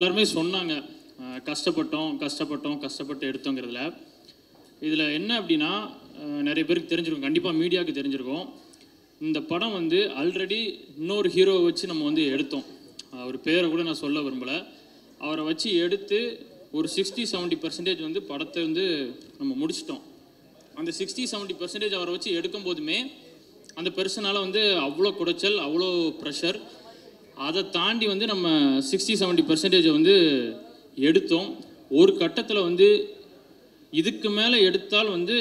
எல்லாருமே சொன்னாங்க கஷ்டப்பட்டு எடுத்தோங்கிறதுல. இதில் என்ன அப்படின்னா நிறைய பேருக்கு தெரிஞ்சிருக்கும், கண்டிப்பாக மீடியாவுக்கு தெரிஞ்சிருக்கும். இந்த படம் வந்து ஆல்ரெடி இன்னொரு ஹீரோவை வச்சு நம்ம வந்து எடுத்தோம். அவர் பேரை கூட நான் சொல்ல விரும்பலை. அவரை வச்சு எடுத்து ஒரு 60-70% வந்து படத்தை வந்து நம்ம முடிச்சிட்டோம். அந்த 60-70% அவரை வச்சு எடுக்கும் போதுமே அந்த பெர்சனால் வந்து அவ்வளோ குடைச்சல், அவ்வளோ ப்ரெஷர். அதை தாண்டி வந்து நம்ம 60-70% வந்து எடுத்தோம். ஒரு கட்டத்தில் வந்து இதுக்கு மேலே எடுத்தால் வந்து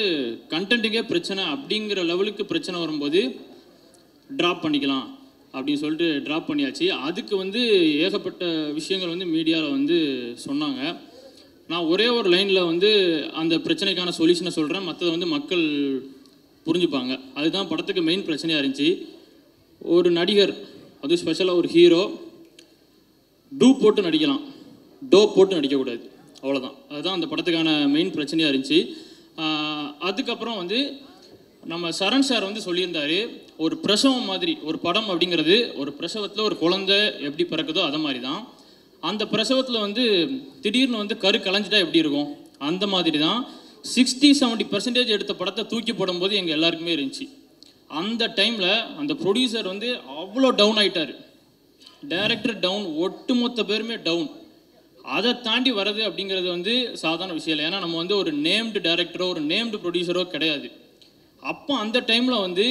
கண்டென்ட்டுக்கே பிரச்சனை அப்படிங்கிற லெவலுக்கு பிரச்சனை வரும்போது ட்ராப் பண்ணிக்கலாம் அப்படின்னு சொல்லிட்டு ட்ராப் பண்ணியாச்சு. அதுக்கு வந்து ஏகப்பட்ட விஷயங்கள் வந்து மீடியாவில் வந்து சொன்னாங்க. நான் ஒரே ஒரு லைனில் வந்து அந்த பிரச்சனைக்கான சொல்யூஷனை சொல்கிறேன், மற்றதை வந்து மக்கள் புரிஞ்சுப்பாங்க. அதுதான் படத்துக்கு மெயின் பிரச்சனையாக இருந்துச்சு. ஒரு நடிகர், அது ஸ்பெஷலாக ஒரு ஹீரோ, டூப் போட்டு நடிக்கலாம், டோப் போட்டு நடிக்கக்கூடாது, அவ்வளோதான். அதுதான் அந்த படத்துக்கான மெயின் பிரச்சனையாக இருந்துச்சு. அதுக்கப்புறம் வந்து நம்ம சரண் சார் வந்து சொல்லியிருந்தார், ஒரு பிரசவம் மாதிரி ஒரு படம் அப்படிங்கிறது, ஒரு பிரசவத்தில் ஒரு குழந்தை எப்படி பிறக்குதோ அதை மாதிரி தான். அந்த பிரசவத்தில் வந்து திடீர்னு வந்து கரு கலைஞ்சிட்டா எப்படி இருக்கும், அந்த மாதிரி தான் 60-70% எடுத்த படத்தை தூக்கி போடும்போது எங்கள் எல்லாருக்குமே இருந்துச்சு. அந்த டைமில் அந்த ப்ரொடியூசர் வந்து அவ்வளோ டவுன் ஆகிட்டார், டைரக்டர் டவுன், ஒட்டுமொத்த பேருமே டவுன். அதை தாண்டி வர்றது அப்படிங்கிறது வந்து சாதாரண விஷயம் இல்லை. ஏன்னா நம்ம வந்து ஒரு நேம்டு டைரக்டரோ ஒரு நேம்டு ப்ரொடியூசரோ கிடையாது. அப்போ அந்த டைமில் வந்து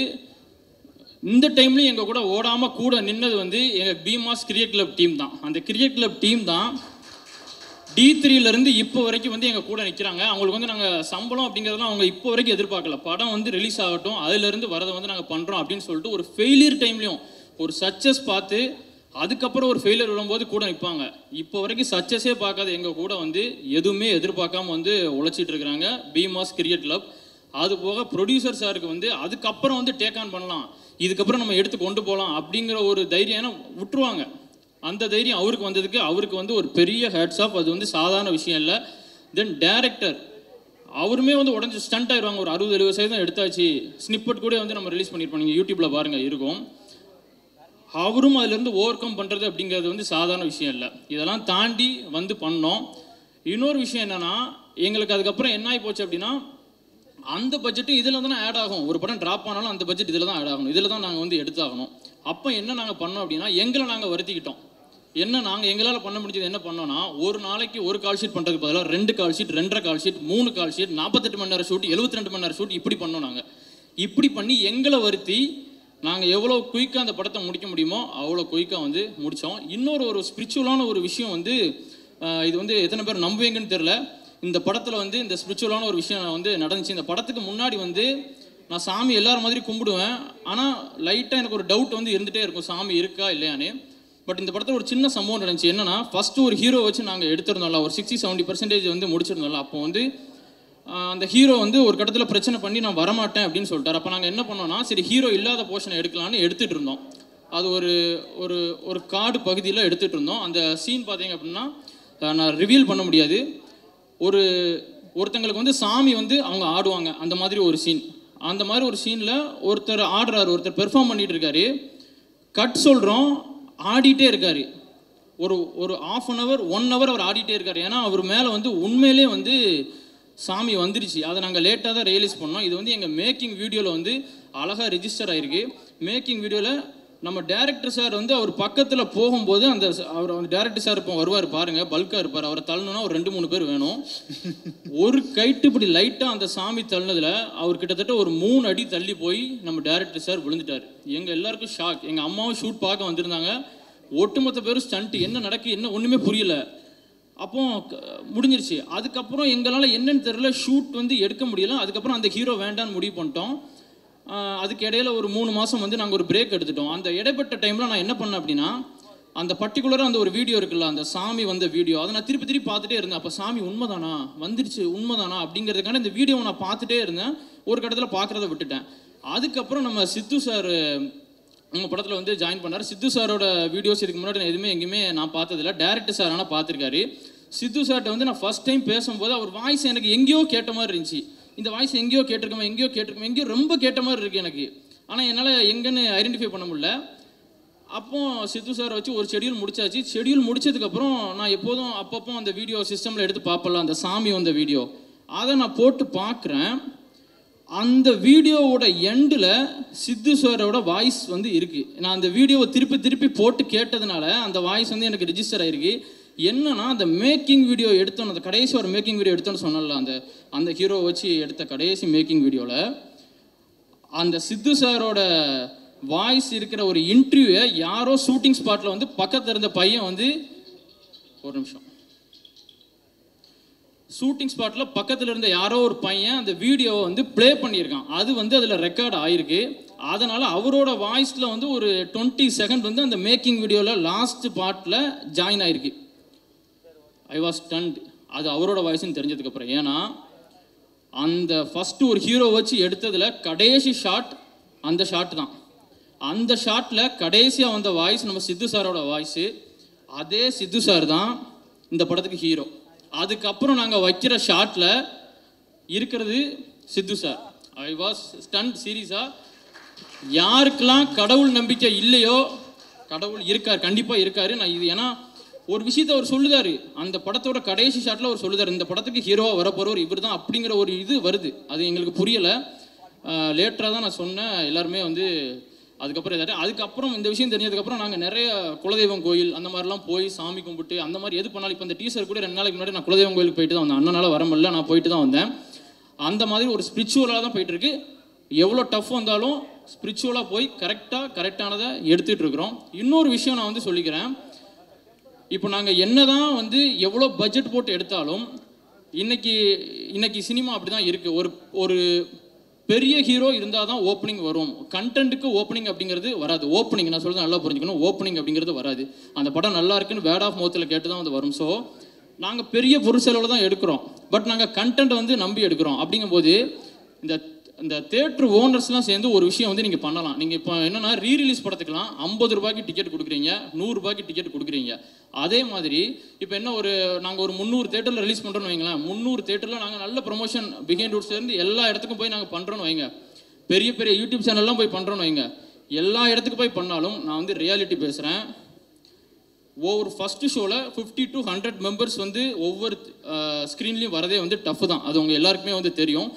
இந்த டைம்லையும் எங்கள் கூட ஓடாமல் கூட நின்னது வந்து எங்கள் பிமாஸ் கிரிக்கெட் கிளப் டீம் தான். அந்த கிரிக்கெட் கிளப் டீம் தான் D3லேருந்து இப்போ வரைக்கும் வந்து எங்கள் கூட நிற்கிறாங்க. அவங்களுக்கு வந்து நாங்கள் சம்பளம் அப்படிங்கிறதுலாம் அவங்க இப்போ வரைக்கும் எதிர்பார்க்கல. படம் வந்து ரிலீஸ் ஆகட்டும், அதிலேருந்து வரதை வந்து நாங்கள் பண்ணுறோம் அப்படின்னு சொல்லிட்டு ஒரு ஃபெயிலியர் டைம்லையும் ஒரு சக்ஸஸ் பார்த்து அதுக்கப்புறம் ஒரு ஃபெயிலியர் வரும்போது கூட நிற்பாங்க. இப்போ வரைக்கும் சக்ஸஸே பார்க்காத எங்கள் கூட வந்து எதுவுமே எதிர்பார்க்காம வந்து உழைச்சிட்டு இருக்கிறாங்க பிமாஸ் கிரிக்கெட் கிளப். அது போக ப்ரொடியூசர் சாருக்கு வந்து அதுக்கப்புறம் வந்து டேக் ஆன் பண்ணலாம், இதுக்கப்புறம் நம்ம எடுத்து கொண்டு போகலாம் அப்படிங்கிற ஒரு தைரியம் விட்டுருவாங்க. அந்த தைரியம் அவருக்கு வந்ததுக்கு அவருக்கு வந்து ஒரு பெரிய ஹேட்ஸ் ஆஃப். அது வந்து சாதாரண விஷயம் இல்லை. தென் டைரக்டர் அவருமே வந்து உடஞ்சி ஸ்டண்ட் ஆயிடுவாங்க. ஒரு 60-70% எடுத்தாச்சு, ஸ்னிப்பட் கூட வந்து நம்ம ரிலீஸ் பண்ணியிருப்போம், நீங்கள் யூடியூப்பில் பாருங்கள் இருக்கும். அவரும் அதிலேருந்து ஓவர் கம் பண்ணுறது அப்படிங்கிறது வந்து சாதாரண விஷயம் இல்லை. இதெல்லாம் தாண்டி வந்து பண்ணோம். இன்னொரு விஷயம் என்னென்னா, எங்களுக்கு அதுக்கப்புறம் என்ன ஆகி போச்சு அப்படின்னா, அந்த பட்ஜெட்டும் இதில் தானே ஆட் ஆகும். ஒரு படம் ட்ராப் ஆனாலும் அந்த பட்ஜெட் இதில் தான் ஆட் ஆகணும், இதில் தான் நாங்கள் வந்து எடுத்தாகணும். அப்போ என்ன நாங்கள் பண்ணோம் அப்படின்னா, எங்களை நாங்கள் வருத்திக்கிட்டோம். என்ன நாங்கள் எங்களால் பண்ண முடிஞ்சது என்ன பண்ணோன்னா, ஒரு நாளைக்கு ஒரு கால் ஷீட் பண்ணுறதுக்கு பதிலாக 2 call sheet, 2.5 call sheet, 3 call sheet, 48 மணி நேரம் ஷூட், 72 மணி நேரம் ஷூட், இப்படி பண்ணோம். நாங்கள் இப்படி பண்ணி எங்களை வருத்தி நாங்கள் எவ்வளோ குயிக்காக அந்த படத்தை முடிக்க முடியுமோ அவ்வளோ குயிக்காக வந்து முடித்தோம். இன்னொரு ஒரு ஸ்பிரிச்சுவலான ஒரு விஷயம் வந்து, இது வந்து எத்தனை பேர் நம்புவீங்கன்னு தெரில, இந்த படத்தில் வந்து இந்த ஸ்பிரிச்சுவலான ஒரு விஷயம் வந்து நடந்துச்சு. இந்த படத்துக்கு முன்னாடி வந்து நான் சாமி எல்லாரும் மாதிரி கும்பிடுவேன், ஆனால் லைட்டாக எனக்கு ஒரு டவுட் வந்து இருந்துகிட்டே இருக்கும், சாமி இருக்கா இல்லையான்னு. பட் இந்த படத்தில் ஒரு சின்ன சம்பவம் நடந்துச்சு. என்னென்னா, ஃபஸ்ட்டு ஒரு ஹீரோ வச்சு நாங்கள் எடுத்திருந்தோம்ல, ஒரு 60-70% வந்து முடிச்சிருந்தோம்ல. அப்போ வந்து அந்த ஹீரோ வந்து ஒரு கட்டத்தில் பிரச்சனை பண்ணி நான் வரமாட்டேன் அப்படின்னு சொல்லிட்டார். அப்போ நாங்கள் என்ன பண்ணோம்னா, சரி ஹீரோ இல்லாத போர்ஷனை எடுக்கலான்னு எடுத்துகிட்டு இருந்தோம். அது ஒரு ஒரு ஒரு காடு பகுதியில் எடுத்துகிட்டு இருந்தோம். அந்த சீன் பார்த்தீங்க அப்படின்னா நான் ரிவீல் பண்ண முடியாது. ஒருத்தங்களுக்கு வந்து சாமி வந்து அவங்க ஆடுவாங்க, அந்த மாதிரி ஒரு சீன். அந்த மாதிரி ஒரு சீனில் ஒருத்தர் ஆடுறாரு, ஒருத்தர் பெர்ஃபார்ம் பண்ணிகிட்டு இருக்காரு. கட் சொல்கிறோம், ஆடிட்டே இருக்கார். ஒரு 1/2 hour 1 hour அவர் ஆடிட்டே இருக்கார். ஏன்னா அவர் மேலே வந்து உண்மையிலே வந்து சாமி வந்துருச்சு. அதை நாங்கள் லேட்டாக தான் ரியலைஸ் பண்ணோம். இது வந்து எங்கள் மேக்கிங் வீடியோவில் வந்து அழகாக ரெஜிஸ்டர் ஆகிருக்கு. மேக்கிங் வீடியோவில் நம்ம டேரக்டர் சார் வந்து அவர் பக்கத்தில் போகும்போது அவர் டேரக்டர் சார் இப்போ வருவார் பாருங்கள், பல்காக இருப்பார். அவரை தள்ளணுன்னா ஒரு 2-3 பேர் வேணும். ஒரு கைட்டு இப்படி லைட்டாக அந்த சாமி தள்ளினதில் அவர் கிட்டத்தட்ட ஒரு 3 அடி தள்ளி போய் நம்ம டேரக்டர் சார் விழுந்துட்டார். எங்கள் எல்லாருக்கும் ஷாக். எங்கள் அம்மாவும் ஷூட் பார்க்க வந்திருந்தாங்க. ஒட்டுமொத்த பேரும் ஸ்டண்ட்டு, என்ன நடக்கு என்ன ஒன்றுமே புரியல. அப்போ முடிஞ்சிருச்சு. அதுக்கப்புறம் எங்களால் என்னன்னு தெரியல, ஷூட் வந்து எடுக்க முடியல. அதுக்கப்புறம் அந்த ஹீரோ வேண்டான்னு முடிவு பண்ணிட்டோம். அதுக்கு இடையில ஒரு 3 மாதம் வந்து நாங்கள் ஒரு பிரேக் எடுத்துட்டோம். அந்த இடைப்பட்ட டைமில் நான் என்ன பண்ணேன் அப்படின்னா, அந்த பர்டிகுலராக அந்த ஒரு வீடியோ இருக்குல்ல, அந்த சாமி வந்த வீடியோ, அதை நான் திருப்பி பார்த்துட்டே இருந்தேன். அப்போ சாமி உண்மைதானா வந்துருச்சு, உண்மைதானா அப்படிங்கிறதுக்கான இந்த வீடியோவை நான் பார்த்துட்டே இருந்தேன். ஒரு கட்டத்தில் பார்க்குறத விட்டுட்டேன். அதுக்கப்புறம் நம்ம சித்து சார் உங்கள் படத்தில் வந்து ஜாயின் பண்ணார். சித்து சாரோட வீடியோஸ் இதுக்கு முன்னாடி நான் எங்கேயுமே நான் பார்த்ததில்ல. டேரக்டர் சார் ஆனால் பார்த்துருக்காரு. சித்து சார்கிட்ட வந்து நான் ஃபஸ்ட் டைம் பேசும்போது அவர் வாய்ஸ் எனக்கு எங்கேயோ கேட்ட மாதிரி இருந்துச்சு. இந்த வாய்ஸ் எங்கேயோ கேட்டிருக்கோம், எங்கேயோ ரொம்ப கேட்ட மாதிரி இருக்குது எனக்கு. ஆனால் என்னால் எங்கன்னு ஐடென்டிஃபை பண்ண முடியல. அப்போ சித்து சாரை வச்சு ஒரு ஷெடியூல் முடிச்சாச்சு. ஷெடியூல் முடிச்சதுக்கப்புறம் நான் எப்போதும் அப்பப்போ அந்த வீடியோ சிஸ்டமில் எடுத்து பார்ப்பல, அந்த சாமி வந்த வீடியோ, அதை நான் போட்டு பார்க்குறேன். அந்த வீடியோவோட எண்டில் சித்து சாரோட வாய்ஸ் வந்து இருக்குது. நான் அந்த வீடியோவை திருப்பி திருப்பி போட்டு கேட்டதுனால அந்த வாய்ஸ் வந்து எனக்கு ரிஜிஸ்டர் ஆகிருக்கு. என்னன்னா அந்த மேக்கிங் வீடியோ எடுத்தோன்னு, அந்த கடைசி ஒரு மேக்கிங் வீடியோ எடுத்தோன்னு சொன்னல, அந்த ஹீரோ வச்சு எடுத்த கடைசி மேக்கிங் வீடியோவில் அந்த சித்து சாரோட வாய்ஸ் இருக்கிற ஒரு இன்டர்வியூவை யாரோ ஷூட்டிங் ஸ்பாட்டில் வந்து பக்கத்தில் இருந்த பையன் வந்து, ஒரு நிமிஷம், ஷூட்டிங் ஸ்பாட்டில் பக்கத்தில் இருந்த யாரோ ஒரு பையன் அந்த வீடியோவை வந்து ப்ளே பண்ணியிருக்கான். அது வந்து அதில் ரெக்கார்ட் ஆகிருக்கு. அதனால் அவரோட வாய்ஸில் வந்து ஒரு 20 செகண்ட் வந்து அந்த மேக்கிங் வீடியோவில் லாஸ்ட் பார்ட்டில் ஜாயின் ஆகிருக்கு. I was stunt. அது அவரோட வாய்ஸ்ன்னு தெரிஞ்சதுக்கப்புறம். ஏன்னா அந்த ஃபஸ்ட்டு ஒரு ஹீரோ வச்சு எடுத்ததில் கடைசி ஷாட் அந்த ஷாட் தான். அந்த ஷாட்டில் கடைசியாக வந்த வாய்ஸ் நம்ம சித்து சாரோட வாய்ஸு. அதே சித்து சார் தான் இந்த படத்துக்கு ஹீரோ. அதுக்கப்புறம் நாங்கள் வைக்கிற ஷாட்டில் இருக்கிறது சித்து சார். ஐ வாஸ் ஸ்டன்ட் சீரியஸாக. யாருக்கெல்லாம் கடவுள் நம்பிக்கை இல்லையோ, கடவுள் இருக்கார், கண்டிப்பாக இருக்கார். நான் இது ஏன்னா ஒரு விஷயத்தை அவர் சொல்லுதாரு, அந்த படத்தோட கடைசி ஷாட்டில் அவர் சொல்லுதார், இந்த படத்துக்கு ஹீரோவாக வரப்போகிறவர் இவர் தான் அப்படிங்கிற ஒரு இது வருது. அது எங்களுக்கு புரியலை. லேட்டராக தான் நான் சொன்னேன். எல்லாருமே வந்து அதுக்கப்புறம் அதுக்கப்புறம் இந்த விஷயம் தெரிஞ்சதுக்கப்புறம் நாங்கள் நிறைய குலதெய்வம் கோயில் அந்த மாதிரிலாம் போய் சாமி கும்பிட்டு அந்த மாதிரி எது பண்ணாலும், இப்போ இந்த டீசர் கூட 2 நாளைக்கு முன்னாடி நான் குலதெய்வம் கோயிலுக்கு போயிட்டு தான் வந்தேன். அண்ணனால வர முடியல, நான் போயிட்டு தான் வந்தேன். அந்த மாதிரி ஒரு ஸ்பிரிச்சுவலாக தான் போயிட்டுருக்கு. எவ்வளோ டஃப் வந்தாலும் ஸ்பிரிச்சுவலாக போய் கரெக்டானதை எடுத்துகிட்டு இருக்கிறோம். இன்னொரு விஷயம் நான் வந்து சொல்லிக்கிறேன். இப்போ நாங்கள் என்ன தான் வந்து எவ்வளோ பட்ஜெட் போட்டு எடுத்தாலும் இன்னைக்கு சினிமா அப்படி தான் இருக்குது. ஒரு பெரிய ஹீரோ இருந்தால் தான் ஓப்பனிங் வரும். கண்டென்ட்டுக்கு ஓப்பனிங் அப்படிங்கிறது வராது. ஓப்பனிங் நான் சொல்கிறது நல்லா புரிஞ்சுக்கணும். ஓப்பனிங் அப்படிங்கிறது வராது. அந்த படம் நல்லா இருக்குன்னு வேர்ட் ஆஃப் மவுத்தில் கேட்டு தான் வந்து வரும். ஸோ நாங்கள் பெரிய பொருட்செலவில் தான் எடுக்கிறோம். பட் நாங்கள் கண்டென்ட்டை வந்து நம்பி எடுக்கிறோம். அப்படிங்கும்போது இந்த தேட்டர் ஓனர்ஸ்லாம் சேர்ந்து ஒரு விஷயம் வந்து நீங்கள் பண்ணலாம். நீங்கள் இப்போ என்னென்னா ரீரிலீஸ் படத்துக்கெலாம் 50 ரூபாய்க்கு டிக்கெட் கொடுக்குறீங்க, 100 ரூபாய்க்கு டிக்கெட் கொடுக்குறீங்க. அதே மாதிரி இப்போ என்ன நாங்கள் ஒரு 300 தேட்டரில் ரிலீஸ் பண்ணுறோன்னு வைங்களேன். 300 தேட்டரில் நாங்கள் நல்ல ப்ரொமோஷன் பிஹைண்ட் ரூட்ஸ்லேருந்து எல்லா இடத்துக்கும் போய் நாங்கள் பண்ணுறோன்னு வைங்க. பெரிய பெரிய யூடியூப் சேனல்லாம் போய் பண்ணுறோன்னு வைங்க. எல்லா இடத்துக்கு போய் பண்ணாலும் நான் வந்து ரியாலிட்டி பேசுகிறேன். ஒவ்வொரு ஃபஸ்ட்டு ஷோவில் 50 to 100 மெம்பர்ஸ் வந்து ஒவ்வொரு ஸ்க்ரீன்லேயும் வரதே வந்து டஃப் தான். அது உங்கள் எல்லாருக்குமே வந்து தெரியும்.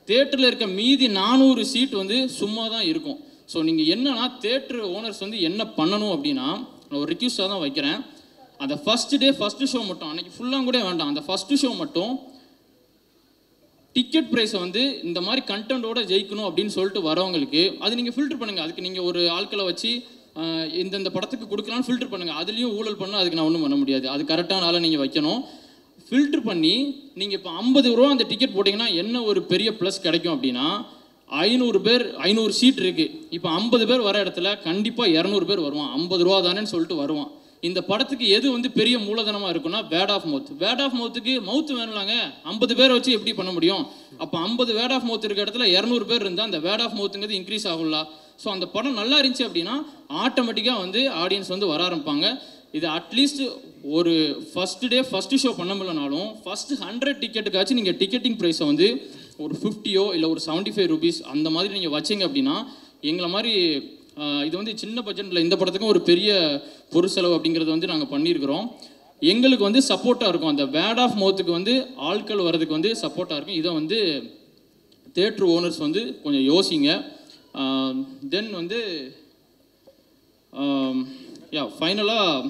தேட்டரில் இருக்க மீதி 400 சீட் வந்து சும்மா தான் இருக்கும். ஸோ நீங்கள் என்னன்னா தேட்டர் ஓனர்ஸ் வந்து என்ன பண்ணணும் அப்படின்னா, நான் ஒரு ரிக்வெஸ்ட்டாக தான் வைக்கிறேன். அந்த ஃபஸ்ட்டு ஷோ மட்டும், அன்றைக்கி ஃபுல்லாக கூட வேண்டாம், அந்த ஃபஸ்ட்டு ஷோ மட்டும் டிக்கெட் ப்ரைஸை வந்து இந்த மாதிரி கண்டென்ட்டோட ஜெயிக்கணும் அப்படின்னு சொல்லிட்டு வரவங்களுக்கு அது நீங்கள் ஃபில்டர் பண்ணுங்கள். அதுக்கு நீங்கள் ஒரு ஆட்களை வச்சு இந்த படத்துக்கு கொடுக்கலான்னு ஃபில்டர் பண்ணுங்கள். அதுலேயும் ஊழல் பண்ணால் அதுக்கு நான் ஒன்றும் பண்ண முடியாது. அது கரெக்டான ஆளை நீங்கள் வைக்கணும். ஃபில்ட்ரு பண்ணி நீங்கள் இப்போ 50 ரூபா அந்த டிக்கெட் போட்டிங்கன்னா என்ன ஒரு பெரிய ப்ளஸ் கிடைக்கும் அப்படின்னா, 500 சீட் இருக்குது. இப்போ 50 பேர் வர இடத்துல கண்டிப்பாக 200 பேர் வருவான். 50 ரூபா தானேன்னு சொல்லிட்டு வருவான். இந்த படத்துக்கு எது வந்து பெரிய மூலதனமாக இருக்குன்னா வேர்ட் ஆஃப் மவுத்துக்கு மவுத்து வேணும்லாங்க. 50 பேரை வச்சு எப்படி பண்ண முடியும்? அப்போ 50 வேர்ட் ஆஃப் மவுத் இருக்க இடத்துல 200 பேர் இருந்தால் அந்த வேர்ட் ஆஃப் மவுத்துங்கிறது இன்க்ரீஸ் ஆகும்ல. ஸோ அந்த படம் நல்லா இருந்துச்சு அப்படின்னா ஆட்டோமேட்டிக்காக வந்து ஆடியன்ஸ் வந்து வர ஆரம்பிப்பாங்க. இது அட்லீஸ்ட் ஒரு ஃபஸ்ட்டு ஷோ பண்ண முடியலனாலும் ஃபஸ்ட்டு 100 டிக்கெட்டுக்காச்சும் நீங்கள் டிக்கெட்டிங் ப்ரைஸை வந்து ஒரு 50 இல்லை ஒரு 75 ரூபீஸ் அந்த மாதிரி நீங்கள் வச்சிங்க அப்படின்னா, எங்களை மாதிரி இது வந்து சின்ன பட்ஜெட்டில் இந்த படத்துக்கும் ஒரு பெரிய பொருட்செலவு அப்படிங்கிறது வந்து நாங்கள் பண்ணியிருக்கிறோம். எங்களுக்கு வந்து சப்போர்ட்டாக இருக்கும். அந்த வேர்ட் ஆஃப் மவுத்துக்கு வந்து ஆட்கள் வர்றதுக்கு வந்து சப்போர்ட்டாக இருக்கும். இதை வந்து தேட்ரு ஓனர்ஸ் வந்து கொஞ்சம் யோசிங்க. தென் வந்து ஃபைனலாக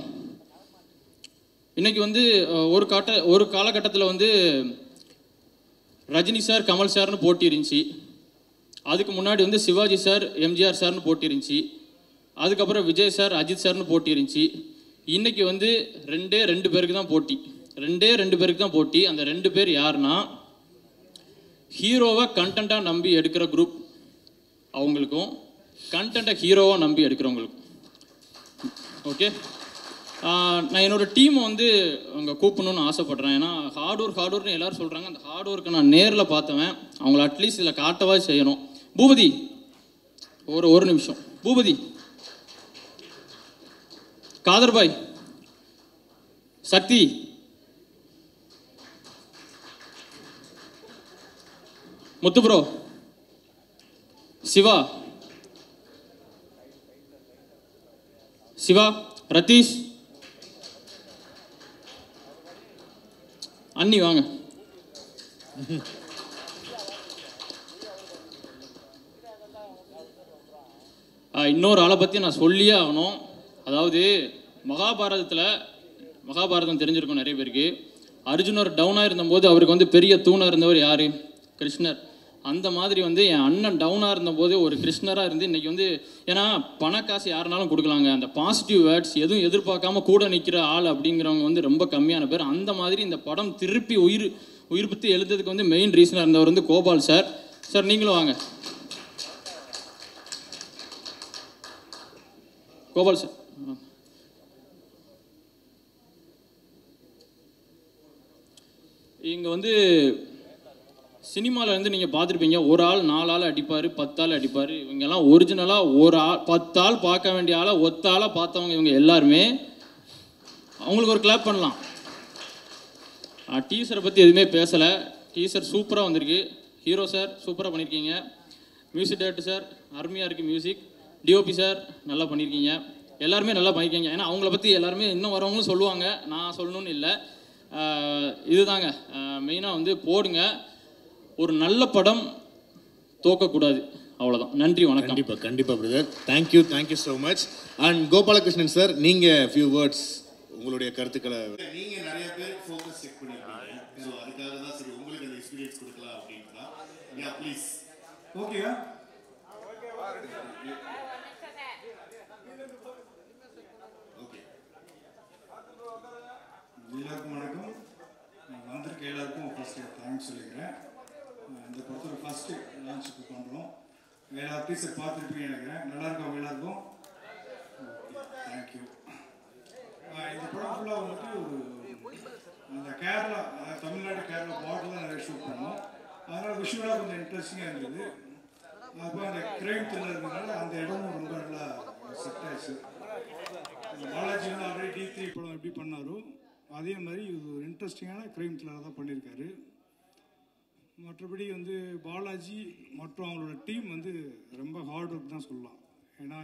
இன்றைக்கி வந்து ஒரு காலகட்டத்தில் வந்து ரஜினி சார் கமல் சார்னு போட்டி இருந்துச்சு. அதுக்கு முன்னாடி வந்து சிவாஜி சார் எம்ஜிஆர் சார்னு போட்டி இருந்துச்சு. அதுக்கப்புறம் விஜய் சார் அஜித் சார்னு போட்டி இருந்துச்சு. இன்றைக்கி வந்து 2 பேருக்கு தான் போட்டி. 2 பேருக்கு தான் போட்டி. அந்த 2 பேர் யாருன்னா, ஹீரோவை கண்டென்ட்டாக நம்பி எடுக்கிற குரூப் அவங்களுக்கும், கண்டென்ட்டை ஹீரோவாக நம்பி எடுக்கிறவங்களுக்கும். ஓகே, நான் என்னோடய டீமை வந்து அங்கே கூப்பிடணுன்னு ஆசைப்பட்றேன். ஏன்னா ஹார்ட் ஒர்க்னு எல்லோரும் சொல்கிறாங்க. அந்த ஹார்ட் ஒர்க்கை நான் நேரில் பார்த்தவன். அவங்கள அட்லீஸ்ட் இதில் காட்டவா செய்யணும். பூபதி, ஒரு நிமிஷம். பூபதி, காதர்பாய், சக்தி, முத்து ப்ரோ, சிவா, சிவா, ரதீஷ், அண்ணி வாங்க. இன்னொரு ஆளை பற்றி நான் சொல்லியே ஆகணும். அதாவது மகாபாரதம் தெரிஞ்சிருக்கும் நிறைய பேருக்கு. அர்ஜுனர் டவுனாக இருந்தபோது அவருக்கு வந்து பெரிய தூணாக இருந்தவர் யார்? கிருஷ்ணர். அந்த மாதிரி வந்து என் அண்ணன் டவுனாக இருந்தபோது ஒரு கிருஷ்ணராக இருந்து இன்றைக்கி வந்து, ஏன்னா பணக்காசு யாருனாலும் கொடுக்கலாங்க, அந்த பாசிட்டிவ் வேர்ட்ஸ் எதுவும் எதிர்பார்க்காம கூட நிற்கிற ஆள் அப்படிங்கிறவங்க வந்து ரொம்ப கம்மியான பேர். அந்த மாதிரி இந்த படம் திருப்பி உயிர் பற்றி எழுதுறதுக்கு வந்து மெயின் ரீசனாக இருந்தவர் வந்து கோபால் சார். சார் நீங்களும் வாங்க. கோபால் சார், இங்கே வந்து சினிமாவில் வந்து நீங்கள் பார்த்துருப்பீங்க, ஒரு ஆள் 4 ஆள் அடிப்பார், 10 ஆள் அடிப்பார். இவங்கெல்லாம் ஒரிஜினலாக ஒரு ஆள் 10 ஆள் பார்க்க வேண்டிய ஆளை ஒத்த ஆளாக பார்த்தவங்க இவங்க எல்லாருமே. அவங்களுக்கு ஒரு கிளாப் பண்ணலாம். டீசரை பற்றி எதுவுமே பேசலை. டீசர் சூப்பராக வந்திருக்கு. ஹீரோ சார் சூப்பராக பண்ணியிருக்கீங்க. மியூசிக் டைரக்டர் சார் அருமையாக இருக்குது. மியூசிக் டிஓபி சார் நல்லா பண்ணியிருக்கீங்க. எல்லாருமே நல்லா பண்ணியிருக்கீங்க. ஏன்னா அவங்கள பற்றி எல்லாருமே இன்னும் வரவங்களும் சொல்லுவாங்க, நான் சொல்லணும்னு இல்லை. இதுதாங்க மெயினாக வந்து போடுங்க. ஒரு நல்ல படம் தோக்கக்கூடாது, அவ்வளோதான். நன்றி, வணக்கம். கண்டிப்பாக கண்டிப்பாக brother. Thank you so much. And Gopalakrishnan sir, நீங்கள் ஃபியூ வேர்ட்ஸ் உங்களுடைய கருத்துக்களை. நீங்கள் நிறைய பேர் ஃபோக்கஸ் செக் பண்ணியிருக்கீங்க, ஸோ அதுக்காக தான் சரி உங்களுக்கு அந்த எக்ஸ்பீரியன்ஸ் கொடுக்கலாம் அப்படின்ட்டு தான். யா ப்ளீஸ். ஓகேயா? ஓகே. எல்லாருக்கும் வணக்கம். வந்திருக்க எல்லாருக்கும் ஃபர்ஸ்ட் தேங்க்ஸ் சொல்லிக்கிறேன். இந்த படத்தோட ஃபர்ஸ்ட் லான்ச்சுக்கு பண்ணுறோம். எல்லா டீசர் பார்த்துருப்பீங்க நினைக்கிறேன். நல்லா இருக்கும் எல்லாருக்கும். Okay, thank you. இந்த படம் ஃபுல்லாக வந்துட்டு ஒரு அந்த கேரளா, தமிழ்நாடு கேரளா பார்டர் தான் நிறைய ஷூட் பண்ணோம். அதனால் விஷுவலாக கொஞ்சம் இன்ட்ரெஸ்டிங்காக இருந்தது. அப்போ அந்த கிரைம் த்ரில்லர் இருக்கிறதுனால அந்த இடமும் ரொம்ப நல்லா செட் ஆயிடுச்சு. பாலாஜி வந்து ஆல்ரெடி D3 படம் எப்படி பண்ணாரோ அதே மாதிரி இது ஒரு இன்ட்ரெஸ்டிங்கான கிரைம் த்ரில்லராக தான் பண்ணியிருக்காரு. மற்றபடி வந்து பாலாஜி மற்றும் அவங்களோட டீம் வந்து ரொம்ப ஹார்ட் ஒர்க் தான் சொல்லலாம். ஏன்னா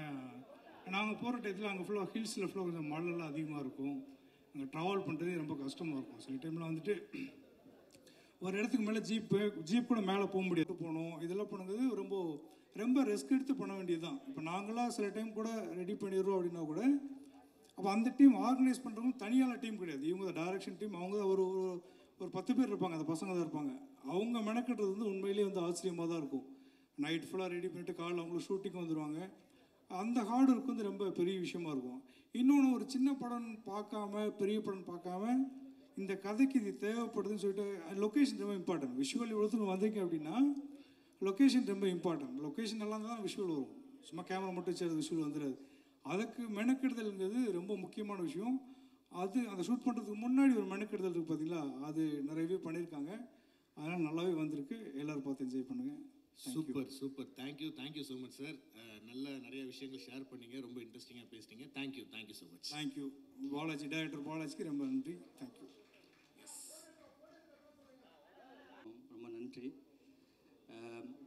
நாங்கள் போகிற டயத்தில் அங்கே ஃபுல்லாக ஹில்ஸில் ஃபுல்லாக கொஞ்சம் மழைலாம் அதிகமாக இருக்கும். அங்கே ட்ராவல் பண்ணுறதே ரொம்ப கஷ்டமாக இருக்கும். சில டைமில் வந்துட்டு ஒரு இடத்துக்கு மேலே ஜீப் கூட மேலே போக முடியாது, போகணும். இதெல்லாம் பண்ணுறது ரொம்ப ரொம்ப ரிஸ்க் எடுத்து பண்ண வேண்டியது தான். இப்போ நாங்களாம் சில டைம் கூட ரெடி பண்ணிடுறோம் அப்படின்னா கூட, அப்போ அந்த டீம் ஆர்கனைஸ் பண்ணுறவங்க தனியான டீம் கிடையாது. இவங்க டைரக்ஷன் டீம், அவங்க ஒரு 10 பேர் இருப்பாங்க, அந்த பசங்க தான் இருப்பாங்க. அவங்க மெனக்கட்டுறது வந்து உண்மையிலேயே வந்து ஆச்சரியமாக தான் இருக்கும். நைட் ஃபுல்லாக ரெடி பண்ணிவிட்டு காலையில் அவங்களும் ஷூட்டிங் வந்துடுவாங்க. அந்த ஹார்ட் ஒர்க் வந்து ரொம்ப பெரிய விஷயமா இருக்கும். இன்னொன்று, ஒரு சின்ன படம் பார்க்காம பெரிய படம் பார்க்காம இந்த கதைக்கு இது தேவைப்படுதுன்னு சொல்லிட்டு லொக்கேஷன் ரொம்ப இம்பார்ட்டன்ட். விஷுவல் இவ்வளோத்துக்கு வந்திருக்கேன் அப்படின்னா லொக்கேஷன் ரொம்ப இம்பார்ட்டன்ட். லொக்கேஷன் எல்லாம் தான் விஷுவல் வரும். சும்மா கேமரா மட்டும் வச்சு அது விஷுவல் வந்துடாது. அதுக்கு மெனக்கெடுதல்ங்கிறது ரொம்ப முக்கியமான விஷயம். அது அந்த ஷூட் பண்ணுறதுக்கு முன்னாடி ஒரு மெனக்கெடுதல் இருக்குது பார்த்தீங்களா, அது நிறையவே பண்ணியிருக்காங்க. அதனால் நல்லாவே வந்திருக்கு. எல்லோரும் பார்த்து என்ஜாய் பண்ணுங்கள். Super. Thank you so much sir. நிறைய விஷயங்கள் ஷேர் பண்ணீங்க, ரொம்ப இன்ட்ரெஸ்டிங்காக பேசுனீங்க. Thank you so much. Thank you Balaji, director பாலாஜிக்கு ரொம்ப நன்றி. தேங்க்யூ. ரொம்ப நன்றி.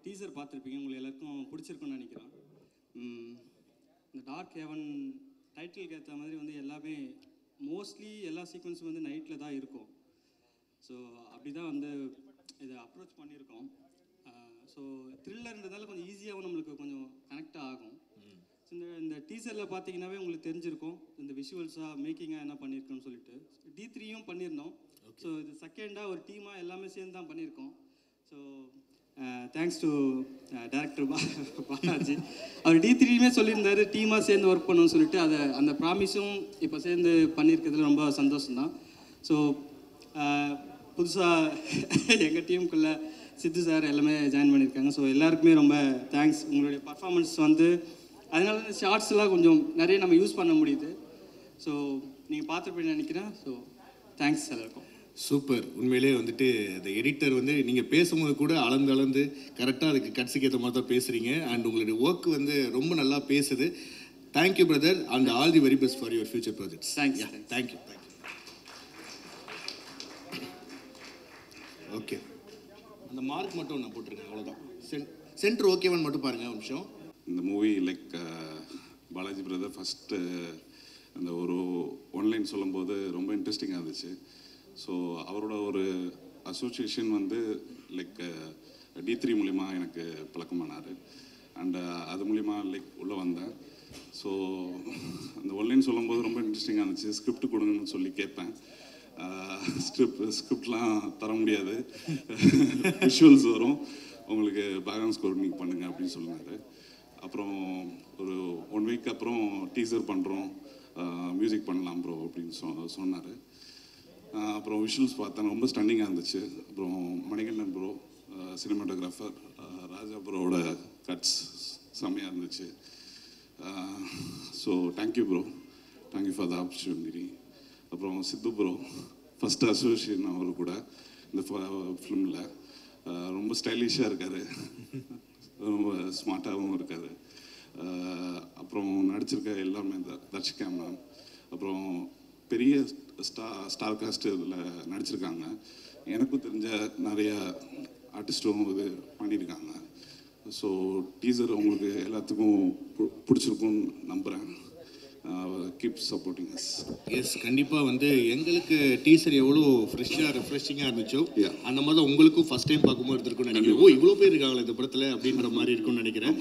டீசர் பார்த்துருப்பீங்க, உங்களுக்கு எல்லாருக்கும் பிடிச்சிருக்குன்னு நினைக்கிறேன். இந்த டார்க் ஹெவன் டைட்டிலுக்கு ஏற்ற மாதிரி வந்து எல்லாமே மோஸ்ட்லி எல்லா சீக்வன்ஸும் வந்து நைட்டில் தான் இருக்கும். ஸோ அப்படி தான் வந்து இதை அப்ரோச் பண்ணியிருக்கோம். ஸோ த்ரில்லர்ன்றதால கொஞ்சம் ஈஸியாகவும் நம்மளுக்கு கொஞ்சம் கனெக்ட் ஆகும். ஸோ இந்த டீசரில் பார்த்தீங்கன்னாவே உங்களுக்கு தெரிஞ்சிருக்கும் இந்த விஷுவல்ஸாக மேக்கிங்காக என்ன பண்ணியிருக்கோன்னு சொல்லிட்டு. D3யும் பண்ணியிருந்தோம். ஸோ இது செகண்டாக ஒரு டீமாக எல்லாமே சேர்ந்து தான் பண்ணியிருக்கோம். So thanks to director Balaji. அவர் D3யுமே சொல்லியிருந்தார் டீமாக சேர்ந்து ஒர்க் பண்ணணும்னு சொல்லிட்டு. அந்த ப்ராமிஸும் இப்போ சேர்ந்து பண்ணியிருக்கிறதுல ரொம்ப சந்தோஷம்தான். ஸோ புதுசாக எங்கள் டீமுக்குள்ளே சித்து சார் எல்லாமே ஜாயின் பண்ணியிருக்காங்க. ஸோ எல்லாருக்குமே ரொம்ப தேங்க்ஸ். உங்களுடைய பர்ஃபார்மன்ஸ் வந்து அதனால ஷார்ட்ஸ்லாம் கொஞ்சம் நிறைய நம்ம யூஸ் பண்ண முடியுது. ஸோ நீங்கள் பார்த்துருப்பீங்கன்னு நினைக்கிறேன். ஸோ தேங்க்ஸ் எல்லாருக்கும். சூப்பர். உண்மையிலே வந்துட்டு அந்த எடிட்டர் வந்து நீங்கள் பேசும்போது கூட அளந்து கரெக்டாக அதுக்கு கட்ஸுக்கு ஏற்ற மாதிரி தான் பேசுகிறீங்க. அண்ட் உங்களுடைய ஒர்க் வந்து ரொம்ப நல்லா பேசுது. Thank you brother and all the very best for your future projects. Thank you. Okay, அந்த மார்க் மட்டும் நான் போட்டிருக்கேன், அவ்வளோதான். சென்டர் ஓகேவான்னு மட்டும் பாருங்கள் ஒரு நிமிஷம். இந்த movie like Balaji brother first அந்த ஒரு ஒன்லைன் சொல்லும்போது ரொம்ப இன்ட்ரெஸ்டிங்காக இருந்துச்சு. ஸோ அவரோட ஒரு அசோசியேஷன் வந்து லைக் D3 மூலிமா எனக்கு பழக்கமானார். அண்ட் அது மூலிமா லைக் உள்ளே வந்தேன். ஸோ அந்த ஒன்லைன் சொல்லும்போது ரொம்ப இன்ட்ரெஸ்டிங்காக இருந்துச்சு. ஸ்கிரிப்ட் கொடுங்கன்னு சொல்லி கேட்பேன். ஸ்கிரிப்ட்லாம் தர முடியாது, விஷுவல்ஸ் வரும், உங்களுக்கு பேக்ரவுண்ட் ஸ்கோர் நீங்கள் பண்ணுங்கள் அப்படின்னு சொன்னார். அப்புறம் ஒரு 1 வீக் அப்புறம் டீசர் பண்ணுறோம், மியூசிக் பண்ணலாம் ப்ரோ அப்படின்னு சொன்னார். அப்புறம் விஷுவல்ஸ் பார்த்தேன், ரொம்ப ஸ்டன்னிங்காக இருந்துச்சு. அப்புறம் மணிகண்டன் ப்ரோ சினிமாட்டோகிராஃபர், ராஜா ப்ரோவோட கட்ஸ் செம்மையாக இருந்துச்சு. So thank you bro, thank you for the opportunity. அப்புறம் சித்து ப்ரோ ஃபஸ்ட்டு அசோசியேஷன் அவர் கூட இந்த ஃபிலிமில் ரொம்ப ஸ்டைலிஷாக இருக்கார், ரொம்ப ஸ்மார்ட்டாகவும் இருக்கார். அப்புறம் நடிச்சிருக்க எல்லாமே தர்ஷிகா மேம், அப்புறம் பெரிய ஸ்டார் காஸ்ட் இதில் நடிச்சிருக்காங்க. எனக்கும் தெரிஞ்ச நிறைய ஆர்டிஸ்ட்டும் இது பண்ணியிருக்காங்க. ஸோ டீசர் உங்களுக்கு எல்லாத்துக்கும் பிடிச்சிருக்கும்னு நம்புகிறேன். Keep supporting us. எஸ், கண்டிப்பாக வந்து எங்களுக்கு டீசர் எவ்வளோ ஃப்ரெஷ்ஷாக ரெஃப்ரெஷிங்காக இருந்துச்சோ அந்த மாதிரி தான் உங்களுக்கும் ஃபஸ்ட் டைம் பார்க்கும்போது இருந்திருக்கும்னு நினைக்கிறேன். ஓ, இவ்வளோ பேர் இருக்காங்களா இந்த படத்தில் அப்படின்ற மாதிரி இருக்கும்னு நினைக்கிறேன்.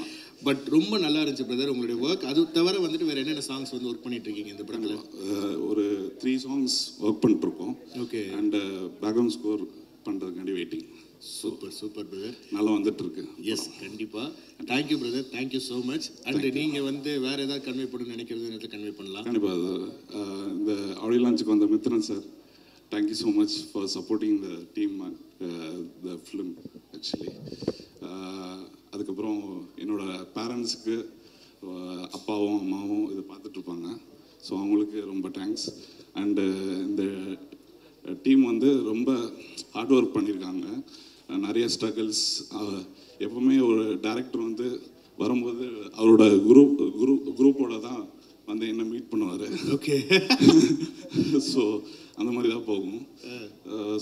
பட் ரொம்ப நல்லா இருந்துச்சு பிரதர் உங்களுடைய ஒர்க். அது தவிர வந்துட்டு வேறு என்னென்ன சாங்ஸ் வந்து ஒர்க் பண்ணிட்டு இருக்கீங்க இந்த படத்தில்? ஒரு 3 songs ஒர்க் பண்ணிட்டுருக்கோம். ஓகே. அண்ட் பேக்ரவுண்ட் ஸ்கோர் பண்ணுறதுக்காண்டி வெயிட்டிங். சூப்பர் சூப்பர் பிரதர், நல்லா வந்துட்டு இருக்கு. எஸ், கண்டிப்பாக. Thank you brother, thank you so much. And நீங்கள் வந்து வேறு ஏதாவது கன்வே பண்ணணும்னு நினைக்கிறது கன்வே பண்ணலாம். கண்டிப்பாக. இந்த ஆடியோ லான்ச்சுக்கு வந்த Mithran sir, thank you so much for supporting the team the film actually. அதுக்கப்புறம் என்னோட பேரண்ட்ஸுக்கு, அப்பாவும் அம்மாவும் இதை பார்த்துட்ருப்பாங்க, ஸோ அவங்களுக்கு ரொம்ப தேங்க்ஸ். அண்டு இந்த டீம் வந்து ரொம்ப ஹார்ட் ஒர்க் பண்ணியிருக்காங்க. நிறைய ஸ்ட்ரகிள்ஸ். எப்பவுமே ஒரு டைரக்டர் வந்து வரும்போது அவரோட குரூப்போட தான் வந்து என்ன மீட் பண்ணுவார். ஓகே. ஸோ அந்த மாதிரி தான் போகும்.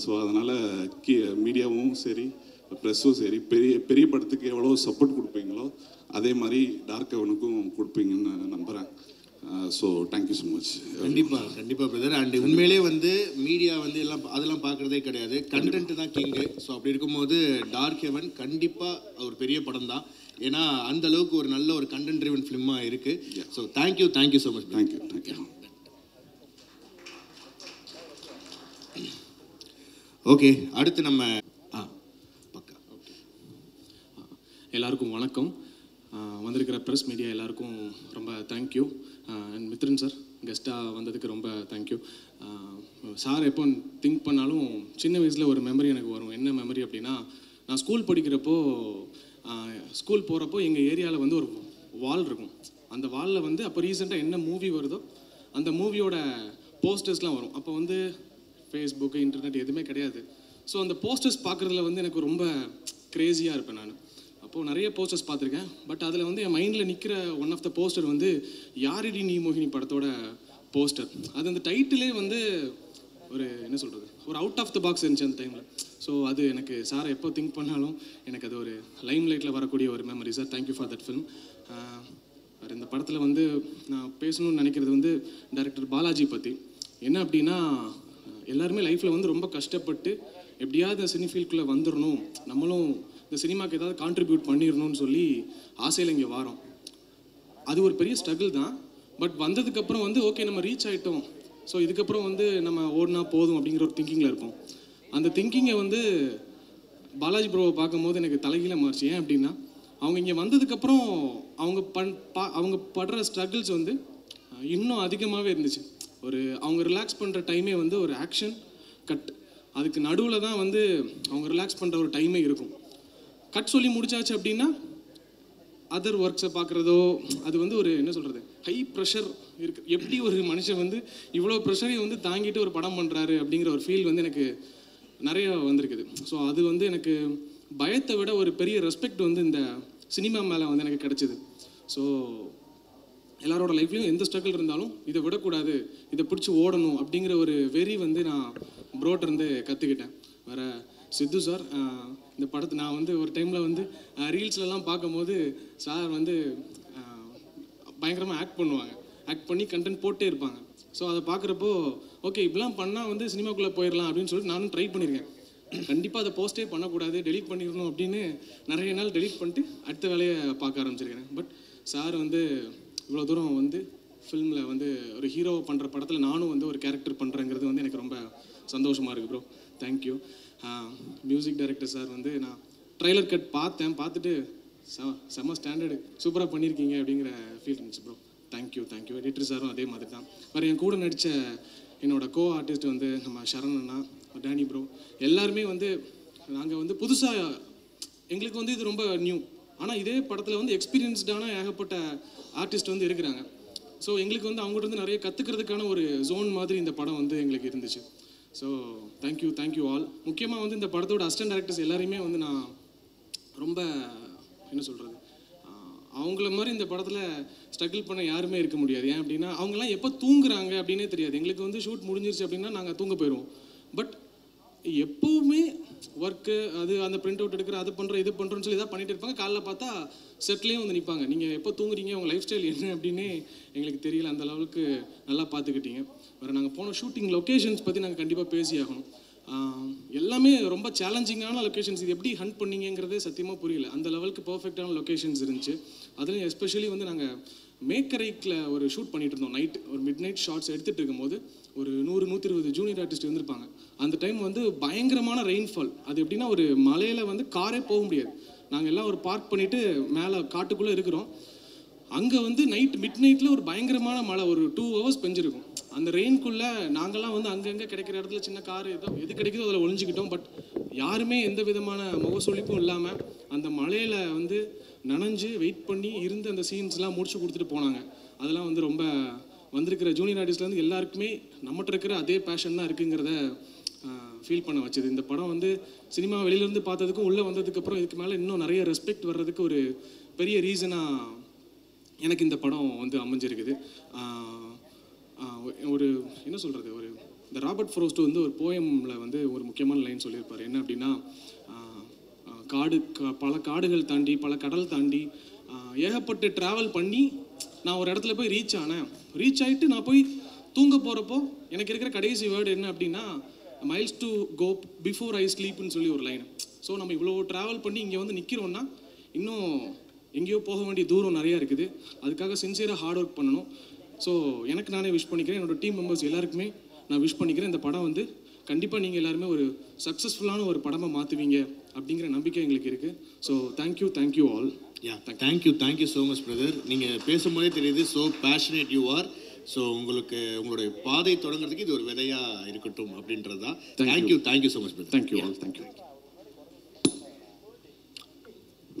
ஸோ அதனால் மீடியாவும் சரி, ப்ரெஸ்ஸும் சரி, பெரிய பெரிய படத்துக்கு எவ்வளோ சப்போர்ட் கொடுப்பீங்களோ அதே மாதிரி டார்க் ஹெவனுக்கும் கொடுப்பீங்கன்னு நம்புகிறேன். So thank you so much. கண்டிப்பாக கண்டிப்பாக பிரதர். அண்ட் உண்மையிலே வந்து மீடியா வந்து எல்லாம் அதெல்லாம் பார்க்குறதே கிடையாது, கண்டென்ட் தான் கிங்கு. ஸோ அப்படி இருக்கும்போது டார்க் ஹெவன் கண்டிப்பாக ஒரு பெரிய படம் தான். ஏன்னா அந்த அளவுக்கு ஒரு நல்ல ஒரு கண்டென்ட் ட்ரிவன் ஃபிலிமாக இருக்குது. So thank you so much. Thank you. Okay, அடுத்து நம்ம பக்கா. எல்லாருக்கும் வணக்கம். வந்திருக்கிற ப்ரெஸ் மீடியா எல்லாருக்கும் ரொம்ப தேங்க்யூ. அண்ட் மித்ரன் சார் கெஸ்ட்டாக வந்ததுக்கு ரொம்ப தேங்க்யூ. சார் எப்போ திங்க் பண்ணாலும் சின்ன வயசில் ஒரு மெமரி எனக்கு வரும். என்ன மெமரி அப்படின்னா, நான் ஸ்கூல் படிக்கிறப்போ ஸ்கூல் போகிறப்போ எங்கள் ஏரியாவில் வந்து ஒரு வால் இருக்கும். அந்த வாலில் வந்து அப்போ ரீசெண்டாக என்ன மூவி வருதோ அந்த மூவியோட போஸ்டர்ஸ்லாம் வரும். அப்போ வந்து ஃபேஸ்புக்கு, இன்டர்நெட் எதுவுமே கிடையாது. ஸோ அந்த போஸ்டர்ஸ் பார்க்குறதுல வந்து எனக்கு ரொம்ப க்ரேஸியாக இருப்பேன் நான். அப்போது நிறைய போஸ்டர்ஸ் பார்த்துருக்கேன். பட் அதில் வந்து என் மைண்டில் நிற்கிற ஒன் ஆஃப் த போஸ்டர் வந்து யாரிடி நீ மோகினி படத்தோட போஸ்டர். அது அந்த டைட்டிலே வந்து ஒரு என்ன சொல்கிறது, ஒரு அவுட் ஆஃப் த பாக்ஸ் இருந்துச்சு அந்த டைமில். ஸோ அது எனக்கு சாரை எப்போ திங்க் பண்ணாலும் எனக்கு அது ஒரு லைம் லைட்டில் வரக்கூடிய ஒரு memory sir. Thank you for that film. வேறு இந்த படத்தில் வந்து நான் பேசணும்னு நினைக்கிறது வந்து டைரக்டர் பாலாஜி பற்றி. என்ன அப்படின்னா, எல்லாருமே லைஃப்பில் வந்து ரொம்ப கஷ்டப்பட்டு எப்படியாவது சினி ஃபீல்டுக்குள்ளே வந்துடணும், நம்மளும் இந்த சினிமாவுக்கு ஏதாவது கான்ட்ரிபியூட் பண்ணிடணும்னு சொல்லி ஆசையில் இங்கே வரோம். அது ஒரு பெரிய ஸ்ட்ரகிள் தான். பட் வந்ததுக்கப்புறம் வந்து ஓகே நம்ம ரீச் ஆகிட்டோம், ஸோ இதுக்கப்புறம் வந்து நம்ம ஓடினா போதும் அப்படிங்கிற ஒரு திங்கிங்கில் இருப்போம். அந்த திங்கிங்கை வந்து பாலாஜி ப்ரோவை பார்க்கும்போது எனக்கு தலைகீழ மாறிச்சு. ஏன் அப்படின்னா, அவங்க இங்கே வந்ததுக்கப்புறம் அவங்க படுற ஸ்ட்ரகிள்ஸ் வந்து இன்னும் அதிகமாகவே இருந்துச்சு. அவங்க ரிலாக்ஸ் பண்ணுற டைமே வந்து ஒரு ஆக்ஷன் கட், அதுக்கு நடுவில் தான் வந்து அவங்க ரிலாக்ஸ் பண்ணுற ஒரு டைமே இருக்கும். கட் சொல்லி முடிச்சாச்சு அப்படின்னா அதர் ஒர்க்ஸை பார்க்குறதோ, அது வந்து ஒரு என்ன சொல்கிறது, ஹை ப்ரெஷர் இருக்குது. எப்படி ஒரு மனுஷன் வந்து இவ்வளோ ப்ரெஷரையும் வந்து தாங்கிட்டு ஒரு படம் பண்ணுறாரு அப்படிங்கிற ஒரு ஃபீல் வந்து எனக்கு நிறைய வந்திருக்குது. ஸோ அது வந்து எனக்கு பயத்தை விட ஒரு பெரிய ரெஸ்பெக்ட் வந்து இந்த சினிமா மேலே வந்து எனக்கு கிடச்சிது. ஸோ எல்லாரோட லைஃப்லையும் எந்த ஸ்ட்ரகிள் இருந்தாலும் இதை விடக்கூடாது, இதை பிடிச்சி ஓடணும் அப்படிங்கிற ஒரு வெறி வந்து நான் ப்ரோட்டிருந்து கற்றுக்கிட்டேன். வேறு சித்து சார் இந்த படத்தை நான் வந்து ஒரு டைமில் வந்து ரீல்ஸ்லலாம் பார்க்கும்போது சார் வந்து பயங்கரமாக ஆக்ட் பண்ணுவாங்க. ஆக்ட் பண்ணி கண்டென்ட் போட்டே இருப்பாங்க. ஸோ அதை பார்க்குறப்போ ஓகே இப்படிலாம் பண்ணால் வந்து சினிமாக்குள்ளே போயிடலாம் அப்படின்னு சொல்லிட்டு நானும் ட்ரை பண்ணியிருக்கேன். கண்டிப்பாக அதை போஸ்ட்டே பண்ணக்கூடாது, டெலீட் பண்ணிடணும் அப்படின்னு நிறைய நாள் டெலீட் பண்ணிட்டு அடுத்த வேலையை பார்க்க ஆரம்பிச்சிருக்கேன். பட் சார் வந்து இவ்வளோ தூரம் வந்து ஃபில்மில் வந்து ஒரு ஹீரோ பண்ணுற படத்தில் நானும் வந்து ஒரு கேரக்டர் பண்ணுறேங்கிறது வந்து எனக்கு ரொம்ப சந்தோஷமாக இருக்குது bro. Thank you. Music director sir வந்து நான் ட்ரைலர் கட் பார்த்துட்டு செம்ம ஸ்டாண்டர்டு சூப்பராக பண்ணியிருக்கீங்க அப்படிங்கிற ஃபீல் இருந்துச்சு ப்ரோ. தேங்க்யூ. எடிட்டர் சாரும் அதே மாதிரி தான். வேறு என் கூட நடித்த என்னோட கோ ஆர்டிஸ்ட் வந்து நம்ம சரண் அண்ணா, டேனி ப்ரோ, எல்லாருமே வந்து நாங்கள் வந்து புதுசாக எங்களுக்கு வந்து இது ரொம்ப நியூ. ஆனால் இதே படத்தில் வந்து எக்ஸ்பீரியன்ஸ்டான ஏகப்பட்ட ஆர்டிஸ்ட் வந்து இருக்கிறாங்க. ஸோ எங்களுக்கு வந்து அவங்ககிட்ட வந்து நிறைய கற்றுக்கிறதுக்கான ஒரு ஜோன் மாதிரி இந்த படம் வந்து எங்களுக்கு இருந்துச்சு. So thank you all. முக்கியமாக வந்து இந்த படத்தோட அசிஸ்டன்ட் டைரக்டர்ஸ் எல்லாரையுமே வந்து நான் ரொம்ப என்ன சொல்கிறது, அவங்கள மாதிரி இந்த படத்தில் ஸ்ட்ரகிள் பண்ண யாருமே இருக்க முடியாது. ஏன் அப்படின்னா அவங்கெல்லாம் எப்போ தூங்குறாங்க அப்படின்னே தெரியாது. எங்களுக்கு வந்து ஷூட் முடிஞ்சிருச்சு அப்படின்னா நாங்கள் தூங்க போயிடுவோம். பட் எப்போவுமே ஒர்க்கு அது அந்த பிரிண்ட் அவுட் எடுக்கிற அது பண்ணுறோம் இது பண்ணுறோன்னு சொல்லி இதாக பண்ணிட்டு இருப்பாங்க. காலைல பார்த்தா செட்லேயும் வந்து நிற்பாங்க. நீங்கள் எப்போ தூங்குறீங்க, உங்கள் லைஃப் ஸ்டைல் என்ன அப்படின்னே எங்களுக்கு தெரியல. அந்த லெவலுக்கு நல்லா பார்த்துக்கிட்டீங்க. வேறு நாங்கள் போன ஷூட்டிங் லொக்கேஷன்ஸ் பற்றி நாங்கள் கண்டிப்பாக பேசி ஆகணும். எல்லாமே ரொம்ப சேலஞ்சிங்கான லொக்கேஷன்ஸ். இது எப்படி ஹண்ட் பண்ணீங்கிறதே சத்தியமாக புரியல. அந்த லெவலுக்கு பர்ஃபெக்டான லொக்கேஷன்ஸ் இருந்துச்சு. அதுலேயும் எஸ்பெஷலி வந்து நாங்கள் மேக்கரைக்கில் ஒரு ஷூட் பண்ணிட்டு இருந்தோம். நைட் ஒரு மிட் நைட் ஷார்ட்ஸ் எடுத்துகிட்டு இருக்கும்போது ஒரு 100-120 ஜூனியர் ஆர்டிஸ்ட் வந்திருப்பாங்க. அந்த டைம் வந்து பயங்கரமான ரெயின்ஃபால். அது எப்படின்னா ஒரு மலையில் வந்து காரே போக முடியாது. நாங்கள் எல்லாம் ஒரு பார்க் பண்ணிவிட்டு மேலே காட்டுக்குள்ளே இருக்கிறோம். அங்கே வந்து மிட் நைட்டில் ஒரு பயங்கரமான மழை ஒரு 2 hours பெஞ்சிருக்கும். அந்த ரெயின்குள்ளே நாங்கள்லாம் வந்து அங்கங்கே கிடைக்கிற இடத்துல சின்ன கார் எது கிடைக்குதோ அதில் ஒழிஞ்சிக்கிட்டோம். பட் யாருமே எந்த விதமான முகசொலிப்பும் இல்லாமல் அந்த மலையில் வந்து நனைஞ்சு வெயிட் பண்ணி இருந்து அந்த சீன்ஸ்லாம் முடிச்சு கொடுத்துட்டு போனாங்க. அதெல்லாம் வந்து ரொம்ப வந்திருக்கிற ஜூனியர் ஆர்டிஸ்ட்லேருந்து எல்லாருக்குமே நம்மகிட்ட இருக்கிற அதே பேஷன் தான் இருக்குங்கிறத ஃபீல் பண்ண வச்சது. இந்த படம் வந்து சினிமா வெளியிலேருந்து பார்த்ததுக்கும் உள்ளே வந்ததுக்கப்புறம் இதுக்கு மேலே இன்னும் நிறைய ரெஸ்பெக்ட் வர்றதுக்கு ஒரு பெரிய ரீசனாக எனக்கு இந்த படம் வந்து அமைஞ்சிருக்குது. ஒரு என்ன சொல்கிறது, ஒரு இந்த ராபர்ட் ஃப்ரோஸ்ட் வந்து ஒரு போயமில் வந்து ஒரு முக்கியமான லைன் சொல்லியிருப்பார். என்ன அப்படின்னா, பல காடுகள் தாண்டி பல கடல் தாண்டி ஏகப்பட்டு ட்ராவல் பண்ணி நான் ஒரு இடத்துல போய் ரீச் ஆகிட்டு நான் போய் தூங்க போகிறப்போ எனக்கு இருக்கிற கடைசி வேர்டு என்ன அப்படின்னா, miles to go before I ஸ்லீப்னு சொல்லி ஒரு லைன். ஸோ நம்ம இவ்வளோ ட்ராவல் பண்ணி இங்கே வந்து நிற்கிறோன்னா இன்னும் எங்கேயோ போக வேண்டிய தூரம் நிறையா இருக்குது. அதுக்காக சின்சியராக ஹார்ட் ஒர்க் பண்ணணும். ஸோ எனக்கு நானே விஷ் பண்ணிக்கிறேன். என்னோடய டீம் மெம்பர்ஸ் எல்லாருக்குமே நான் விஷ் பண்ணிக்கிறேன். இந்த படம் வந்து கண்டிப்பாக நீங்கள் எல்லாருமே ஒரு சக்ஸஸ்ஃபுல்லான ஒரு படமாக மாற்றுவீங்க அப்படிங்கிற நம்பிக்கை எங்களுக்கு இருக்குது. So thank you all. Thank you so much brother. நீங்கள் பேசும்போதே தெரியுது so passionate you are. So உங்களுடைய பாதை தொடங்குறதுக்கு இது ஒரு விதையாக இருக்கட்டும் அப்படின்றது தான். Thank you so much brother. Thank you all. Thank you.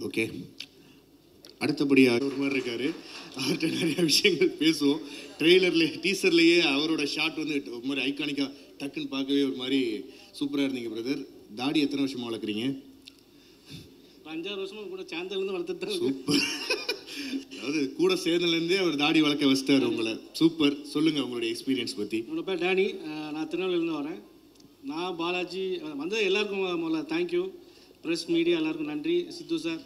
Okay, அடுத்தபடியாக ஒரு மாதிரி இருக்காரு. அவர்கிட்ட நிறைய விஷயங்கள் பேசுவோம். டீசர்லேயே அவரோட ஷாட் வந்து ஒரு மாதிரி ஐகானிக்காக டக்குன்னு பார்க்கவே ஒரு மாதிரி சூப்பராக இருந்தீங்க பிரதர். தாடி எத்தனை வருஷமாக வளர்க்குறீங்க? 5-6 வருஷமா கூட சேந்தலேருந்து வளர்த்துட்டு தான். சூப்பர். அதாவது கூட சேர்ந்தலேருந்தே அவர் தாடி வளர்க்க வச்சிட்டார் உங்களை. சூப்பர். சொல்லுங்கள் உங்களுடைய எக்ஸ்பீரியன்ஸ் பற்றி. என்னோட பேர் டேனி. நான் திருநெல்வேலியிலேருந்து வரேன். நான் பாலாஜி வந்து எல்லாருக்கும் முதல்ல தேங்க்யூ. ப்ரெஸ் மீடியா எல்லாருக்கும் நன்றி. Sidhu sir,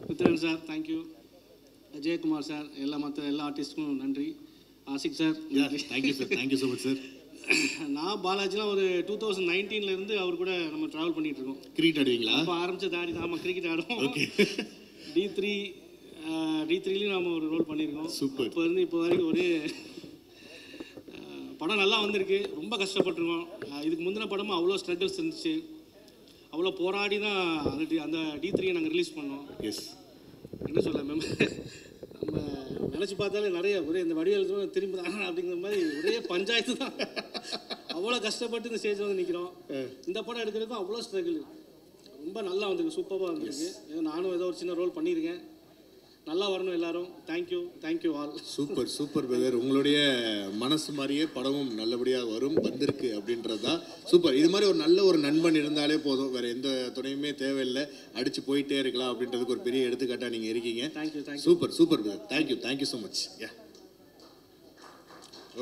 Mithran sir thank you, Jayakumar sir, மற்ற எல்லா ஆர்டிஸ்ட்டுக்கும் நன்றி. Aasik sir thank you so much sir. நான் பாலாஜிலாம் ஒரு 2019 அவர் கூட நம்ம ட்ராவல் பண்ணிகிட்டு இருக்கோம். கிரிக்கெட் ஆடுவீங்களா? இப்போ ஆரம்பித்த தாடி தான். ஆமாம், கிரிக்கெட் ஆடுவோம். D3லையும் நம்ம ஒரு ரோல் பண்ணியிருக்கோம். சூப்பர். இப்போ இருந்து இப்போ வரைக்கும் ஒரு படம் நல்லா வந்திருக்கு. ரொம்ப கஷ்டப்பட்டுருக்கோம். இதுக்கு முந்தின படமும் அவ்வளோ ஸ்ட்ரகிள்ஸ் இருந்துச்சு. அவ்வளோ போராடி தான் அந்த D3 நாங்கள் ரிலீஸ் பண்ணோம். எஸ், என்ன சொல்ல மேம், நம்ம நினச்சி பார்த்தாலே நிறைய ஒரே இந்த வடிவேல் திரும்பி தான் அப்படிங்கிற மாதிரி ஒரே பஞ்சாயத்து தான். அவ்வளோ கஷ்டப்பட்டு இந்த ஸ்டேஜ் வந்து நிற்கிறோம். இந்த படம் எடுக்கிறதுக்கும் அவ்வளோ ஸ்ட்ரகிள். ரொம்ப நல்லா வந்திருக்கு, சூப்பராக வந்திருக்கு. நானும் ஏதோ ஒரு சின்ன ரோல் பண்ணியிருக்கேன். நல்லா வரணும் எல்லாரும். Thank you all. Super brother. உங்களுடைய மனசு மாதிரியே படமும் நல்லபடியாக வந்திருக்கு அப்படின்றது தான் சூப்பர். இது மாதிரி ஒரு நல்ல ஒரு நண்பன் இருந்தாலே போதும், வேற எந்த துணையுமே தேவையில்லை, அடிச்சு போயிட்டே இருக்கலாம் அப்படின்றதுக்கு ஒரு பெரிய எடுத்துக்காட்டாக நீங்கள் இருக்கீங்க. Super brother. Thank you so much.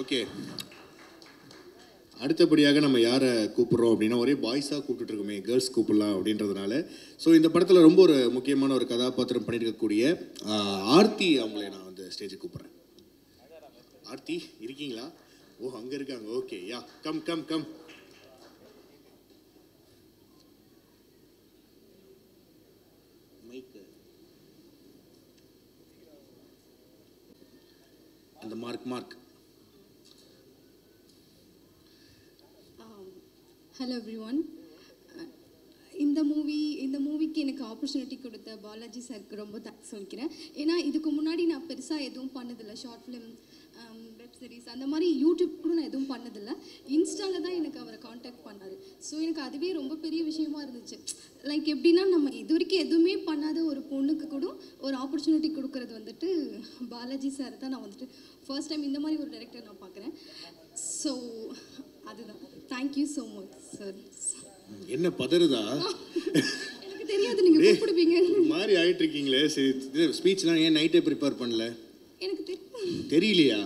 Okay, அடுத்தபடியாக நம்ம யாரை கூப்பிட்றோம் அப்படின்னா, ஒரே பாய்ஸாக கூப்பிட்டுருக்கோமே, கேர்ள்ஸ் கூப்பிடலாம் அப்படின்றதுனால. ஸோ இந்த படத்தில் ரொம்ப ஒரு முக்கியமான ஒரு கதாபாத்திரம் பண்ணியிருக்கக்கூடிய ஆர்த்தி அவங்களே நான் வந்து ஸ்டேஜுக்கு கூப்பிட்றேன். ஆர்த்தி இருக்கீங்களா? ஓ அங்கே இருக்காங்க. Okay ya, come come come. Mike அந்த மார்க். Hello everyone. இந்த மூவிக்கு எனக்கு ஆப்பர்ச்சுனிட்டி கொடுத்த பாலாஜி சாருக்கு ரொம்ப தேங்க்ஸ் சொல்லிக்கிறேன். ஏன்னா இதுக்கு முன்னாடி நான் பெருசாக எதுவும் பண்ணதில்லை. ஷார்ட் ஃபிலிம், வெப் சீரிஸ் அந்த மாதிரி யூடியூப் கூட நான் எதுவும் பண்ணதில்லை. இன்ஸ்டாவில் தான் எனக்கு அவரை காண்டாக்ட் பண்ணார். ஸோ எனக்கு அதுவே ரொம்ப பெரிய விஷயமா இருந்துச்சு. லைக் எப்படின்னா, நம்ம இது வரைக்கும் எதுவுமே பண்ணாத ஒரு பொண்ணுக்கு கூட ஒரு ஆப்பர்ச்சுனிட்டி கொடுக்கறது வந்துட்டு பாலாஜி சார் தான். நான் வந்துட்டு ஃபர்ஸ்ட் டைம் இந்த மாதிரி ஒரு டைரக்டர் நான் பார்க்குறேன். ஸோ அதுதான். Thank you so much sir. என்ன பதறுதா? எனக்கு தெரியாது நீங்க கூப்பிடுவீங்க மாதிரி ஆயிட்டு இருக்கீங்களே. சரி, ஸ்பீச்லாம் ஏன் நைட்டே ப்ரிப்பேர் பண்ணல? எனக்கு தெரியலையா?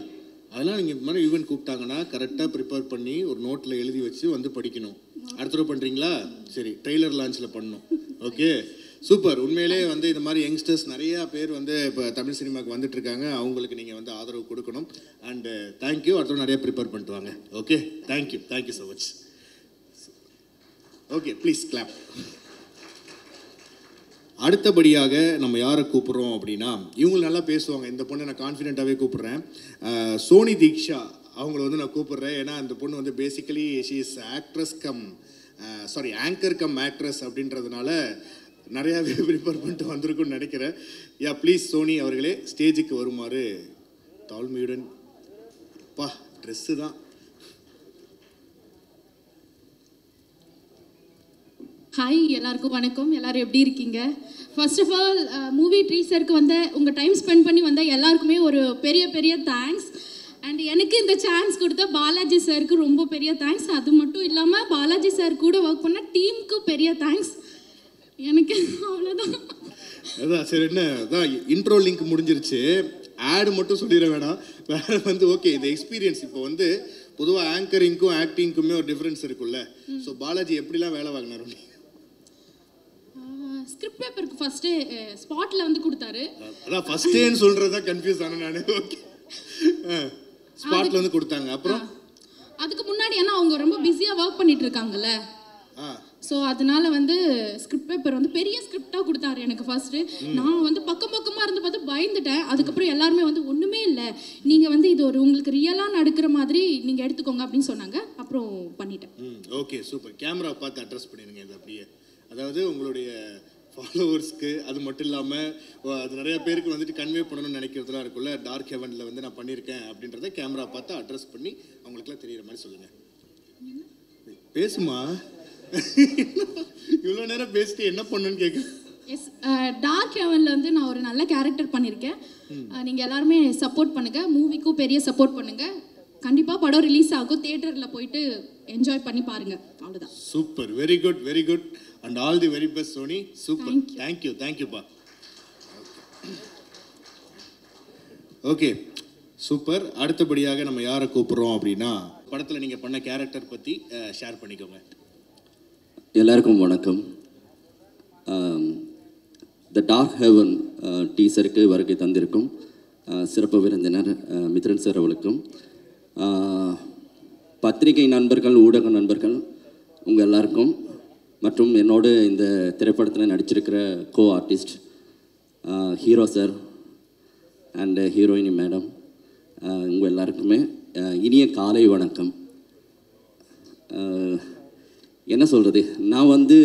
அதெல்லாம் நீங்கள் இந்த மாதிரி ஈவெண்ட் கூப்பிட்டாங்கன்னா கரெக்டாக ப்ரிப்பேர் பண்ணி ஒரு நோட்டில் எழுதி வச்சு வந்து படிக்கணும். அடுத்த தடவை பண்ணுறீங்களா? சரி, ட்ரெய்லர் லான்ச்சில் பண்ணணும். Okay, super. உண்மையிலே வந்து இந்த மாதிரி யங்ஸ்டர்ஸ் நிறையா பேர் வந்து இப்போ தமிழ் சினிமாவுக்கு வந்துட்டு இருக்காங்க. அவங்களுக்கு நீங்கள் வந்து ஆதரவு கொடுக்கணும். And thank you. அடுத்த நிறைய ப்ரிப்பேர் பண்ணிட்டு வாங்க. Okay, thank you so much. Okay, please clap. அடுத்தபடியாக நம்ம யாரை கூப்பிட்றோம் அப்படின்னா, இவங்க நல்லா பேசுவாங்க. இந்த பொண்ணை நான் கான்ஃபிடென்ட்டாகவே கூப்பிட்றேன். சோனி தீக்ஷா அவங்கள வந்து நான் கூப்பிட்றேன். ஏன்னா அந்த பொண்ணு வந்து basically she is anchor cum actress அப்படின்றதுனால நிறையாவே ப்ரிப்பேர் பண்ணிட்டு வந்திருக்குன்னு நினைக்கிறேன். யா ப்ளீஸ் சோனி அவர்களே ஸ்டேஜுக்கு வருமாறு தாழ்மையுடன். பா ட்ரெஸ்ஸு தான். ஹாய், எல்லாருக்கும் வணக்கம். எல்லோரும் எப்படி இருக்கீங்க? ஃபர்ஸ்ட் ஆஃப் ஆல் மூவி ட்ரீசருக்கு வந்து உங்கள் டைம் ஸ்பெண்ட் பண்ணி வந்த எல்லாருக்குமே ஒரு பெரிய தேங்க்ஸ். அண்ட் எனக்கு இந்த சான்ஸ் கொடுத்த பாலாஜி சாருக்கு ரொம்ப பெரிய தேங்க்ஸ். அது மட்டும் இல்லாமல் பாலாஜி சார் கூட ஒர்க் பண்ண டீமுக்கு பெரிய தேங்க்ஸ். எனக்கு அவ்வளோதான். அதான் சரி, என்ன அதான் இன்ட்ரோ லிங்க் முடிஞ்சிருச்சு. ஆடு மட்டும் சொல்லிட வேணாம். வேறு வந்து ஓகே, இந்த எக்ஸ்பீரியன்ஸ் இப்போ வந்து பொதுவாக ஆங்கரிங்க்கும் ஆக்டிங்க்குமே ஒரு டிஃப்ரென்ஸ் இருக்குல்ல. ஸோ பாலாஜி எப்படிலாம் வேலை வாங்கினார்? ஸ்கிரிப்ட் பேப்பருக்கு ஃபர்ஸ்டே ஸ்பாட்டில் வந்து கொடுத்தாரு. அதான் ஃபர்ஸ்டேன்னு சொல்கிறது தான் கன்ஃபியூஸ் ஆனேன் நான். ஓகே, ஸ்பாட்டில் வந்து கொடுத்தாங்க. அப்புறம் அதுக்கு முன்னாடி ஏன்னா அவங்க ரொம்ப பிஸியாக ஒர்க் பண்ணிட்டு இருக்காங்கல்ல. ஸோ அதனால வந்து ஸ்கிரிப்ட் பேப்பர் வந்து பெரிய ஸ்கிரிப்டாக கொடுத்தாரு எனக்கு ஃபர்ஸ்ட்டு. நான் வந்து பக்கமாக இருந்து பார்த்து பயந்துட்டேன். அதுக்கப்புறம் எல்லாருமே வந்து ஒன்றுமே இல்லை, நீங்கள் வந்து இது ஒரு உங்களுக்கு ரியலாக நடக்கிற மாதிரி நீங்கள் எடுத்துக்கோங்க அப்படின்னு சொன்னாங்க. அப்புறம் பண்ணிட்டேன். Okay, super. கேமரா பார்த்து அட்ரஸ் பண்ணிடுங்க இது அப்படியே. அதாவது உங்களுடைய ஃபாலோவர்ஸ்க்கு அது மட்டும் இல்லாமல் அது நிறைய பேருக்கு வந்துட்டு கன்வே பண்ணணும்னு நினைக்கிறதுலாம் இருக்குல்ல. டார்க் ஹெவனில் வந்து நான் பண்ணியிருக்கேன் அப்படின்றத கேமரா பார்த்து அட்ரஸ் பண்ணி அவங்களுக்குலாம் தெரிகிற மாதிரி சொல்லுங்கள். பேசுமா, இவ்வளோ நேரம் பேசிட்டு என்ன பண்ணுன்னு கேட்க. எஸ், டார்க் ஹெவனில் வந்து நான் ஒரு நல்ல கேரக்டர் பண்ணியிருக்கேன். நீங்கள் எல்லாருமே சப்போர்ட் பண்ணுங்கள். மூவிக்கும் பெரிய சப்போர்ட் பண்ணுங்கள். கண்டிப்பாக படம் ரிலீஸ் ஆகும். தியேட்டரில் போயிட்டு என்ஜாய் பண்ணி பாருங்கள். அவ்வளோதான். Super, very good and all the very best Soni. Super, தேங்க்யூப்பா. Okay, super. அடுத்தபடியாக நம்ம யாரை கூப்பிட்றோம் அப்படின்னா, படத்தில் நீங்கள் பண்ண கேரக்டர் பற்றி ஷேர் பண்ணிக்கோங்க. எல்லாருக்கும் வணக்கம். த டார்க் ஹெவன் டீசருக்கு வருகை தந்திருக்கும் சிறப்பு விருந்தினர் மித்ரன் சார் அவர்களுக்கும், பத்திரிகை நண்பர்கள், ஊடக நண்பர்கள் உங்கள் எல்லாருக்கும், மற்றும் என்னோடு இந்த திரைப்படத்தில் நடிச்சிருக்கிற co artist hero sir and ஹீரோயினி மேடம், உங்கள் எல்லாருக்குமே இனிய காலை வணக்கம். என்ன சொல்கிறது, நான் வந்து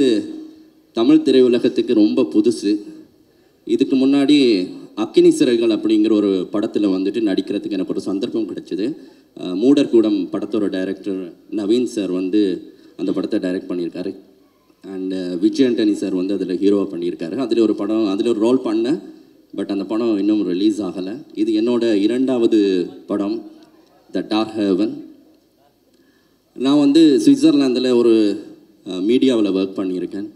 தமிழ் திரையுலகத்துக்கு ரொம்ப புதுசு. இதுக்கு முன்னாடி அக்கினி சிறைகள் அப்படிங்கிற ஒரு படத்தில் வந்துட்டு நடிக்கிறதுக்கு எனக்கு ஒரு சந்தர்ப்பம் கிடைச்சிது. மூடர்கூடம் படத்தோட டைரக்டர் நவீன் சார் வந்து அந்த படத்தை டைரக்ட் பண்ணியிருக்காரு. அண்டு விஜய் ஆண்டனி சார் வந்து அதில் ஹீரோவாக பண்ணியிருக்காரு. அதில் ஒரு ரோல் பண்ணேன். பட் அந்த படம் இன்னும் ரிலீஸ் ஆகலை. இது என்னோட 2வது படம், த டார்க் ஹெவன். நான் வந்து சுவிட்சர்லாந்தில் ஒரு மீடியாவில் ஒர்க் பண்ணியிருக்கேன்.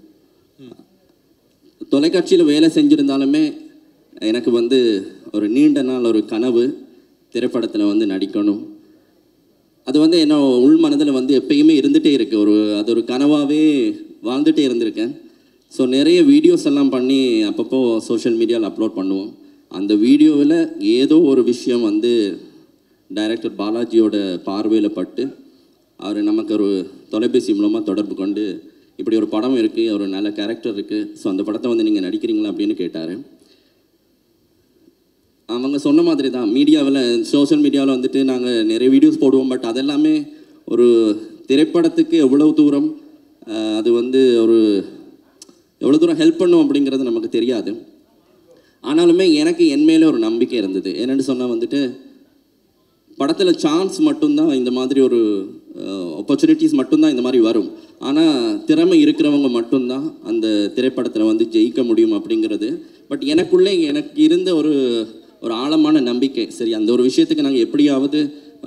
தொலைக்காட்சியில் வேலை செஞ்சுருந்தாலுமே எனக்கு வந்து ஒரு நீண்ட நாள் ஒரு கனவு, திரைப்படத்தில் வந்து நடிக்கணும். அது வந்து என்ன உள் மனதில் வந்து எப்பயுமே இருந்துகிட்டே இருக்குது. அது ஒரு கனவாகவே வாழ்ந்துகிட்டே இருந்திருக்கேன். ஸோ நிறைய வீடியோஸ் எல்லாம் பண்ணி அப்பப்போ சோஷியல் மீடியாவில் அப்லோட் பண்ணுவோம். அந்த வீடியோவில் ஏதோ ஒரு விஷயம் வந்து டைரக்டர் பாலாஜியோட பார்வையில் பட்டு அவர் நமக்கு ஒரு தொலைபேசி மூலமாக தொடர்பு கொண்டு இப்படி ஒரு படம் இருக்குது, ஒரு நல்ல கேரக்டர் இருக்குது, ஸோ அந்த படத்தை வந்து நீங்கள் நடிக்கிறீங்களா அப்படின்னு கேட்டார். அவங்க சொன்ன மாதிரி தான், மீடியாவில் சோஷியல் மீடியாவில் வந்துட்டு நாங்கள் நிறைய வீடியோஸ் போடுவோம். பட் அதெல்லாமே ஒரு திரைப்படத்துக்கு எவ்வளோ தூரம் அது வந்து ஒரு எவ்வளோ தூரம் ஹெல்ப் பண்ணும் அப்படிங்கிறது நமக்கு தெரியாது. ஆனாலுமே எனக்கு என் மேலே ஒரு நம்பிக்கை இருந்தது. என்னென்னு சொன்னால் வந்துட்டு படத்தில் சான்ஸ் மட்டும்தான் இந்த மாதிரி ஒரு ஆப்பர்ச்சுனிட்டிஸ் மட்டும்தான் இந்த மாதிரி வரும். ஆனால் திறமை இருக்கிறவங்க மட்டும்தான் அந்த திரைப்படத்தில் வந்து ஜெயிக்க முடியும் அப்படிங்கிறது. பட் எனக்குள்ளே எனக்கு இருந்த ஒரு ஆழமான நம்பிக்கை, சரி அந்த ஒரு விஷயத்துக்கு நாங்கள் எப்படியாவது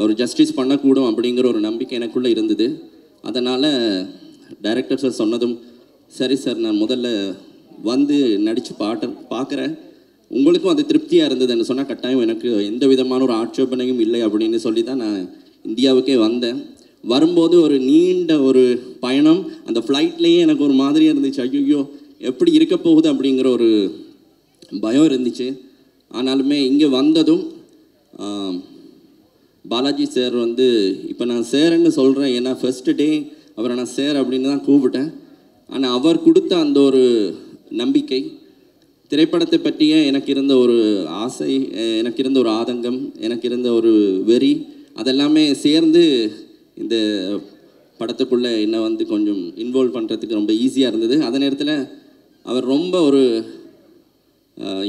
ஒரு ஜஸ்டிஸ் பண்ணக்கூடும் அப்படிங்கிற ஒரு நம்பிக்கை எனக்குள்ளே இருந்தது. அதனால் டைரக்டர் சார் சொன்னதும், சரி சார் நான் முதல்ல வந்து நடித்து பார்க்குறேன், உங்களுக்கும் அது திருப்தியாக இருந்ததுன்னு சொன்னால் கட்டாயம் எனக்கு எந்த விதமான ஒரு ஆட்சேபனையும் இல்லை அப்படின்னு சொல்லி தான் நான் இந்தியாவுக்கே வந்தேன். வரும்போது ஒரு நீண்ட ஒரு பயணம், அந்த ஃப்ளைட்லேயே எனக்கு ஒரு மாதிரியாக இருந்துச்சு, ஐயோ எப்படி இருக்க போகுது அப்படிங்கிற ஒரு பயம் இருந்துச்சு. ஆனாலுமே இங்கே வந்ததும் பாலாஜி சார் வந்து, இப்போ நான் சேரன்னு சொல்கிறேன், ஏன்னா ஃபர்ஸ்ட் டே அவரை நான் சேர் அப்படின்னு தான் கூப்பிட்டேன். ஆனால் அவர் கொடுத்த அந்த ஒரு நம்பிக்கை, திரைப்படத்தை பற்றிய எனக்கு இருந்த ஒரு ஆசை, எனக்கு இருந்த ஒரு ஆதங்கம், எனக்கு இருந்த ஒரு வெறி, அதெல்லாமே சேர்ந்து இந்த படத்துக்குள்ளே என்னை வந்து கொஞ்சம் இன்வால்வ் பண்ணுறதுக்கு ரொம்ப ஈஸியாக இருந்தது. அதே நேரத்தில் அவர் ரொம்ப ஒரு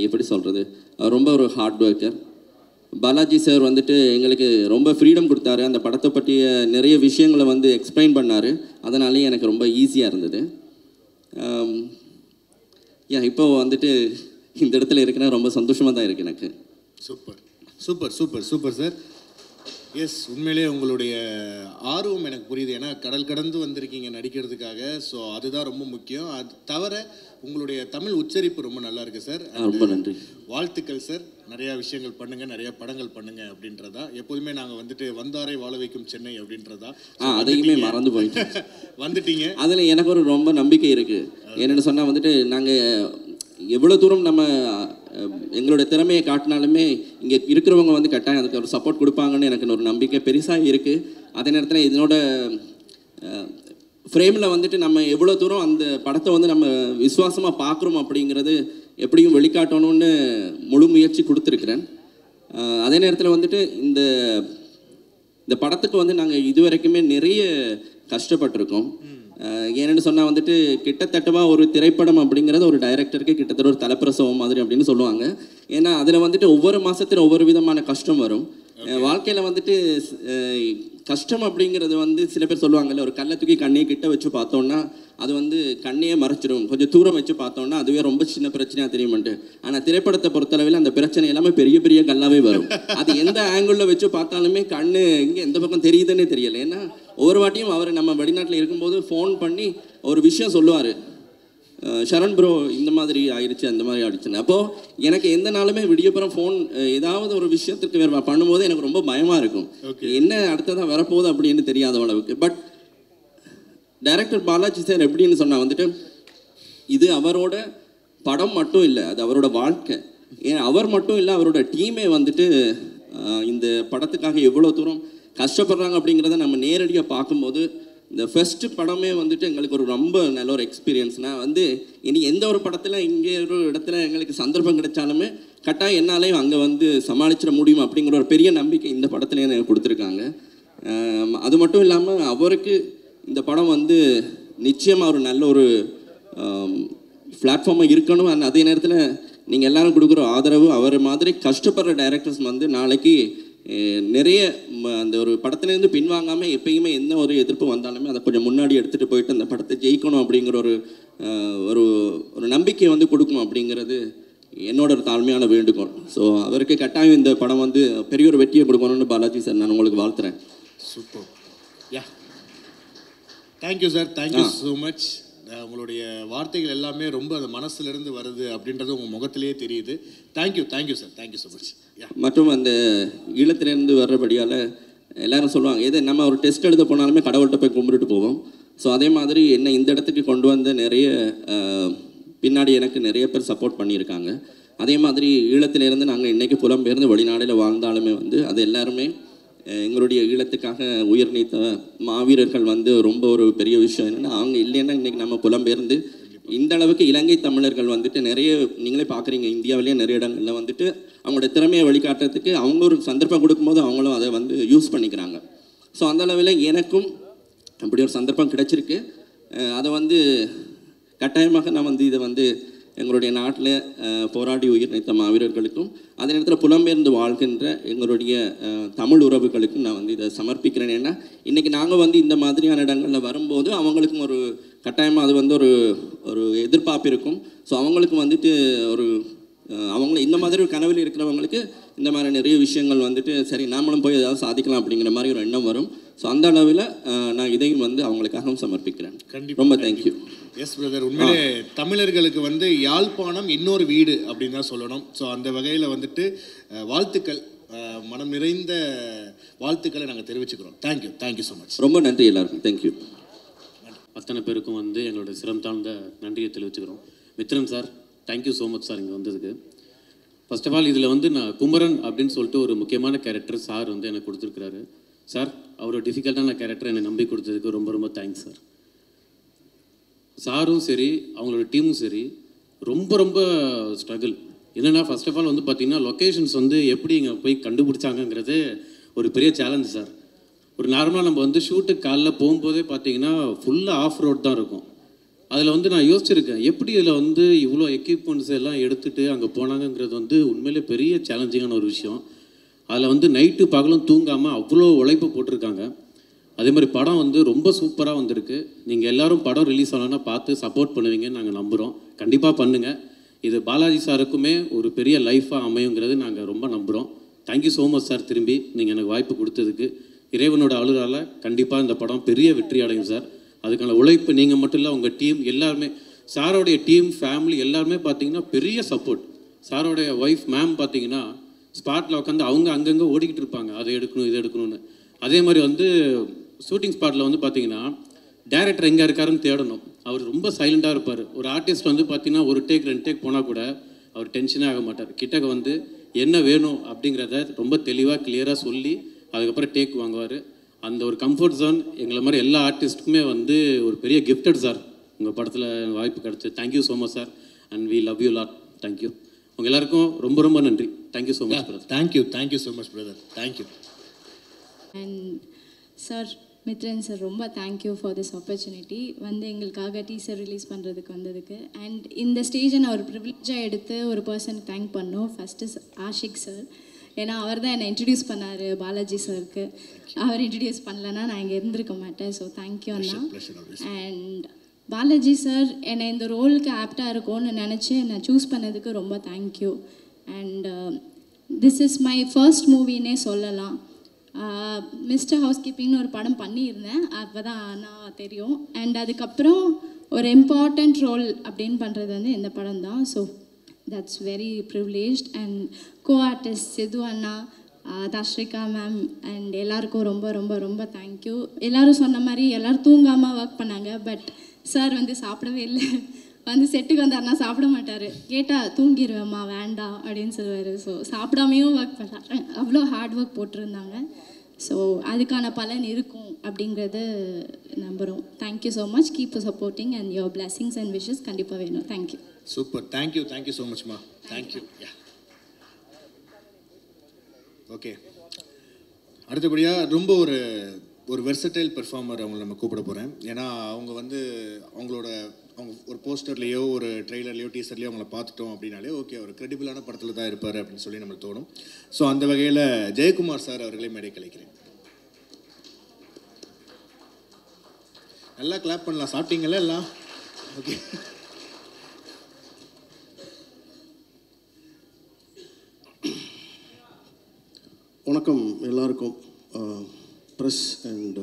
எப்படி சொல்கிறது, அவர் ரொம்ப ஒரு ஹார்ட் ஒர்க்கர். பாலாஜி சார் வந்துட்டு எங்களுக்கு ரொம்ப ஃப்ரீடம் கொடுத்தாரு, அந்த படத்தை பற்றிய நிறைய விஷயங்களை வந்து எக்ஸ்பிளைன் பண்ணார். அதனாலேயே எனக்கு ரொம்ப ஈஸியாக இருந்தது. இப்போ வந்துட்டு இந்த இடத்துல இருக்கிறேன், ரொம்ப சந்தோஷமாக தான் இருக்குது எனக்கு. Super super super super sir. Yes, உண்மையிலே உங்களுடைய ஆர்வம் எனக்கு புரியுது. ஏன்னா கடல் கடந்து வந்திருக்கீங்க நடிக்கிறதுக்காக. ஸோ அதுதான் ரொம்ப முக்கியம். அது தவிர உங்களுடைய தமிழ் உச்சரிப்பு ரொம்ப நல்லா இருக்குது சார். ரொம்ப நன்றி, வாழ்த்துக்கள் சார். நிறையா விஷயங்கள் பண்ணுங்கள், நிறையா படங்கள் பண்ணுங்கள் அப்படின்றதா. எப்போதுமே நாங்கள் வந்துட்டு வந்தாரை வாழ வைக்கும் சென்னை அப்படின்றதா. அதையுமே மறந்து போயிட்டு வந்துட்டீங்க. அதில் எனக்கு ஒரு ரொம்ப நம்பிக்கை இருக்குது. என்னென்னு சொன்னால் வந்துட்டு நாங்கள் எவ்வளோ தூரம் நம்ம எங்களோட திறமையை காட்டினாலுமே இங்கே இருக்கிறவங்க வந்து கட்டாயம் அதுக்கு ஒரு சப்போர்ட் கொடுப்பாங்கன்னு எனக்கு ஒரு நம்பிக்கை பெருசாக இருக்குது. அதே நேரத்தில் இதனோட ஃப்ரேமில் வந்துட்டு நம்ம எவ்வளோ தூரம் அந்த படத்தை வந்து நம்ம விசுவாசமாக பார்க்குறோம் அப்படிங்கிறது எப்படியும் வெளிக்காட்டணும்னு முழு முயற்சி கொடுத்துருக்குறேன். அதே நேரத்தில் வந்துட்டு இந்த படத்துக்கு வந்து நாங்கள் இதுவரைக்குமே நிறைய கஷ்டப்பட்டிருக்கோம். ஏன்னு சொன்னால் வந்துட்டு கிட்டத்தட்டமா ஒரு திரைப்படம் அப்படிங்கிறது ஒரு டைரக்டருக்கு கிட்டத்தட்ட ஒரு தலைப்பிரசவம் மாதிரி அப்படின்னு சொல்லுவாங்க. ஏன்னா அதில் வந்துட்டு ஒவ்வொரு மாதத்தில் ஒவ்வொரு விதமான கஷ்டம் வரும். வாழ்க்கையில் வந்துட்டு கஷ்டம் அப்படிங்கிறது வந்து சில பேர் சொல்லுவாங்கல்ல, ஒரு கல்லை தூக்கி கண்ணையை கிட்ட வச்சு பார்த்தோன்னா அது வந்து கண்ணையே மறைச்சிடும், கொஞ்சம் தூரம் வச்சு பார்த்தோன்னா அதுவே ரொம்ப சின்ன பிரச்சனையாக தெரியுமான்ட்டு. ஆனால் திரைப்படத்தை பொறுத்தளவில் அந்த பிரச்சனை எல்லாமே பெரிய பெரிய கல்லாவே வரும். அது எந்த ஆங்கிளில் வச்சு பார்த்தாலுமே கண்ணு இங்கே எந்த பக்கம் தெரியுதுன்னே தெரியலை. ஏன்னா ஒவ்வொரு வாட்டியும் அவர் நம்ம வெளிநாட்டில் இருக்கும்போது ஃபோன் பண்ணி ஒரு விஷயம் சொல்லுவார், ஷரண் ப்ரோ இந்த மாதிரி ஆயிடுச்சு அந்த மாதிரி ஆயிடுச்சுன்னு. அப்போது எனக்கு எந்த நாளுமே விடியப்புறம் ஃபோன் ஏதாவது ஒரு விஷயத்துக்கு வேறு பண்ணும்போது எனக்கு ரொம்ப பயமாக இருக்கும், என்ன அடுத்ததாக வரப்போகுது அப்படின்னு தெரியாத அளவுக்கு. பட் டைரக்டர் பாலாஜி சார் எப்படின்னு சொன்னால் வந்துட்டு இது அவரோட படம் மட்டும் இல்லை, அது அவரோட வாழ்க்கை. ஏன் அவர் மட்டும் இல்லை, அவரோட டீமே வந்துட்டு இந்த படத்துக்காக எவ்வளோ தூரம் கஷ்டப்படுறாங்க அப்படிங்கிறத நம்ம நேரடியாக பார்க்கும்போது இந்த ஃபர்ஸ்ட் படமே வந்துட்டு எங்களுக்கு ஒரு ரொம்ப நல்ல ஒரு எக்ஸ்பீரியன்ஸ்னால் வந்து இனி எந்த ஒரு படத்தில் இங்கே ஒரு இடத்துல எங்களுக்கு சந்தர்ப்பம் கிடைச்சாலுமே கட்டாயம் என்னாலையும் அங்கே வந்து சமாளிச்சிட முடியும் அப்படிங்கிற ஒரு பெரிய நம்பிக்கை இந்த படத்துலேயே எனக்கு கொடுத்துருக்காங்க. அது மட்டும் இல்லாமல் அவருக்கு இந்த படம் வந்து நிச்சயமாக ஒரு நல்ல ஒரு பிளாட்ஃபார்மாக இருக்கணும். அண்ட் அதே நேரத்தில் நீங்கள் எல்லாரும் கொடுக்குற ஆதரவு, அவர் மாதிரி கஷ்டப்படுற டைரக்டர்ஸ் வந்து நாளைக்கு நிறைய அந்த ஒரு படத்துலேருந்து பின்வாங்காமல் எப்பயுமே என்ன ஒரு எதிர்ப்பு வந்தாலுமே அதை கொஞ்சம் முன்னாடி எடுத்துகிட்டு போயிட்டு அந்த படத்தை ஜெயிக்கணும் அப்படிங்கிற ஒரு ஒரு நம்பிக்கையை வந்து கொடுக்கணும் அப்படிங்கிறது என்னோட ஒரு தாழ்மையான வேண்டுகோள். ஸோ அவருக்கு கட்டாயம் இந்த படம் வந்து பெரிய ஒரு வெற்றியை கொடுக்கணும்னு பாலாஜி சார் நான் உங்களுக்கு வாழ்த்துறேன். Super. Ya, thank you sir, thank you so much. உங்களுடைய வார்த்தைகள் எல்லாமே ரொம்ப அந்த மனசுலேருந்து வருது அப்படின்றது உங்கள் முகத்திலேயே தெரியுது. Thank you sir, thank you so much. மற்றும் அந்த ஈழத்திலேருந்து வர்றபடியால் எல்லாரும் சொல்லுவாங்க, எது நம்ம ஒரு டெஸ்ட் எழுத போனாலுமே கடவுள்கிட்ட போய் கும்பிட்டுட்டு போவோம். ஸோ அதே மாதிரி என்னை இந்த இடத்துக்கு கொண்டு வந்த நிறைய பின்னாடி எனக்கு நிறைய பேர் சப்போர்ட் பண்ணியிருக்காங்க. அதே மாதிரி ஈழத்திலேருந்து நாங்கள் இன்றைக்கி புலம்பெயர்ந்து வெளிநாடில் வாழ்ந்தாலுமே வந்து அது எல்லாருமே எங்களுடைய ஈழத்துக்காக உயிர் நீத்த மாவீரர்கள் வந்து ரொம்ப ஒரு பெரிய விஷயம் என்னென்னா, அவங்க இல்லைன்னா இன்றைக்கி நம்ம புலம்பெயர்ந்து இந்த அளவுக்கு இலங்கை தமிழர்கள் வந்துட்டு நிறைய, நீங்களே பார்க்குறீங்க இந்தியாவிலேயே நிறைய இடங்களில் வந்துட்டு அவங்களோட திறமையை வழிகாட்டுறதுக்கு அவங்க ஒரு சந்தர்ப்பம் கொடுக்கும்போது அவங்களும் அதை வந்து யூஸ் பண்ணிக்கிறாங்க. ஸோ அந்த அளவில் எனக்கும் அப்படி ஒரு சந்தர்ப்பம் கிடைச்சிருக்கு. அதை வந்து கட்டாயமாக நான் வந்து இதை வந்து எங்களுடைய நாட்டில் போராடி உயிர் நீத்த மாவீரர்களுக்கும் அதே நேரத்தில் புலம்பெயர்ந்து வாழ்கின்ற எங்களுடைய தமிழ் உறவுகளுக்கும் நான் வந்து இதை சமர்ப்பிக்கிறேன். ஏன்னா இன்றைக்கி நாங்கள் வந்து இந்த மாதிரியான இடங்களில் வரும்போது அவங்களுக்கும் ஒரு கட்டாயமாக அது வந்து ஒரு எதிர்பார்ப்பு இருக்கும். ஸோ அவங்களுக்கு வந்துட்டு ஒரு அவங்க இந்த மாதிரி ஒரு கனவில் இருக்கிறவங்களுக்கு இந்த மாதிரி நிறைய விஷயங்கள் வந்துட்டு சரி நாமளும் போய் ஏதாவது சாதிக்கலாம் அப்படிங்கிற மாதிரி ஒரு எண்ணம் வரும். ஸோ அந்த அளவில் நான் இதையும் வந்து அவங்களுக்காகவும் சமர்ப்பிக்கிறேன். ரொம்ப தேங்க்யூ. எஸ் பிரதர், உண்மையிலே தமிழர்களுக்கு வந்து யாழ்ப்பாணம் இன்னொரு வீடு அப்படின்னு தான் சொல்லணும். ஸோ அந்த வகையில் வந்துட்டு வாழ்த்துக்கள், மனம் நிறைந்த வாழ்த்துக்களை நாங்கள் தெரிவிச்சுக்கிறோம். Thank you so much. ரொம்ப நன்றி எல்லாருக்கும். தேங்க்யூ. அத்தனை பேருக்கும் வந்து எங்களோட சிரம் தாழ்ந்த நன்றியை தெரிவிச்சுக்கிறோம். Mithran sir, thank you so much sir இங்கே வந்ததுக்கு. ஃபர்ஸ்ட் ஆஃப் ஆல் இதில் வந்து நான் குமரன் அப்படின்னு சொல்லிட்டு ஒரு முக்கியமான கேரக்டர் சார் வந்து எனக்கு கொடுத்துருக்குறாரு. சார் அவரோட டிஃபிகல்ட்டான கேரக்டர் என்னை நம்பி கொடுத்ததுக்கு ரொம்ப ரொம்ப தேங்க்ஸ் சார். சாரும் சரி அவங்களோட டீமும் சரி ரொம்ப ரொம்ப ஸ்ட்ரகிள். என்னென்னா ஃபர்ஸ்ட் ஆஃப் ஆல் வந்து பார்த்திங்கன்னா லொக்கேஷன்ஸ் வந்து எப்படி இங்கே போய் கண்டுபிடிச்சாங்கங்கிறது ஒரு பெரிய சேலஞ்ச் சார். ஒரு நார்மலாக நம்ம வந்து ஷூட்டுக்கு காலைல போகும்போதே பார்த்திங்கன்னா ஃபுல்லாக ஆஃப் ரோட் தான் இருக்கும். அதில் வந்து நான் யோசிச்சிருக்கேன் எப்படி இதில் வந்து இவ்வளோ எக்யூப்மெண்ட்ஸ் எல்லாம் எடுத்துகிட்டு அங்கே போனாங்கங்கிறது வந்து உண்மையிலே பெரிய சேலஞ்சிங்கான ஒரு விஷயம். அதில் வந்து நைட்டு பகலும் தூங்காமல் அவ்வளோ உழைப்பு போட்டிருக்காங்க. அதே மாதிரி படம் வந்து ரொம்ப சூப்பராக வந்திருக்கு. நீங்கள் எல்லோரும் படம் ரிலீஸ் ஆனோன்னா பார்த்து சப்போர்ட் பண்ணுவீங்கன்னு நாங்கள் நம்புகிறோம். கண்டிப்பாக பண்ணுங்கள். இது பாலாஜி சாருக்குமே ஒரு பெரிய லைஃபாக அமையுங்கிறது நாங்கள் ரொம்ப நம்புகிறோம். Thank you so much sir. திரும்பி நீங்கள் எனக்கு வாய்ப்பு கொடுத்ததுக்கு இறைவனோட அருளால் கண்டிப்பாக இந்த படம் பெரிய வெற்றி அடையும் சார். அதுக்கான உழைப்பு நீங்கள் மட்டும் இல்லை, உங்கள் டீம் எல்லாருமே, சாரோடைய டீம் ஃபேமிலி எல்லாருமே பார்த்தீங்கன்னா பெரிய சப்போர்ட். சாரோடைய ஒய்ஃப் மேம் பார்த்தீங்கன்னா ஸ்பாட்டில் உட்காந்து அவங்க அங்கங்கே ஓடிக்கிட்டு இருப்பாங்க, அதை எடுக்கணும் இதை எடுக்கணும்னு. அதே மாதிரி வந்து ஷூட்டிங் ஸ்பாட்டில் வந்து பார்த்தீங்கன்னா டேரக்டர் எங்கே இருக்காருன்னு தேடணும். அவர் ரொம்ப சைலண்ட்டாக இருப்பார். ஒரு ஆர்டிஸ்ட் வந்து பார்த்தீங்கன்னா ஒரு டேக் 2 டேக் போனால் கூட அவர் டென்ஷனே ஆக மாட்டார். கிட்டக்க வந்து என்ன வேணும் அப்படிங்கிறத ரொம்ப தெளிவாக கிளியராக சொல்லி அதுக்கப்புறம் டேக் வாங்குவார். அந்த ஒரு கம்ஃபர்ட் ஜோன் எங்களை மாதிரி எல்லா ஆர்டிஸ்ட்டுக்குமே வந்து ஒரு பெரிய கிஃப்டட் சார். உங்கள் படத்தில் வாய்ப்பு கிடச்சி thank you so much sir. And we love you lot. Thank you. உங்கள் எல்லாருக்கும் ரொம்ப ரொம்ப நன்றி. Thank you so much brother. Thank you so much brother. Thank you. And sir, Mithran sir, ரொம்ப தேங்க்யூ ஃபார் திஸ் ஆப்பர்ச்சுனிட்டி. வந்து எங்களுக்காக டீசர் ரிலீஸ் பண்ணுறதுக்கு வந்ததுக்கு. அண்ட் இந்த ஸ்டேஜை நான் ஒரு ப்ரிவிலேஜாக எடுத்து ஒரு பர்சனுக்கு தேங்க் பண்ணோம். First Ashiq sir. ஏன்னா அவர் தான் என்னை இன்ட்ரடியூஸ் பண்ணார் பாலாஜி சாருக்கு. அவர் இன்ட்ரடியூஸ் பண்ணலன்னா நான் இங்கே இருந்திருக்க மாட்டேன். So thank you Anna. And Balaji sir என்னை இந்த ரோலுக்கு ஆப்டாக இருக்கும்னு நினச்சி என்னை சூஸ் பண்ணதுக்கு ரொம்ப thank you. And this is my first மூவின்னே சொல்லலாம். மிஸ்டர் ஹவுஸ் கீப்பிங்னு ஒரு படம் பண்ணியிருந்தேன், அப்போ தான் நான் தெரியும். அண்ட் அதுக்கப்புறம் ஒரு இம்பார்ட்டண்ட் ரோல் அப்படின்னு பண்ணுறது வந்து இந்த படம் தான். So that's very privileged. And co artist Sidhu அண்ணா, தஷ்ரிகா மேம் அண்ட் எல்லாருக்கும் ரொம்ப ரொம்ப ரொம்ப தேங்க்யூ. எல்லோரும் சொன்ன மாதிரி எல்லோரும் தூங்காமல் ஒர்க் பண்ணாங்க. பட் சார் வந்து சாப்பிடவே இல்லை. வந்து செட்டுக்கு வந்தாருன்னா சாப்பிட மாட்டார். கேட்டால் தூங்கிடுவேம்மா வேண்டாம் அப்படின்னு சொல்லுவார். ஸோ சாப்பிடாமையும் ஒர்க் பண்ணார். அவ்வளோ ஹார்ட் ஒர்க் போட்டிருந்தாங்க. ஸோ அதுக்கான பலன் இருக்கும் அப்படிங்கிறது நம்புகிறோம். Thank you so much. Keep supporting and your blessings and wishes கண்டிப்பாக வேணும். தேங்க்யூ. சூப்பர். தேங்க்யூ ஸோ மச்மா. தேங்க்யூ. ஓகே, அடுத்தபடியாக ரொம்ப ஒரு வெர்சடைல் பெர்ஃபார்மர் அவங்களை நம்ம கூப்பிட போகிறேன். ஏன்னா அவங்க வந்து அவங்க ஒரு போஸ்டர்லேயோ ஒரு ட்ரெய்லர்லேயோ டீசர்லேயோ அவங்கள பார்த்துட்டோம் அப்படின்னாலே ஓகே ஒரு கிரெடிபிளான படத்தில் தான் இருப்பார் அப்படின்னு சொல்லி நம்மளுக்கு தோணும். ஸோ அந்த வகையில் ஜெயக்குமார் சார் அவர்களே மேடை கலைக்கிறேன். நல்லா கிளாப் பண்ணலாம். சாப்பிட்டீங்களா எல்லாம்? ஓகே. வணக்கம் எல்லாருக்கும். ப்ரெஸ் அண்ட்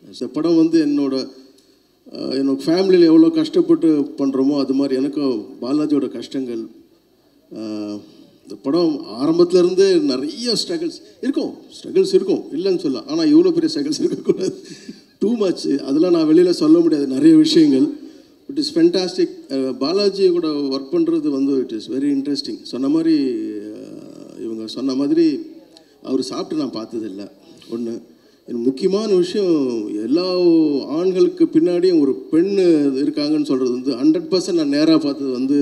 இந்த படம் வந்து என்னோட ஃபேமிலியில் எவ்வளோ கஷ்டப்பட்டு பண்ணுறோமோ அது மாதிரி எனக்கும் பாலாஜியோட கஷ்டங்கள். இந்த படம் ஆரம்பத்துலேருந்து நிறைய ஸ்ட்ரகிள்ஸ் இருக்கும் இல்லைன்னு சொல்ல. ஆனால் இவ்வளோ பெரிய ஸ்ட்ரகிள்ஸ் இருக்கக்கூடாது, டூ மச். அதெல்லாம் நான் வெளியில் சொல்ல முடியாது நிறைய விஷயங்கள். It is fantastic. பாலாஜி கூட ஒர்க் பண்ணுறது வந்து இட் இஸ் வெரி இன்ட்ரெஸ்டிங். சொன்ன மாதிரி இவங்க சொன்ன மாதிரி அவர் சாப்பிட்டு நான் பார்த்ததில்லை. ஒன்று. முக்கியமான விஷயம், எல்லா ஆண்களுக்கு பின்னாடியும் ஒரு பெண் இருக்காங்கன்னு சொல்கிறது வந்து 100% நான் நேராக பார்த்தது வந்து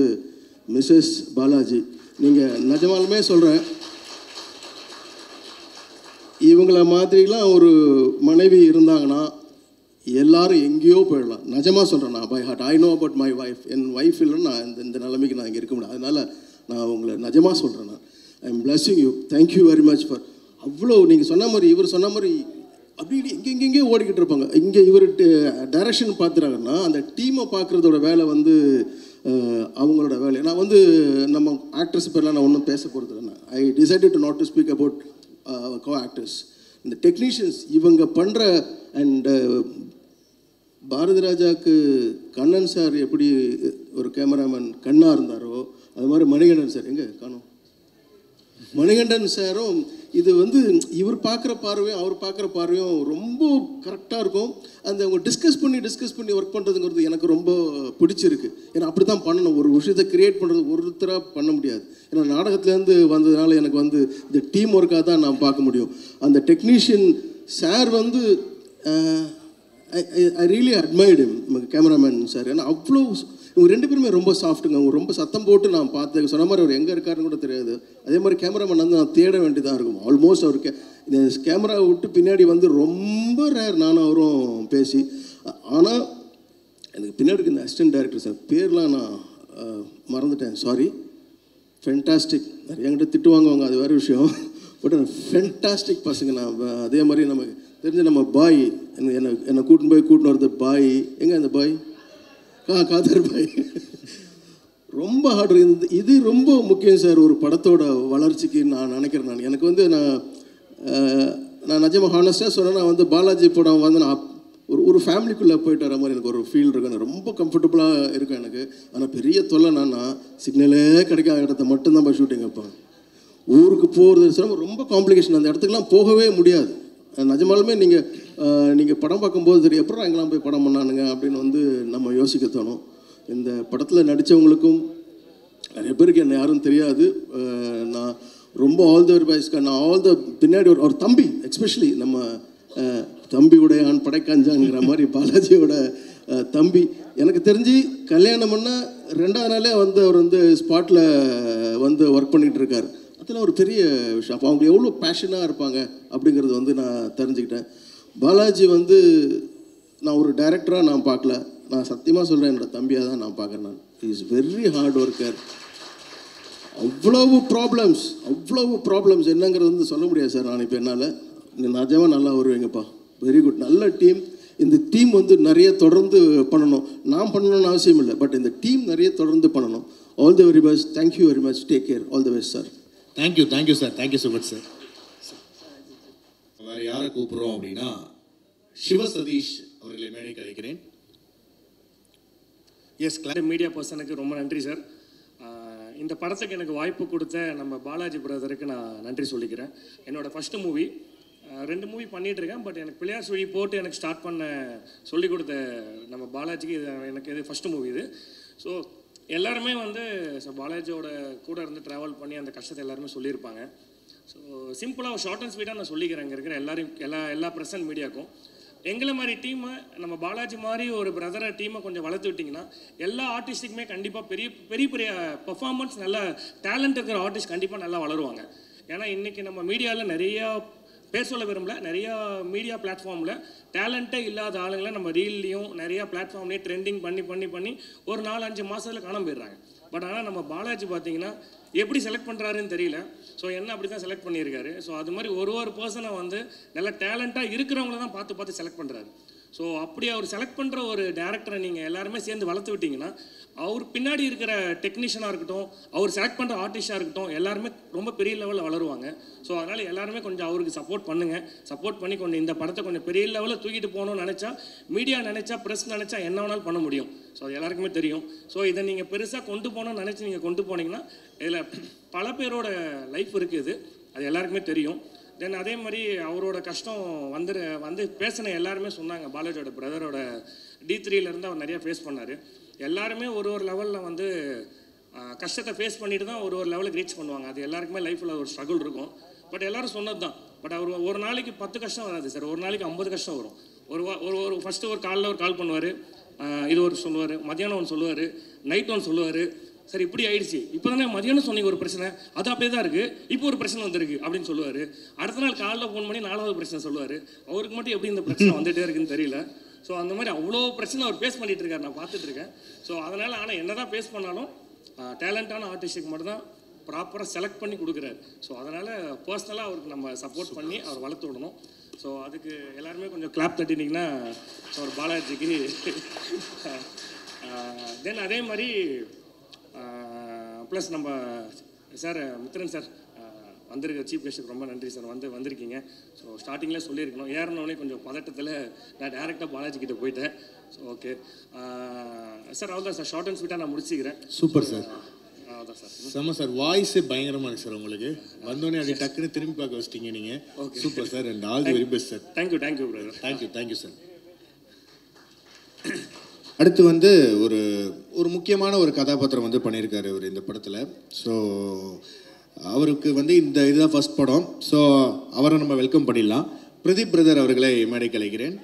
மிஸ்ஸஸ் பாலாஜி. நீங்கள் நிஜமாலுமே சொல்கிறேன், இவங்கள மாதிரிலாம் ஒரு மனைவி இருந்தாங்கன்னா எல்லாரும் எங்கேயோ போயிடலாம். நிஜமாக சொல்கிறேன், நான் by heart I know about my wife. என் ஒய்ஃப் இல்லைன்னு நான் இந்த நிலைமைக்கு நான் இங்கே இருக்க முடியாது. அதனால் நான் உங்களை நிஜமாக சொல்கிறேன், நான் I am blessing you. Thank you very much for அவ்வளோ நீங்கள் சொன்ன மாதிரி, இவர் சொன்ன மாதிரி அப்படி எங்கெங்கேயோ ஓடிக்கிட்டு இருப்பாங்க. இங்கே இவர் டைரக்ஷன் பார்த்துறாங்கன்னா அந்த டீமை பார்க்குறதோட வேலை வந்து அவங்களோட வேலை. நான் வந்து நம்ம ஆக்ட்ரஸ் பேர்லாம் நான் ஒன்றும் பேச போகிறது இல்லை. I decided to not to speak about co actors. இந்த டெக்னீஷியன்ஸ் இவங்க பண்ணுற அண்ட் பாரதி ராஜாவுக்கு கண்ணன் சார் எப்படி ஒரு கேமராமேன் கண்ணாக இருந்தாரோ அது மாதிரி மணிகண்டன் சார், எங்கே காணும், மணிகண்டன் சாரும் இது வந்து இவர் பார்க்குற பார்வையும் அவர் பார்க்குற பார்வையும் ரொம்ப கரெக்டாக இருக்கும். அந்த அவங்க டிஸ்கஸ் பண்ணி ஒர்க் பண்ணுறதுங்கிறது எனக்கு ரொம்ப பிடிச்சிருக்கு. ஏன்னா அப்படி தான் பண்ணணும். ஒரு விஷயத்தை க்ரியேட் பண்ணுறது ஒருத்தராக பண்ண முடியாது. ஏன்னா நாடகத்துலேருந்து வந்ததுனால எனக்கு வந்து இந்த டீம் ஒர்க்காக தான் நான் பார்க்க முடியும். அந்த டெக்னீஷியன் சார் வந்து ஐ ரியலி அட்மைர்டு கேமராமேன் சார். ஏன்னா அவ்வளோ இவங்க 2 பேருமே ரொம்ப சாஃப்ட்டுங்க. அவங்க ரொம்ப சத்தம் போட்டு நான் பார்த்தேன். சொன்ன மாதிரி அவர் எங்கே இருக்காருன்னு கூட தெரியாது. அதே மாதிரி கேமராமேன் வந்து நான் தேட வேண்டியதாக இருக்கும். ஆல்மோஸ்ட் அவருக்கு இந்த கேமராவை விட்டு பின்னாடி வந்து ரொம்ப ரேர் நானும் அவரும் பேசி. ஆனால் எனக்கு பின்னாடி இந்த அசிஸ்டன்ட் டைரக்டர் சார் பேர்லாம் நான் மறந்துட்டேன், சாரி. ஃபென்டாஸ்டிக். நிறைய என்கிட்ட திட்டு வாங்குவாங்க, அது வேறு விஷயம். பட் ஃபென்டாஸ்டிக் பசங்க. நான் அதே மாதிரி நமக்கு தெரிஞ்ச நம்ம பாய் என்னை கூட்டின்னு வருது பாய். எங்கே அந்த பாய்? காதர் பாய். ரொம்ப ஹார்ட். இது ரொம்ப முக்கியம் சார் ஒரு படத்தோட வளர்ச்சிக்கு நான் நினைக்கிறேன். எனக்கு வந்து நான் நிஜமாக ஹானஸ்டாக சொன்னேன், நான் வந்து பாலாஜி படம் வந்து நான் ஒரு ஃபேமிலிக்குள்ளே போயிட்டு வர மாதிரி எனக்கு ஒரு ஃபீல் இருக்கு. எனக்கு ரொம்ப கம்ஃபர்டபுளாக இருக்கும் எனக்கு. ஆனால் பெரிய தொல்லை நான் சிக்னலே கிடைக்காத இடத்த மட்டும்தான் போய் ஷூட்டிங் வைப்பேன். ஊருக்கு போகிறது ரொம்ப காம்ப்ளிகேஷன். அந்த இடத்துக்குலாம் போகவே முடியாது. நிஜமாலுமே நீங்கள் படம் பார்க்கும்போது தெரியும் எப்பறம் எங்கெல்லாம் போய் படம் பண்ணானுங்க அப்படின்னு வந்து நம்ம யோசிக்க தோணும். இந்த படத்தில் நடித்தவங்களுக்கும் நிறைய பேருக்கு என்ன யாரும் தெரியாது. நான் ரொம்ப ஆல் த வெரி நான் ஆல் த பின்னாடி ஒரு தம்பி, எஸ்பெஷலி நம்ம தம்பியுடைய ஆண் படைக்காஞ்சாங்கிற மாதிரி பாலாஜியோட தம்பி எனக்கு தெரிஞ்சு கல்யாணம் பண்ணால் 2ஆவது நாளே வந்து அவர் வந்து ஸ்பாட்டில் வந்து ஒர்க் பண்ணிகிட்டு இருக்கார். அதெல்லாம் ஒரு பெரிய விஷயம். அப்போ அவங்க எவ்வளோ பேஷனாக இருப்பாங்க அப்படிங்கிறது வந்து நான் தெரிஞ்சுக்கிட்டேன். பாலாஜி வந்து நான் ஒரு டைரக்டராக நான் பார்க்கல, நான் சத்தியமாக சொல்கிறேன், என்னோடய தம்பியாக தான் நான் பார்க்குறேன். நான் இஸ் வெரி ஹார்ட் ஒர்க்கர். அவ்வளவு ப்ராப்ளம்ஸ் என்னங்கிறது வந்து சொல்ல முடியாது சார். நான் இப்போ என்னால் நிஜமாக நல்லா வருவீங்கப்பா. Very good. நல்ல டீம். இந்த டீம் வந்து நிறைய தொடர்ந்து பண்ணணும். நான் பண்ணணும்னு அவசியம் இல்லை, பட் இந்த டீம் நிறைய தொடர்ந்து பண்ணணும். All the very best. Thank you very much. Take care. All the best sir. Thank you sir. Thank you so much sir. வேறு யாரை கூப்பிட்றோம் அப்படின்னா சிவ சதீஷ் அவர்களை மேடைக்கு அழைக்கிறேன். எஸ், மீடியா பர்சனுக்கு ரொம்ப நன்றி சார். இந்த படத்துக்கு எனக்கு வாய்ப்பு கொடுத்த நம்ம பாலாஜி பிரதருக்கு நான் நன்றி சொல்லிக்கிறேன். என்னோடய ஃபஸ்ட்டு மூவி, 2 மூவி பண்ணிகிட்ருக்கேன். பட் எனக்கு பிள்ளையார் சுழி போட்டு எனக்கு ஸ்டார்ட் பண்ண சொல்லிக் கொடுத்த நம்ம பாலாஜிக்கு எனக்கு இது ஃபஸ்ட்டு மூவி இது. ஸோ எல்லாருமே வந்து பாலாஜியோட கூட இருந்து ட்ராவல் பண்ணி அந்த கஷ்டத்தை எல்லாருமே சொல்லியிருப்பாங்க. ஸோ சிம்பிளாக ஷார்ட் அண்ட் ஸ்வீட்டாக நான் சொல்லிக்கிறேன் இங்கே இருக்கிற எல்லா ப்ரெசன்ட் மீடியாவுக்கும். எங்களை மாதிரி டீமை, நம்ம பாலாஜி மாதிரி ஒரு பிரதரை டீமை கொஞ்சம் வளர்த்து விட்டிங்கன்னா எல்லா ஆர்டிஸ்ட்டுக்குமே கண்டிப்பாக பெரிய பர்ஃபார்மன்ஸ், நல்ல டேலண்ட் இருக்கிற ஆர்டிஸ்ட் கண்டிப்பாக நல்லா வளருவாங்க. ஏன்னா இன்றைக்கி நம்ம மீடியாவில் நிறையா பேர் சொல்ல விரும்பல, நிறையா மீடியா பிளாட்ஃபார்மில் டேலண்ட்டே இல்லாத ஆளுங்களை நம்ம ரீல்லையும் நிறையா பிளாட்ஃபார்ம்லேயும் ட்ரெண்டிங் பண்ணி ஒரு 4-5 மாதத்தில் காணாம போயிடுறாங்க. பட் ஆனால் நம்ம பாலாஜி பார்த்தீங்கன்னா எப்படி செலக்ட் பண்ணுறாருன்னு தெரியல. ஸோ என்ன அப்படி தான் செலக்ட் பண்ணியிருக்காரு. ஸோ அது மாதிரி ஒரு பர்சனை வந்து நல்ல டேலண்ட்டாக இருக்கிறவங்கள தான் பார்த்து செலக்ட் பண்ணுறாரு. ஸோ அப்படி அவர் செலக்ட் பண்ணுற ஒரு டேரக்டரை நீங்கள் எல்லாருமே சேர்ந்து வளர்த்து விட்டிங்கன்னா அவர் பின்னாடி இருக்கிற டெக்னீஷியனாக இருக்கட்டும், அவர் செலக்ட் பண்ணுற ஆர்டிஸ்டாக இருக்கட்டும், எல்லாருமே ரொம்ப பெரிய லெவலில் வளருவாங்க. ஸோ அதனால் எல்லாருமே கொஞ்சம் அவருக்கு சப்போர்ட் பண்ணுங்கள். சப்போர்ட் பண்ணி கொஞ்சம் இந்த படத்தை கொஞ்சம் பெரிய லெவலில் தூக்கிட்டு போகணும்னு நினச்சா, மீடியா நினச்சா, ப்ரெஸ் நினச்சா என்ன வேணாலும் பண்ண முடியும். ஸோ அது எல்லாருக்குமே தெரியும். ஸோ இதை நீங்கள் பெருசாக கொண்டு போகணும்னு நினச்சி நீங்கள் கொண்டு போனீங்கன்னா இதில் பல பேரோட லைஃப் இருக்குது, அது எல்லாருக்குமே தெரியும். தென் அதே மாதிரி அவரோட கஷ்டம் வந்து பேசின எல்லாருமே சொன்னாங்க. பாலாஜியோட பிரதரோட D3லேருந்து அவர் நிறையா ஃபேஸ் பண்ணார். எல்லாருமே ஒரு லெவலில் வந்து கஷ்டத்தை ஃபேஸ் பண்ணிட்டு தான் ஒரு லெவலுக்கு ரீச் பண்ணுவாங்க. அது எல்லாருக்குமே லைஃப்பில் ஒரு ஸ்ட்ரகிள் இருக்கும். பட் எல்லோரும் சொன்னது தான், பட் அவர் ஒரு நாளைக்கு 10 கஷ்டம் வராது சார், ஒரு நாளைக்கு 50 கஷ்டம் வரும். ஒரு ஃபஸ்ட்டு ஒரு காலைல ஒரு கால் பண்ணுவார், இது ஒரு சொல்லுவார், மதியானம் ஒன்று சொல்லுவார், நைட் ஒன்று சொல்லுவார். சரி இப்படி ஆயிடுச்சு, இப்போ தானே மதியானம் சொன்னீங்க ஒரு பிரச்சனை, அது அப்படியே தான் இருக்குது, இப்போ ஒரு பிரச்சனை வந்திருக்கு அப்படின்னு சொல்லுவார். அடுத்த நாள் காலைல ஃபோன் பண்ணி 4வது பிரச்சனை சொல்லுவார். அவருக்கு மட்டும் எப்படி இந்த பிரச்சனை வந்துகிட்டே இருக்குன்னு தெரியல. ஸோ அந்த மாதிரி அவ்வளோ பிரச்சனை அவர் ஃபேஸ் பண்ணிகிட்டு இருக்காரு, நான் பார்த்துட்ருக்கேன். ஸோ அதனால் ஆனால் என்ன தான் ஃபேஸ் பண்ணாலும் டேலண்டான ஆர்டிஸ்ட்டுக்கு மட்டும்தான் ப்ராப்பராக செலக்ட் பண்ணி கொடுக்குறாரு. ஸோ அதனால் பர்சனலாக அவருக்கு நம்ம சப்போர்ட் பண்ணி அவர் வளர்த்து விடணும். ஸோ அதுக்கு எல்லாருமே கொஞ்சம் கிளாப் தட்டினீங்கன்னா அவர் பாலாஜிக்கு. தென் அதே மாதிரி ப்ளஸ் நம்ம சார் மித்ரன் சார் வந்திருக்க சீஃப் கெஸ்ட்டுக்கு ரொம்ப நன்றி சார், வந்திருக்கீங்க. ஸோ ஸ்டார்டிங்கில் சொல்லியிருக்கணும், ஏறினோடனே கொஞ்சம் பதட்டத்தில் நான் டேரெக்டாக பாலாஜி கிட்டே போயிட்டேன். ஸோ ஓகே சார், அவ்வளோதான் சார், ஷார்ட் அண்ட் ஸ்வீட்டாக நான் முடிச்சுக்கிறேன். சூப்பர் சார், அதான் சார். செம்ம சார், வாய்ஸே பயங்கரமாக இருக்கு சார் உங்களுக்கு. வந்தோடனே அப்படி டக்குன்னு திரும்பி பார்க்க வச்சிட்டீங்க நீங்கள். Super sir, and all the very best sir. Thank you brother. Thank you sir. அடுத்து வந்து ஒரு முக்கியமான ஒரு கதாபாத்திரம் வந்து பண்ணியிருக்காரு அவர் இந்த படத்தில். ஸோ அவருக்கு வந்து இந்த இதுதான் ஃபர்ஸ்ட் படம். ஸோ அவரை நம்ம வெல்கம் பண்ணிடலாம். பிரதீப் பிரதர் அவர்களை மேடைக்கு அழைக்கிறேன்.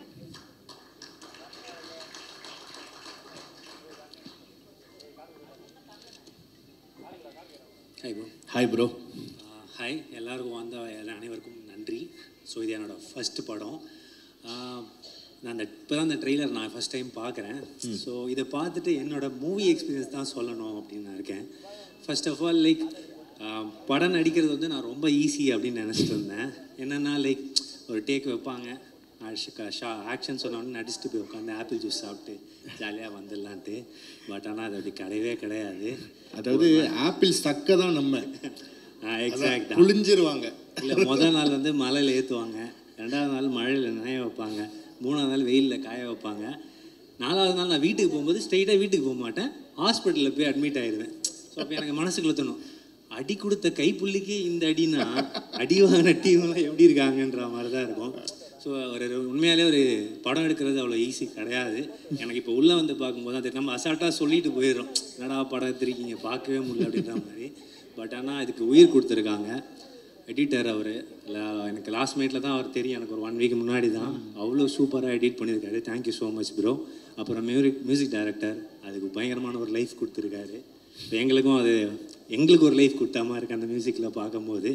Hi bro. ஹாய், எல்லாருக்கும் வந்த அனைவருக்கும் நன்றி. ஸோ இது என்னோடய ஃபஸ்ட்டு படம். நான் இப்போ தான் இந்த ட்ரெய்லர் நான் ஃபஸ்ட் டைம் பார்க்குறேன். ஸோ இதை பார்த்துட்டு என்னோடய மூவி எக்ஸ்பீரியன்ஸ் தான் சொல்லணும் அப்படின்னு நான் இருக்கேன். ஃபர்ஸ்ட் ஆஃப் ஆல் லைக் படம் நடிக்கிறது வந்து நான் ரொம்ப ஈஸி அப்படின்னு நினச்சிட்டு இருந்தேன். என்னென்னா லைக் ஒரு டேக் வைப்பாங்க, ஆக்ஷன் சொன்னோன்னு நடிச்சுட்டு போய் உட்காந்து ஆப்பிள் ஜூஸ் சாப்பிட்டு ஜாலியாக வந்துடலான்ட்டு. பட் ஆனால் அது அப்படி கிடையவே கிடையாது. அதாவது ஆப்பிள் சக்க தான் நம்ம எக்ஸாக்டாக புளிஞ்சிருவாங்க. இல்லை, முதல் நாள் வந்து மழையில் ஏற்றுவாங்க, 2வது நாள் மழையில் நனைய வைப்பாங்க, 3வது நாள் வெயிலில் காய வைப்பாங்க, 4வது நாள் நான் வீட்டுக்கு போகும்போது ஸ்ட்ரெயிட்டாக வீட்டுக்கு போக மாட்டேன், ஹாஸ்பிட்டலில் போய் அட்மிட் ஆகிடுவேன். ஸோ அப்போ எனக்கு மனசுக்குள்ள தோணும், அடி கொடுத்த கைப்புள்ளிக்கு இந்த அடினா அடி வாங்கின டீம்லாம் எப்படி இருக்காங்கன்ற மாதிரி தான் இருக்கும். ஸோ உண்மையாலே ஒரு படம் எடுக்கிறது அவ்வளோ ஈஸி கிடையாது. எனக்கு இப்போ உள்ளே வந்து பார்க்கும்போது அது நம்ம அசால்ட்டாக சொல்லிட்டு போயிடுறோம், என்னடா படம் எடுத்துருக்கீங்க பார்க்கவே முடியல அப்படின்ற மாதிரி. பட் ஆனால் இதுக்கு உயிர் கொடுத்துருக்காங்க எடிட்டர். அவர் எனக்கு லாஸ்ட் மினிட்ல தான் அவர் தெரியும், எனக்கு ஒரு 1 வீக் முன்னாடி தான். அவ்வளோ சூப்பராக எடிட் பண்ணியிருக்காரு. Thank you so much bro. அப்புறம் மியூசிக் டைரக்டர் அதுக்கு பயங்கரமான ஒரு லைஃப் கொடுத்துருக்காரு. எங்களுக்கும் அது எங்களுக்கு ஒரு லைஃப் கொடுத்தாமல் இருக்குது அந்த மியூசிக்கில் பார்க்கும்போது.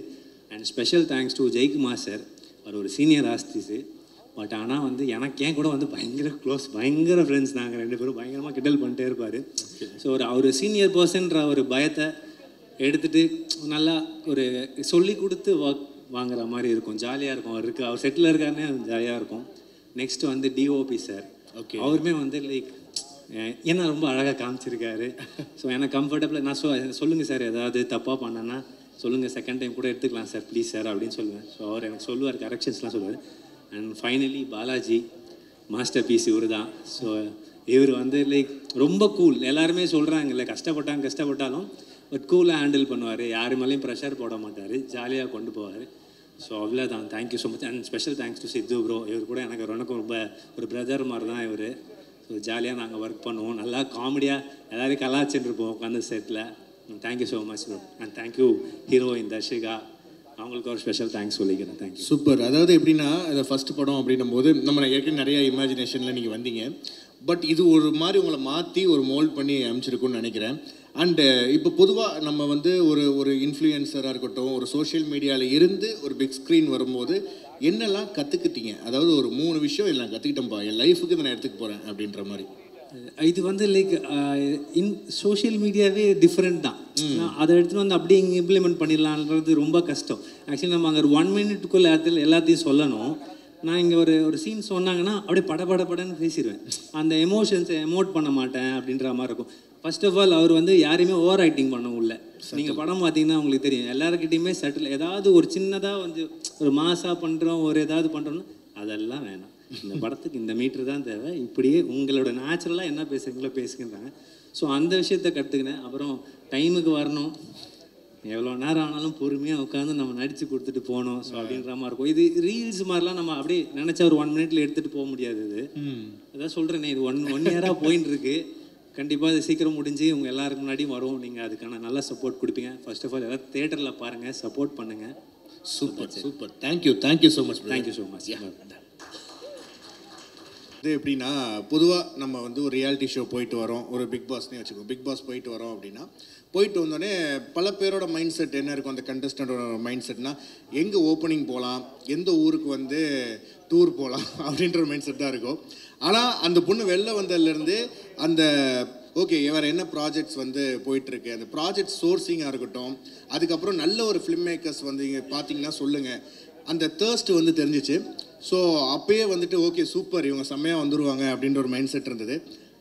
And special thanks to Jaikumar sir. அவர் ஒரு சீனியர் ஆர்டிஸ்ட்டு. பட் ஆனால் வந்து எனக்கு ஏன் கூட வந்து பயங்கர க்ளோஸ், பயங்கர ஃப்ரெண்ட்ஸ். நாங்கள் 2 பேரும் பயங்கரமாக கிண்டல் பண்ணிட்டே இருப்பார். ஸோ அவர் சீனியர் பர்சன்ற ஒரு பயத்தை எடுத்துகிட்டு நல்லா ஒரு சொல்லி கொடுத்து வாங்குற மாதிரி இருக்கும், ஜாலியாக இருக்கும். அவர் செட்டில் இருக்காருன்னே ஜாலியாக இருக்கும். நெக்ஸ்ட் வந்து டிஓபி சார். அவருமே வந்து லைக் ஏன்னா ரொம்ப அழகாக காமிச்சிருக்காரு. ஸோ எனக்கு கம்ஃபர்டபுளாக நான் சொல்லுங்கள் சார், ஏதாவது தப்பாக பண்ணேன்னா சொல்லுங்கள், செகண்ட் டைம் கூட எடுத்துக்கலாம் சார், ப்ளீஸ் சார் அப்படின்னு சொல்லுவேன். ஸோ அவர் எனக்கு சொல்லுவார், கரெக்ஷன்ஸ்லாம் சொல்லுவார். And finally Balaji masterpiece இவர் தான். ஸோ இவர் வந்து லைக் ரொம்ப கூல். எல்லாருமே சொல்கிறாங்கல்ல, கஷ்டப்பட்டாலும் பட் கூலாக ஹேண்டில் பண்ணுவார், யாரு மேலேயும் ப்ரெஷர் போட மாட்டார், ஜாலியாக கொண்டு போவார். ஸோ அவ்வளோதான். Thank you so much. And special thanks to Sidhu bro. இவர் கூட எனக்கு ரொம்ப ஒரு பிரதர் மாதிரி தான் இவர். ஸோ ஜாலியாக நாங்கள் ஒர்க் பண்ணுவோம், நல்லா காமெடியாக எல்லோரும் கலாச்சிட்டு இருப்போம் உட்காந்து settle. Thank you so much bro. And thank you heroine Dharshika, அவங்களுக்கு ஒரு ஸ்பெஷல் தேங்க்ஸ் சொல்லிக்கிறேன். தேங்க்யூ. சூப்பர். அதாவது எப்படின்னா இதை ஃபஸ்ட் படம் அப்படின்னும் போது நம்ம ஏற்கனவே நிறைய இமேஜினேஷனில் நீங்கள் வந்தீங்க. பட் இது ஒரு மாதிரி உங்களை மாற்றி ஒரு மோல்ட் பண்ணி அமைச்சிருக்குன்னு நினைக்கிறேன். அண்டு இப்போ பொதுவாக நம்ம வந்து ஒரு இன்ஃப்ளூயன்சராக இருக்கட்டும், ஒரு சோஷியல் மீடியாவில் இருந்து ஒரு பிக் ஸ்க்ரீன் வரும்போது என்னெல்லாம் கற்றுக்கிட்டீங்க? அதாவது ஒரு 3 விஷயம் எல்லாம் கற்றுக்கிட்டேன்ப்பா, என் லைஃபுக்கு இதை நான் எடுத்துக்க போகிறேன் அப்படின்ற மாதிரி. இது வந்து லைக் சோஷியல் மீடியாவே டிஃப்ரெண்ட் தான். அதை எடுத்துகிட்டு வந்து அப்படியே இங்கே இம்ப்ளிமெண்ட் பண்ணிடலான்றது ரொம்ப கஷ்டம். ஆக்சுவலி நம்ம அங்கே ஒரு 1 மினிட்டுக்குள்ளே எல்லாத்தையும் சொல்லணும். நான் இங்கே ஒரு சீன் சொன்னாங்கன்னா அப்படியே படன்னு பேசிடுவேன். அந்த எமோஷன்ஸை எமோட் பண்ண மாட்டேன் அப்படின்ற மாதிரி இருக்கும். ஃபர்ஸ்ட் ஆஃப் ஆல் அவர் வந்து யாரையுமே ஓவர் ஆக்டிங் பண்ண உள்ள. நீங்கள் படம் பார்த்தீங்கன்னா உங்களுக்கு தெரியும், எல்லாருக்கிட்டையுமே சட்டில் ஏதாவது ஒரு சின்னதாக வந்து ஒரு மாசாக பண்ணுறோம், ஒரு ஏதாவது பண்ணுறோன்னா அதெல்லாம் வேணாம். இந்த படத்துக்கு இந்த மீட்ரு தான் தேவை, இப்படியே உங்களோட நேச்சுரலாக என்ன பேசுகிறீங்களோ பேசுகின்றாங்க. ஸோ அந்த விஷயத்தை கற்றுக்கினேன். அப்புறம் டைமுக்கு வரணும், எவ்வளோ நேரம் ஆனாலும் பொறுமையாக உட்காந்து நம்ம நடித்து கொடுத்துட்டு போகணும். ஸோ அப்படின்ற மாதிரி இருக்கும். இது ரீல்ஸ் மாதிரிலாம் நம்ம அப்படியே நினச்சா ஒரு 1 மினிட்ல எடுத்துகிட்டு போக முடியாது. இது அதான் சொல்கிறேனே, இது ஒன் இயராக போயின்னு இருக்கு. கண்டிப்பாக இது சீக்கிரம் முடிஞ்சு உங்கள் எல்லாருக்கு முன்னாடியும் வரும். நீங்கள் அதுக்கான நல்ல சப்போர்ட் கொடுப்பீங்க. ஃபர்ஸ்ட் ஆஃப் ஆல் எல்லாம் தேட்டரில் பாருங்கள், சப்போர்ட் பண்ணுங்கள். Super super. Thank you so much. Thank you so much. இது எப்படின்னா பொதுவாக நம்ம வந்து ஒரு ரியாலிட்டி ஷோ போயிட்டு வரோம், ஒரு பிக் பாஸ்னே வச்சுக்கோங்க, பிக் பாஸ் போயிட்டு வரோம் அப்படின்னா போயிட்டு வந்தோடனே பல பேரோட மைண்ட் செட் என்ன இருக்கும், அந்த கண்டஸ்டண்டோட மைண்ட் செட்னா எங்கே ஓப்பனிங் போகலாம், எந்த ஊருக்கு வந்து டூர் போகலாம் அப்படின்ற ஒரு மைண்ட் செட் தான் இருக்கும். ஆனால் அந்த பொண்ணு வெளில வந்ததுலேருந்து அந்த ஓகே வேறு என்ன ப்ராஜெக்ட்ஸ் வந்து போயிட்டுருக்கு, அந்த ப்ராஜெக்ட் சோர்ஸிங்காக இருக்கட்டும், அதுக்கப்புறம் நல்ல ஒரு ஃபிலிம் மேக்கர்ஸ் வந்து இங்கே பார்த்தீங்கன்னா சொல்லுங்கள், அந்த தேர்ஸ்ட் வந்து தெரிஞ்சிச்சு. ஸோ அப்பயே வந்துட்டு ஓகே சூப்பர் இவங்க செம்மையாக வந்துடுவாங்க அப்படின்ற ஒரு மைண்ட் செட் இருந்தது.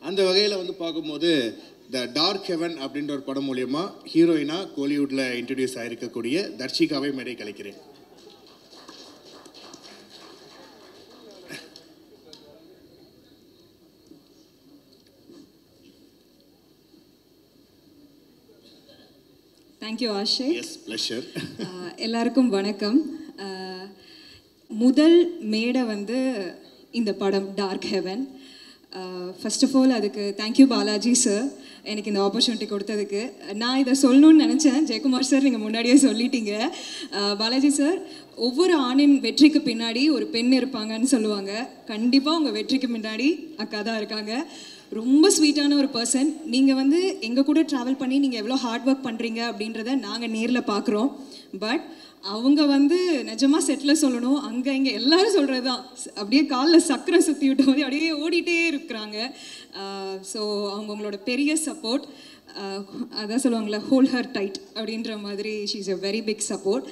அந்த வகையில் வந்து பார்க்கும்போது த டார்க் ஹெவன் அப்படின்ற ஒரு படம் மூலயமா ஹீரோயினாக கோலிவுட்டில் இன்ட்ரடியூஸ் ஆகிருக்கக்கூடிய தர்ஷிகாவை மேடை கலைக்கிறேன். தேங்க்யூ ஆஷே. Yes pleasure. எல்லாருக்கும் வணக்கம். முதல் மேடை வந்து இந்த படம் dark heaven. First of all அதுக்கு தேங்க்யூ பாலாஜி சார் எனக்கு இந்த ஆப்பர்ச்சுனிட்டி கொடுத்ததுக்கு. நான் இதை சொல்லணும்னு நினச்சேன், ஜெயக்குமார் சார் நீங்கள் முன்னாடியே சொல்லிட்டீங்க. பாலாஜி சார், ஒவ்வொரு ஆணின் வெற்றிக்கு பின்னாடி ஒரு பெண் இருப்பாங்கன்னு சொல்லுவாங்க. கண்டிப்பாக உங்கள் வெற்றிக்கு முன்னாடி அக்கா தான் இருக்காங்க. ரொம்ப ஸ்வீட்டான ஒரு பர்சன். நீங்கள் வந்து எங்கள் கூட ட்ராவல் பண்ணி நீங்கள் எவ்வளோ ஹார்ட் ஒர்க் பண்ணுறீங்க அப்படின்றத நாங்கள் நேரில் பார்க்குறோம். பட் அவங்க வந்து நிஜமாக செட்டில் சொல்லணும், அங்கே இங்கே எல்லாரும் சொல்கிறது தான், அப்படியே காலில் சக்கரை சுற்றி விட்ட மாதிரி அப்படியே ஓடிட்டே இருக்கிறாங்க. ஸோ அவங்களோட பெரிய சப்போர்ட், அதான் சொல்லுவாங்களே ஹோல் ஹர் டைட் அப்படின்ற மாதிரி, she is a very big support.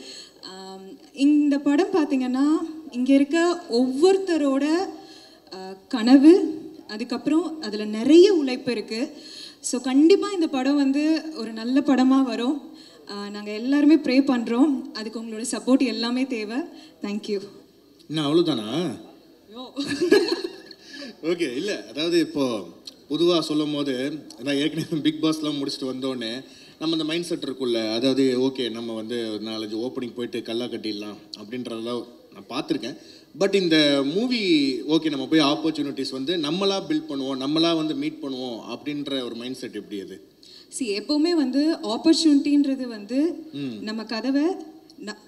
இந்த படம் பார்த்திங்கன்னா இங்கே இருக்க ஒவ்வொருத்தரோட கனவு, அதுக்கப்புறம் அதில் நிறைய உழைப்பு இருக்குது. ஸோ கண்டிப்பாக இந்த படம் வந்து ஒரு நல்ல படமாக வரும். நாங்கள் எல்லாருமே ப்ரே பண்ணுறோம். அதுக்கு உங்களோட சப்போர்ட் எல்லாமே தேவை. தேங்க்யூ. என்ன அவ்வளோதானா? ஓகே. இல்லை அதாவது இப்போது பொதுவாக சொல்லும் போது நான் ஏற்கனவே பிக் பாஸ்லாம் முடிச்சுட்டு வந்தோடனே நம்ம அந்த மைண்ட் செட் இருக்குல்ல, அதாவது ஓகே நம்ம வந்து ஒரு 4-5 ஓப்பனிங் போயிட்டு கல்லா கட்டிடலாம் அப்படின்றதெல்லாம் நான் பார்த்துருக்கேன். பட் இந்த மூவி ஓகே நம்ம போய் ஆப்பர்ச்சுனிட்டிஸ் வந்து நம்மளா பில்ட் பண்ணுவோம், நம்மளா வந்து மீட் பண்ணுவோம் அப்படின்ற ஒரு மைண்ட் செட் எப்படி அது? எப்போவுமே வந்து ஆப்பர்ச்சுனிட்டின்றது வந்து நம்ம கதவை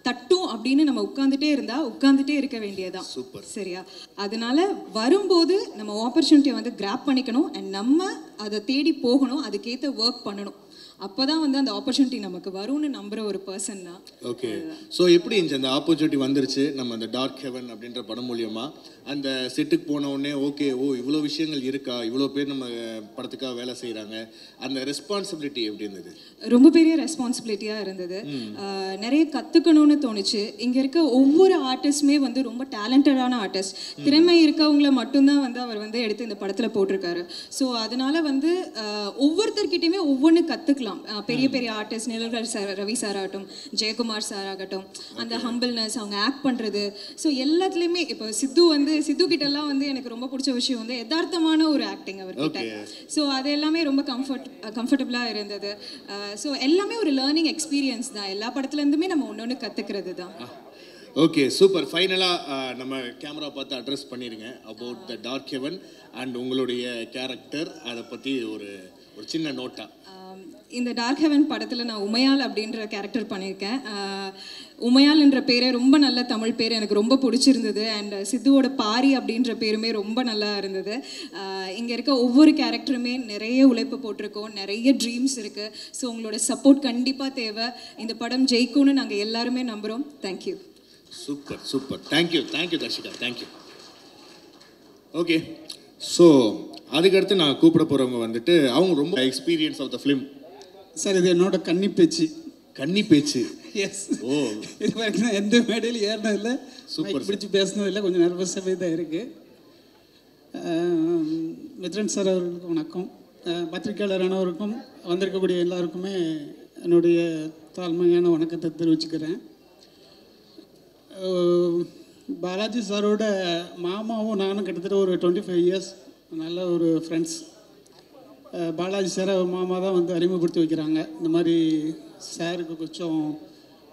தட்டும் அப்படின்னு நம்ம உட்காந்துட்டே இருக்க வேண்டியதான். சரியா? அதனால வரும்போது நம்ம ஆப்பர்ச்சுனிட்டியை வந்து கிராப் பண்ணிக்கணும் அண்ட் நம்ம அதை தேடி போகணும், அதுக்கேற்ற ஒர்க் பண்ணணும். அப்போதான் வந்து அந்த ஆப்பர்ச்சுனிட்டி நமக்கு வரும்னு நம்புற ஒரு பர்சன் தான். ஓகே. ஸோ எப்படி இருந்துச்சு அந்த ஆப்பர்ச்சுனிட்டி வந்துருச்சு நம்ம அந்த டார்க் ஹெவன் அப்படின்ற படம் மூலியமா அந்த செட்டுக்கு போன உடனே ஓகே இவ்வளோ விஷயங்கள் இருக்கா, இவ்வளோ பேர் நம்ம படத்துக்காக வேலை செய்கிறாங்க, அந்த ரெஸ்பான்சிபிலிட்டி எப்படி இருந்தது? ரொம்ப பெரிய ரெஸ்பான்சிபிலிட்டியாக இருந்தது. நிறைய கற்றுக்கணும்னு தோணுச்சு. இங்கே இருக்க ஒவ்வொரு ஆர்டிஸ்டுமே வந்து ரொம்ப டேலண்டடான ஆர்டிஸ்ட், திறமை இருக்கவங்கள மட்டும்தான் வந்து அவர் வந்து எடுத்து இந்த படத்தில் போட்டிருக்காரு. ஸோ அதனால வந்து ஒவ்வொருத்தர்கிட்டையுமே ஒவ்வொன்று கற்றுக்கலாம். பெரிய பெரிய ஆர்டிஸ்ட் நிழல்கள் சார், ரவி சார் ஆகட்டும், ஜெயக்குமார் சார் ஆகட்டும், அந்த ஹம்பிள்னஸ், அவங்க ஆக்ட் பண்ணுறது, ஸோ எல்லாத்துலேயுமே இப்போ சித்து கிட்டலாம் வந்து எனக்கு ரொம்ப பிடிச்ச விஷயம் வந்து யதார்த்தமான ஒரு ஆக்டிங் அவர்கிட்ட. ஸோ அது எல்லாமே ரொம்ப கம்ஃபர்டபுளாக இருந்தது. ஸோ எல்லாமே ஒரு லேர்னிங் எக்ஸ்பீரியன்ஸ் தான். எல்லா படத்துலேருந்துமே நம்ம ஒன்று கற்றுக்கிறது தான். Okay super. ஃபைனலாக நம்ம கேமரா பார்த்து அட்ரஸ் பண்ணிடுங்க about the dark heaven and உங்களுடைய கேரக்டர், அதை பற்றி ஒரு சின்ன நோட்டா. இந்த டார்க் ஹெவன் படத்தில் நான் உமையால் அப்படின்ற கேரக்டர் பண்ணியிருக்கேன். உமையால் என்ற பேரே ரொம்ப நல்ல தமிழ் பேர், எனக்கு ரொம்ப பிடிச்சிருந்தது. அண்ட் சித்துவோட பாரி அப்படின்ற பேருமே ரொம்ப நல்லா இருந்தது. இங்கே இருக்க ஒவ்வொரு கேரக்டருமே நிறைய உழைப்பு போட்டிருக்கோம், நிறைய ட்ரீம்ஸ் இருக்குது. ஸோ உங்களோட சப்போர்ட் கண்டிப்பாக தேவை. இந்த படம் ஜெயிக்கும்னு நாங்கள் எல்லாருமே நம்புகிறோம். Thank you. Super. Thank you Dharshika, thank you. Okay. So அதுக்கடுத்து நான் கூப்பிட போகிறவங்க வந்துட்டு அவங்க ரொம்ப experience of the film. Sir இது என்னோட கன்னி பேச்சு. எஸ். இது வரைக்கும் நான் எந்த மேடையில் ஏறினதில்லை, சூப்பர் பிடிச்சி பேசினதில்லை, கொஞ்சம் நர்வஸாகவே தான் இருக்குது. மித்ரன் சார் அவர்களுக்கு வணக்கம். பத்திரிகையாளரானவருக்கும் வந்திருக்கக்கூடிய எல்லாருக்குமே என்னுடைய தாழ்மையான வணக்கத்தை தெரிவிச்சுக்கிறேன். பாலாஜி சாரோட மாமாவும் நானும் கிட்டத்தட்ட ஒரு 25 இயர்ஸ் நல்ல ஒரு ஃப்ரெண்ட்ஸ். பாலாஜி சாரை மாமா தான் வந்து அறிமுகப்படுத்தி வைக்கிறாங்க. இந்த மாதிரி சாருக்கு கொஞ்சம்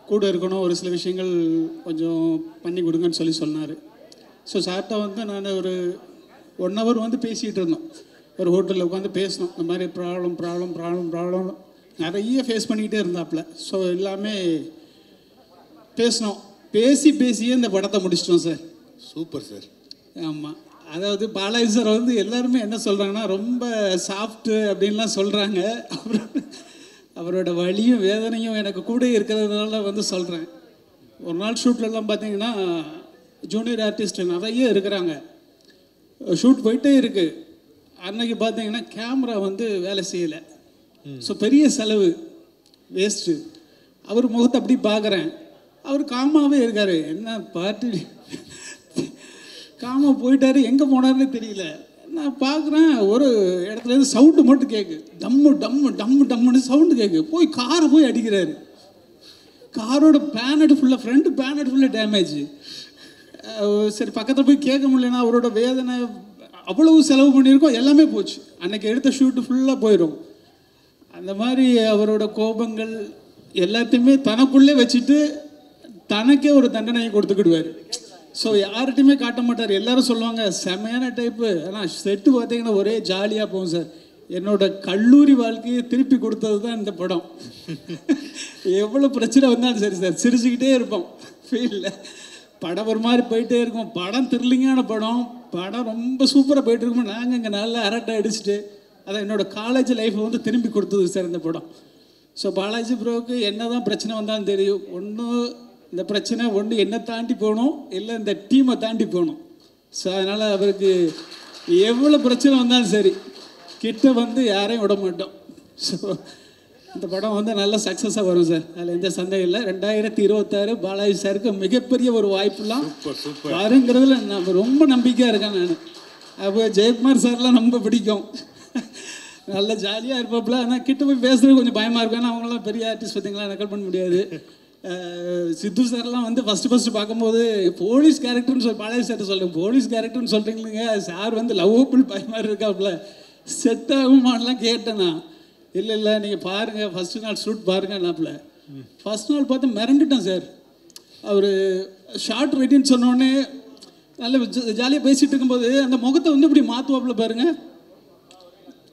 கூட இருக்கணும், ஒரு சில விஷயங்கள் கொஞ்சம் பண்ணி கொடுங்கன்னு சொன்னார். ஸோ சார்கிட்ட வந்து நான் ஒரு 1 hour வந்து பேசிகிட்டு இருந்தோம். ஒரு ஹோட்டலில் உட்காந்து பேசினோம். இந்த மாதிரி ப்ராப்ளம் நிறைய ஃபேஸ் பண்ணிக்கிட்டே இருந்தாப்புல. ஸோ எல்லாமே பேசினோம். பேசியே இந்த படத்தை முடிச்சிட்டோம் சார். Super sir. ஆமாம், அதாவது பாலாஜி சார் வந்து எல்லாருமே என்ன சொல்கிறாங்கன்னா ரொம்ப சாஃப்ட்டு அப்படின்லாம் சொல்கிறாங்க. அவரோட வலியும் வேதனையும் எனக்கு கூட இருக்கிறதுனால வந்து சொல்கிறேன். ஒரு நாள் ஷூட்லலாம் பார்த்தீங்கன்னா ஜூனியர் ஆர்டிஸ்ட் நிறைய இருக்கிறாங்க, ஷூட் போயிட்டே இருக்குது. அன்னைக்கு பார்த்தீங்கன்னா கேமரா வந்து வேலை செய்யலை. ஸோ பெரிய செலவு, வேஸ்ட்டு. அவர் முகத்தை அப்படி பார்க்குறேன், அவர் காமாவே இருக்கார். என்ன பார்ட்டி காமா போயிட்டாரு, எங்கே போனார்னு தெரியல. நான் பார்க்குறேன் ஒரு இடத்துலேருந்து சவுண்டு மட்டும் கேட்கு, டம்மு டம்மு டம்மு டம்முன்னு சவுண்டு கேட்கு. போய் காரை போய் அடிக்கிறாரு. காரோட பேனட் ஃபுல்லாக, ஃப்ரண்ட் பேனட் ஃபுல்லாக டேமேஜ். சரி பக்கத்தில் போய் கேட்க முடியலன்னா அவரோட வேதனை, அவ்வளவு செலவு பண்ணியிருக்கோம், எல்லாமே போச்சு. அன்றைக்கி எடுத்த ஷூட்டு ஃபுல்லாக போயிடும். அந்த மாதிரி அவரோட கோபங்கள் எல்லாத்தையுமே தனக்குள்ளே வச்சுட்டு தனக்கே ஒரு தண்டனையை கொடுத்துக்கிடுவார். ஸோ யார்கிட்டையுமே காட்ட மாட்டார். எல்லோரும் சொல்லுவாங்க செமையான டைப்பு, ஆனால் செட்டு பார்த்தீங்கன்னா ஒரே ஜாலியாக போகும் சார். என்னோட கல்லூரி வாழ்க்கையை திருப்பி கொடுத்தது தான் இந்த படம். எவ்வளோ பிரச்சனை வந்தாலும் சரி சார், சிரிச்சுக்கிட்டே இருப்போம் ஃபீல்டில். படம் ஒரு மாதிரி போயிட்டே இருக்கும். படம் த்ரில்லிங்கான படம், படம் ரொம்ப சூப்பராக போயிட்டு இருக்கும்போது நாங்கள் இங்கே நல்லா அரட்டை அடிச்சுட்டு, அதான் என்னோடய காலேஜ் லைஃப்பை வந்து திரும்பி கொடுத்தது சார் இந்த படம். ஸோ பாலாஜி ப்ரோவுக்கு என்ன தான் பிரச்சனை வந்தாலும் தெரியும், ஒன்று இந்த பிரச்சனை ஒன்று என்னை தாண்டி போகணும், இல்லை இந்த டீமை தாண்டி போகணும். ஸோ அதனால் அவருக்கு எவ்வளோ பிரச்சனை வந்தாலும் சரி கிட்ட வந்து யாரையும் விட மாட்டோம். ஸோ இந்த படம் வந்து நல்ல சக்ஸஸாக வரும் சார், அதில் எந்த சந்தேகம் இல்லை. 2026 பாலாஜி சாருக்கு மிகப்பெரிய ஒரு வாய்ப்புலாம் வருங்கிறதுல நான் ரொம்ப நம்பிக்கையாக இருக்கேன். நான் அப்போ ஜெயக்குமார் சார்லாம் ரொம்ப பிடிக்கும், நல்ல ஜாலியாக இருப்பாப்புல. ஆனால் கிட்ட போய் பேசுகிறது கொஞ்சம் பயமாக இருக்கும், ஏன்னா அவங்களாம் பெரிய ஆர்டிஸ்ட் பார்த்தீங்களா, நக்கல் பண்ண முடியாது. சித்து சார்லாம் வந்து ஃபஸ்ட்டு பார்க்கும்போது போலீஸ் கேரக்டர்னு பாலாஜி சார்ட்ட சொல்லுங்கள், போலீஸ் கேரக்டர்னு சொல்கிறீங்களுங்க, சார் வந்து லவ்வபிள் பயமாக இருக்காப்புல, செட் ஆகுமானலாம் கேட்டேண்ணா. இல்லை நீங்கள் பாருங்கள், ஃபஸ்ட்டு நாள் ஷூட் பாருங்கன்னாப்புல. ஃபஸ்ட் நாள் பார்த்து மிரண்டுட்டேன் சார். அவர் ஷார்ட் ரெடின்னு சொன்னோடனே நல்ல ஜாலியாக பேசிகிட்டு இருக்கும்போது அந்த முகத்தை வந்து இப்படி மாற்றுவாப்புல பாருங்கள்.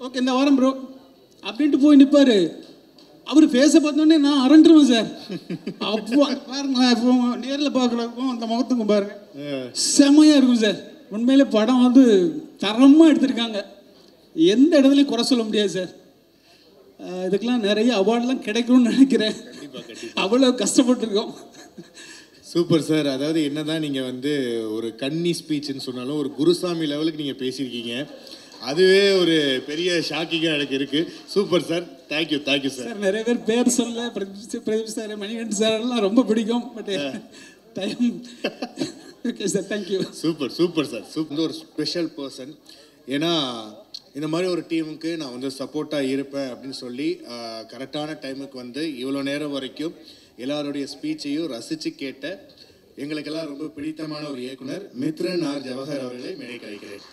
ஓகே இந்த வாரம் ப்ரோ அப்படின்ட்டு போய் நிற்பார். அவர் ஃபேஸை பார்த்தோன்னே நான் அரண்டுருவேன் சார். அப்போ பாருங்களேன், இப்போ நேரில் பார்க்குறக்கும் அந்த முகத்துக்கும் பாருங்கள் செம்மையாக இருக்கும் சார். உண்மையிலே படம் வந்து தரமாக எடுத்திருக்காங்க, எந்த இடத்துலையும் குறை சொல்ல முடியாது சார். இதுக்கெல்லாம் நிறைய அவார்டெலாம் கிடைக்கும்னு நினைக்கிறேன், அவ்வளோ கஷ்டப்பட்டுருக்கோம். Super sir. அதாவது என்னதான் நீங்கள் வந்து ஒரு கன்னி ஸ்பீச்சுன்னு சொன்னாலும் ஒரு குருசாமி லெவலுக்கு நீங்கள் பேசியிருக்கீங்க, அதுவே ஒரு பெரிய ஷாக்கிங்காக எனக்கு இருக்குது. Super sir, thank you sir. Sir நிறைய பேர் பேர் சொல்ல, பிரதீப் சார், மணிகண்டன் சார் எல்லாம் ரொம்ப பிடிக்கும், but time. Okay sir, thank you. Super sir. Super, ஒரு ஸ்பெஷல் பர்சன். ஏன்னா இந்த மாதிரி ஒரு டீமுக்கு நான் வந்து சப்போர்ட்டாக இருப்பேன் அப்படின்னு சொல்லி கரெக்டான டைமுக்கு வந்து இவ்வளோ நேரம் வரைக்கும் எல்லாருடைய ஸ்பீச்சையும் ரசித்து கேட்ட எங்களுக்கெல்லாம் ரொம்ப பிடித்தமான ஒரு இயக்குனர் மித்ரன் ஆர் ஜவஹர் அவர்களை மேடைக்கு அழைக்கிறேன்.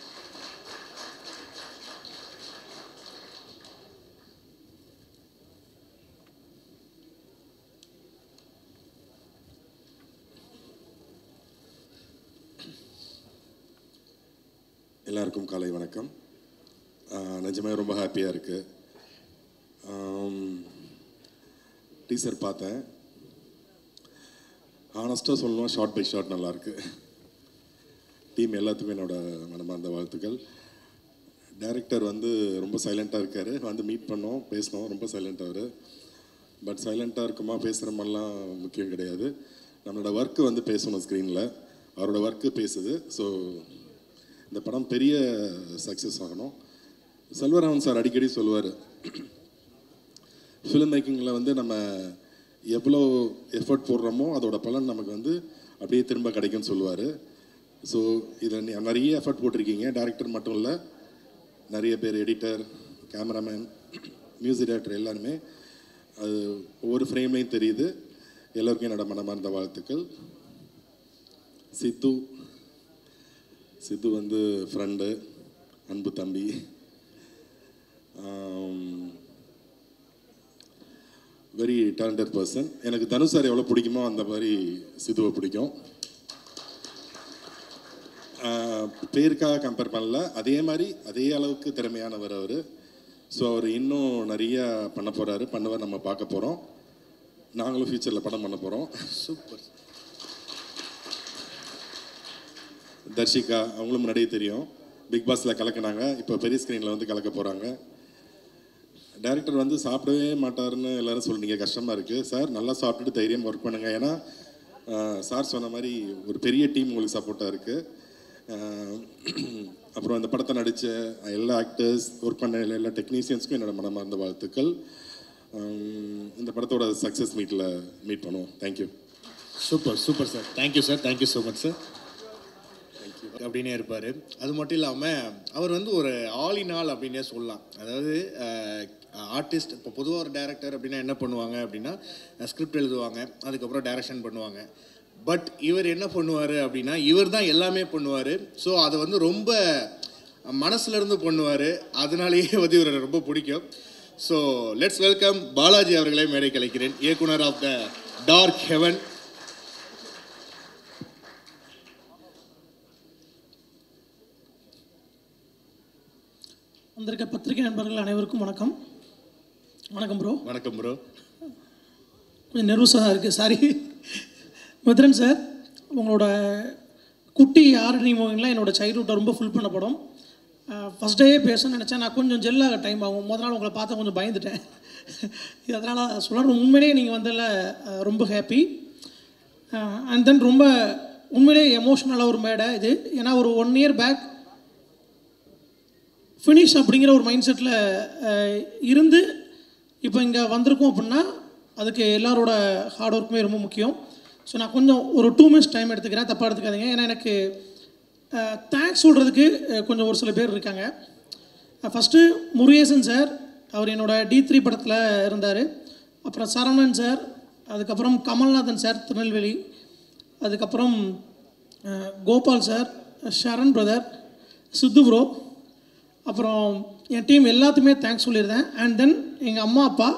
எல்லாருக்கும் காலை வணக்கம். நிஜமே ரொம்ப ஹாப்பியாக இருக்குது. டீசர் பார்த்தேன், ஹானஸ்ட்டாக சொல்லணும், ஷார்ட் பை ஷார்ட் நல்லாயிருக்கு. டீம் எல்லாத்துக்குமே என்னோட மனமார்ந்த வாழ்த்துக்கள். டைரக்டர் வந்து ரொம்ப சைலண்ட்டாக இருக்கார், வந்து மீட் பண்ணோம், பேசினோம், ரொம்ப சைலண்ட்டாக அவர். பட் சைலண்ட்டாக இருக்குமா பேசுகிற மாதிரிலாம் முக்கியம் கிடையாது, நம்மளோட ஒர்க்கு வந்து பேசணும் ஸ்க்ரீனில், அவரோட ஒர்க்கு பேசுது. ஸோ இந்த படம் பெரிய சக்ஸஸ் ஆகணும். செல்வராமன் சார் அடிக்கடி சொல்லுவார், ஃபிலிம் மேக்கிங்கில் வந்து நம்ம எவ்வளோ எஃபர்ட் போடுறோமோ அதோட பலன் நமக்கு வந்து அப்படியே திரும்ப கிடைக்கும்னு சொல்லுவார். ஸோ இதில் நிறைய எஃபர்ட் போட்டிருக்கீங்க, டைரக்டர் மட்டும் இல்லை, நிறைய பேர், எடிட்டர், கேமராமேன், மியூசிக் டைரக்டர் எல்லாருமே. அது ஒவ்வொரு ஃப்ரேம்லையும் தெரியுது. எல்லோருக்கும் என்னோட மனமார்ந்த வாழ்த்துக்கள். சித்து வந்து ஃப்ரெண்டு, அன்பு தம்பி. Very talented person. எனக்கு தனுஷ் சார் எவ்வளோ பிடிக்குமோ அந்த மாதிரி சித்துவை பிடிக்கும். பேருக்காக கம்பேர் பண்ணல, அதே மாதிரி அதே அளவுக்கு திறமையானவர் அவர். ஸோ அவர் இன்னும் நிறைய பண்ண போகிறாரு, பண்ணுவார், நம்ம பார்க்க போகிறோம். நாங்களும் ஃப்யூச்சரில் படம் பண்ண போகிறோம். சூப்பர். தர்ஷிகா அவங்களும் முன்னாடியே தெரியும், பிக் பாஸில் கலக்கினாங்க, இப்போ பெரிய ஸ்க்ரீனில் வந்து கலக்க போகிறாங்க. டைரக்டர் வந்து சாப்பிடவே மாட்டாருன்னு எல்லோரும் சொல்லிங்க, கஷ்டமாக இருக்குது. சார் நல்லா சாப்பிட்டுட்டு தைரியம் ஒர்க் பண்ணுங்கள். ஏன்னா சார் சொன்ன மாதிரி ஒரு பெரிய டீம் உங்களுக்கு சப்போர்ட்டாக இருக்குது. அப்புறம் இந்த படத்தை நடித்த எல்லா ஆக்டர்ஸ், ஒர்க் பண்ண எல்லா டெக்னீஷியன்ஸ்க்கும் என்னோட மனமார்ந்த வாழ்த்துக்கள். இந்த படத்தோட சக்ஸஸ் மீட் பண்ணுவோம். Thank you. Super super sir. Thank you sir. Thank you so much sir. அப்படின்னே இருப்பார். அது மட்டும் இல்லாமல் அவர் வந்து ஒரு ஆல் இன் ஆல் அப்படின்னே சொல்லலாம். அதாவது ஆர்டிஸ்ட், இப்போ பொதுவாக ஒரு டைரக்டர் அப்படின்னா என்ன பண்ணுவாங்க அப்படின்னா ஸ்கிரிப்ட் எழுதுவாங்க, அதுக்கப்புறம் டைரக்ஷன் பண்ணுவாங்க. பட் இவர் என்ன பண்ணுவார் அப்படின்னா இவர் தான் எல்லாமே பண்ணுவார். ஸோ அதை வந்து ரொம்ப மனசுலேருந்து பண்ணுவார். அதனாலேயே வந்து இவரை ரொம்ப பிடிக்கும். ஸோ லெட்ஸ் வெல்கம் பாலாஜி அவர்களை மேடை கலைக்கிறேன், இயக்குனர் ஆஃப் த டார்க் ஹெவன். வந்திருக்க பத்திரிகை நண்பர்கள் அனைவருக்கும் வணக்கம். வணக்கம் ப்ரோ. வணக்கம் ப்ரோ. கொஞ்சம் நர்வஸாக தான் இருக்குது, சாரி. மித்ரன் சார், உங்களோட குட்டி ஆரணி மூவிங்லாம் என்னோடய சைல்ட்ஹுட்டை ரொம்ப ஃபுல் பண்ண படம். ஃபஸ்ட் டேயே பேசணும்னு நினச்சேன். நான் கொஞ்சம் ஜெல்லாக டைம் ஆகும். முதல் நாள் உங்களை பார்த்தா கொஞ்சம் பயந்துட்டேன். அதனால் சொல்கிறேன், உண்மையிலேயே நீங்கள் வந்ததில் ரொம்ப ஹாப்பி. அண்ட் தென் ரொம்ப உண்மையிலேயே எமோஷ்னலாக ஒரு மேடை இது. ஏன்னா ஒரு 1 year பேக் ஃபினிஷ் அப்படிங்கிற ஒரு மைண்ட் செட்டில் இருந்து இப்போ இங்கே வந்திருக்கோம் அப்படின்னா அதுக்கு எல்லாரோட ஹார்ட் ஒர்க்குமே ரொம்ப முக்கியம். ஸோ நான் கொஞ்சம் ஒரு 2 minutes டைம் எடுத்துக்கிறேன், தப்பாக எடுத்துக்காதீங்க. ஏன்னா எனக்கு தேங்க்ஸ் சொல்கிறதுக்கு கொஞ்சம் ஒரு சில பேர் இருக்காங்க. ஃபஸ்ட்டு முருகேசன் சார், அவர் என்னோடய D3 படத்தில் இருந்தார். அப்புறம் சரவணன் சார், அதுக்கப்புறம் கமல்நாதன் சார் திருநெல்வேலி, அதுக்கப்புறம் கோபால் சார், ஷரண் பிரதர், சித்து ப்ரோ, அப்புறம் என் டீம் எல்லாத்துக்குமே தேங்க்ஸ் சொல்லியிருந்தேன். அண்ட் தென் எங்கள் அம்மா அப்பா,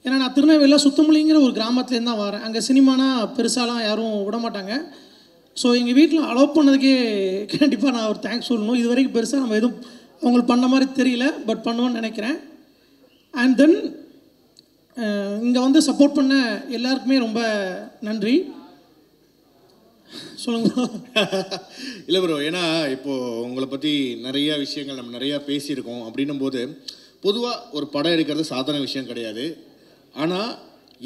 ஏன்னா நான் திருநெல்வேலியில் சுத்தமல்லிங்கிற ஒரு கிராமத்துலேருந்து தான் வரேன். அங்கே சினிமானா பெருசாலாம் யாரும் விட மாட்டாங்க. ஸோ எங்கள் வீட்டில் அலோவ் பண்ணதுக்கே கண்டிப்பாக நான் ஒரு தேங்க்ஸ் சொல்லணும். இது வரைக்கும் பெருசாக நம்ம எதுவும் அவங்களுக்கு பண்ண மாதிரி தெரியல, பட் பண்ணுவோன்னு நினைக்கிறேன். அண்ட் தென் இங்கே வந்து சப்போர்ட் பண்ண எல்லாருக்குமே ரொம்ப நன்றி. சொல்லுங்க. இல்லை ப்ரோ, ஏன்னா இப்போது உங்களை பற்றி நிறையா விஷயங்கள் நம்ம நிறையா பேசியிருக்கோம். அப்படின்னும் போது பொதுவாக ஒரு படம் எடுக்கிறது சாதாரண விஷயம் கிடையாது. ஆனால்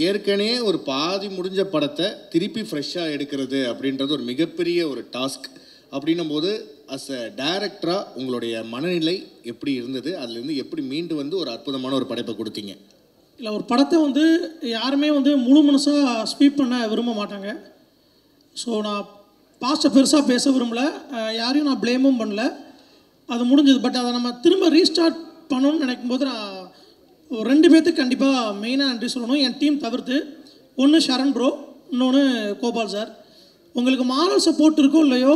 ஏற்கனவே ஒரு பாதி முடிஞ்ச படத்தை திருப்பி ஃப்ரெஷ்ஷாக எடுக்கிறது அப்படின்றது ஒரு மிகப்பெரிய ஒரு டாஸ்க். அப்படின்னும் போது அஸ் அ டைரக்டராக உங்களுடைய மனநிலை எப்படி இருந்தது? அதுலேருந்து எப்படி மீண்டு வந்து ஒரு அற்புதமான ஒரு படைப்பை கொடுத்தீங்க? இல்லை, ஒரு படத்தை வந்து யாருமே வந்து முழு மனசாக ஸ்வீப் பண்ண விரும்ப மாட்டாங்க. ஸோ நான் பாஸ்ட்டை பெருசாக பேச விரும்பலை, யாரையும் நான் ப்ளேமும் பண்ணல, அது முடிஞ்சது. பட் அதை நம்ம திரும்ப ரீஸ்டார்ட் பண்ணணும்னு நினைக்கும் போது நான் 2 பேர்த்துக்கு கண்டிப்பாக மெயினாக நன்றி சொல்லணும், என் டீம் தவிர்த்து. ஒன்று ஷரண் ப்ரோ, இன்னொன்று கோபால் சார். உங்களுக்கு மாரல் சப்போர்ட் இருக்கோ இல்லையோ,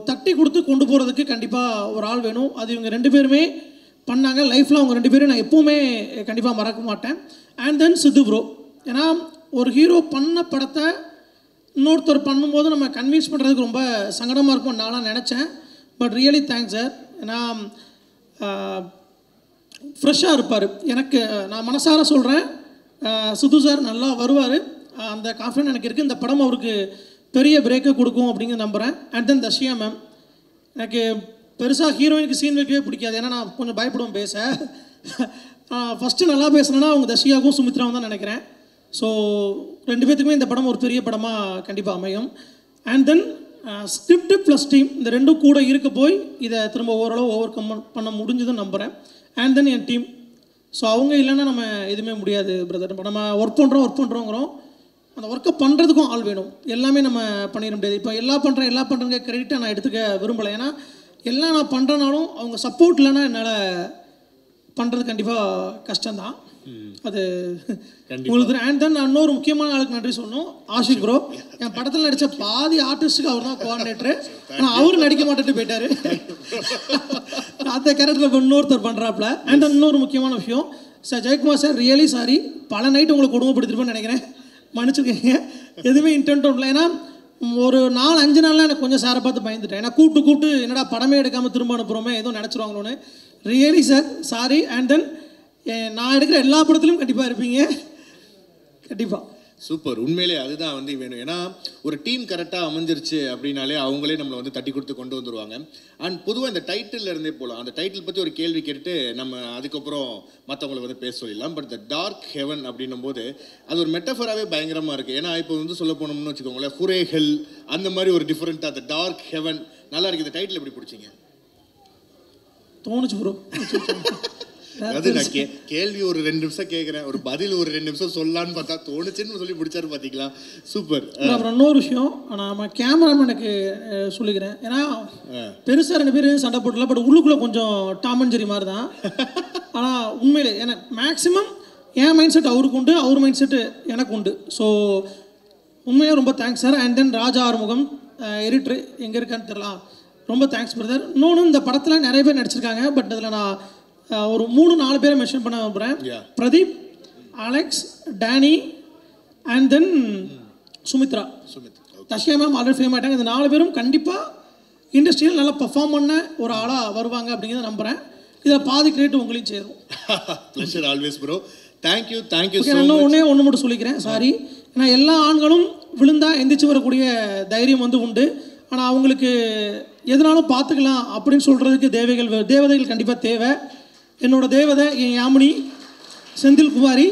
தட்டி கொடுத்து கொண்டு போகிறதுக்கு கண்டிப்பாக ஒரு ஆள் வேணும். அது இவங்க 2 பேருமே பண்ணாங்க. லைஃப்பில் அவங்க 2 பேரும் நான் எப்போவுமே கண்டிப்பாக மறக்க மாட்டேன். அண்ட் தென் சித்து ப்ரோ, ஏன்னா ஒரு ஹீரோ பண்ண படத்தை இன்னொருத்தர் பண்ணும்போது நம்ம கன்வின்ஸ் பண்ணுறதுக்கு ரொம்ப சங்கடமாக இருக்கும் நான்லாம் நினச்சேன். But really thanks sir. ஏன்னா ஃப்ரெஷ்ஷாக இருப்பார். எனக்கு நான் மனசார சொல்கிறேன், சித்து சார் நல்லா வருவார், அந்த கான்ஃபிடன்ஸ் எனக்கு இருக்குது. இந்த படம் அவருக்கு பெரிய பிரேக்கை கொடுக்கும் அப்படிங்கிறது நம்புகிறேன். அண்ட் தென் தர்ஷியா மேம், எனக்கு பெருசாக ஹீரோயினுக்கு சீன் வைக்கவே பிடிக்காது. ஏன்னா நான் கொஞ்சம் பயப்படுவேன் பேச. ஃபஸ்ட்டு நல்லா பேசுனேன்னா அவங்க தர்ஷியாவுக்கும் சுமித்ராவும் தான் நினைக்கிறேன். ஸோ 2 பேத்துக்குமே இந்த படம் ஒரு பெரிய படமாக கண்டிப்பாக அமையும். And then script plus team, இந்த 2 கூட இருக்க போய் இதை திரும்ப ஓரளவு ஓவர் கம் பண்ண முடிஞ்சதுன்னு நம்புகிறேன். And then N team, so அவங்க இல்லைன்னா நம்ம எதுவுமே முடியாது பிரதர். இப்போ நம்ம ஒர்க் பண்ணுறோங்கிறோம், அந்த ஒர்க்கை பண்ணுறதுக்கும் ஆள் வேணும். எல்லாமே நம்ம பண்ணிட முடியாது. இப்போ எல்லா பண்ணுறங்க கிரெடிட்டாக நான் எடுத்துக்க விரும்பலை. ஏன்னா எல்லாம் நான் பண்ணுறனாலும் அவங்க சப்போர்ட் இல்லைன்னா என்னால் பண்ணுறது கண்டிப்பாக கஷ்டம்தான். அது உங்களுக்கு. அண்ட் தென் நான் இன்னொரு முக்கியமான ஆளுக்கு நன்றி சொல்லணும், ஆஷிக் ப்ரோ. என் படத்தில் நடித்த பாதி ஆர்டிஸ்ட்டுக்கு அவர் தான் கோஆர்டினேட்டரு. ஆனால் அவரும் நடிக்க மாட்டேட்டு போயிட்டார். அந்த கேரக்டரில் இன்னொருத்தர் பண்ணுறாப்புல. அண்ட் தென் இன்னொரு முக்கியமான விஷயம் sir, Jayakumar sir, really sorry, பல நைட்டு உங்களை கொடுமைப்படுத்திருப்பேன்னு நினைக்கிறேன், மன்னிச்சுக்கோங்க. எதுவுமே இன்டென்ட்டும் இல்லை. ஏன்னா ஒரு 4-5 நாள்லாம் எனக்கு கொஞ்சம் சாரை பார்த்து பயந்துட்டேன். ஏன்னா கூப்பிட்டு என்னடா படமே எடுக்காமல் திரும்ப அனுப்புகிறோமே, எதுவும் நினச்சிருவாங்களோன்னு. Really sir sorry. And then நான் எடுக்கிற எல்லா படத்துலையும் கண்டிப்பாக இருப்பீங்க, கண்டிப்பாக. சூப்பர். உண்மையிலே அதுதான் வந்து வேணும். ஏன்னா ஒரு டீம் கரெக்டாக அமைஞ்சிருச்சு அப்படின்னாலே அவங்களே நம்மளை வந்து தட்டி கொடுத்து கொண்டு வந்துடுவாங்க. அண்ட் பொதுவாக இந்த டைட்டில் இருந்தே போகலாம். அந்த டைட்டில் பற்றி ஒரு கேள்வி கேட்டுட்டு நம்ம அதுக்கப்புறம் மற்றவங்களை வந்து பேச சொல்லிடலாம். பட் த டார்க் ஹெவன் அப்படின்னும் போது அது ஒரு மெட்டஃபராகவே பயங்கரமாக இருக்குது. ஏன்னா இப்போ வந்து சொல்ல போனோம்னு வச்சுக்கோங்களேன், ஹுரே ஹெல் அந்த மாதிரி ஒரு டிஃப்ரெண்ட்டாக த டார்க் ஹெவன் நல்லா இருக்குது. இந்த டைட்டில் எப்படி பிடிச்சிங்க? தோணுச்சு ப்ரோ. அதாவது நான் கேள்வி ஒரு 2 நிமிஷம் கேட்குறேன், ஒரு பதில் ஒரு 2 நிமிஷம் சொல்லலான்னு பார்த்தா தோணுச்சுன்னு சொல்லி பிடிச்சாரு பார்த்தீங்களா? சூப்பர். அப்புறம் இன்னொரு விஷயம் நம்ம கேமராமேனுக்கு சொல்லிக்கிறேன். ஏன்னா பெருசாக 2 பேர் சண்டை போடல, பட் உள்ளுக்குள்ளே கொஞ்சம் டாம் அண்ட் ஜெர்ரி மாதிரி தான். ஆனால் உண்மையிலே எனக்கு மேக்ஸிமம் என் மைண்ட் செட் அவருக்கு உண்டு, அவர் மைண்ட் செட்டு எனக்கு உண்டு. ஸோ உண்மையாக ரொம்ப thanks sir. And then Raja Arumugam editor எங்கே இருக்கான்னு தெரியலாம், ரொம்ப தேங்க்ஸ் பிரதர். இன்னொன்று இந்த படத்தில் நிறைய பேர் நடிச்சிருக்காங்க, பட் அதில் நான் ஒரு 3-4 பேரை மென்ஷன் பண்ண விரும்புகிறேன். Pradeep, Alex, Danny and then Sumithra. Dashya ma'am already fame ஆகிட்டாங்க. இந்த 4 பேரும் கண்டிப்பாக இண்டஸ்ட்ரியில் நல்லா பர்ஃபார்ம் பண்ண ஒரு ஆளாக வருவாங்க அப்படிங்கிறத நம்புகிறேன். இதில் பாதி கிரெடிட் உங்களையும் சேரும். Pleasure always bro. Thank you thank you. நான் ஒன்று மட்டும் சொல்லிக்கிறேன், சாரி. ஏன்னா எல்லா ஆண்களும் விழுந்தா எந்திரிச்சு வரக்கூடிய தைரியம் வந்து உண்டு. ஆனால் அவங்களுக்கு எதனாலும் பார்த்துக்கலாம் அப்படின்னு சொல்கிறதுக்கு தேவதைகள் கண்டிப்பாக தேவை. என்னோட தேவதை என் Yamini Senthil Kumari.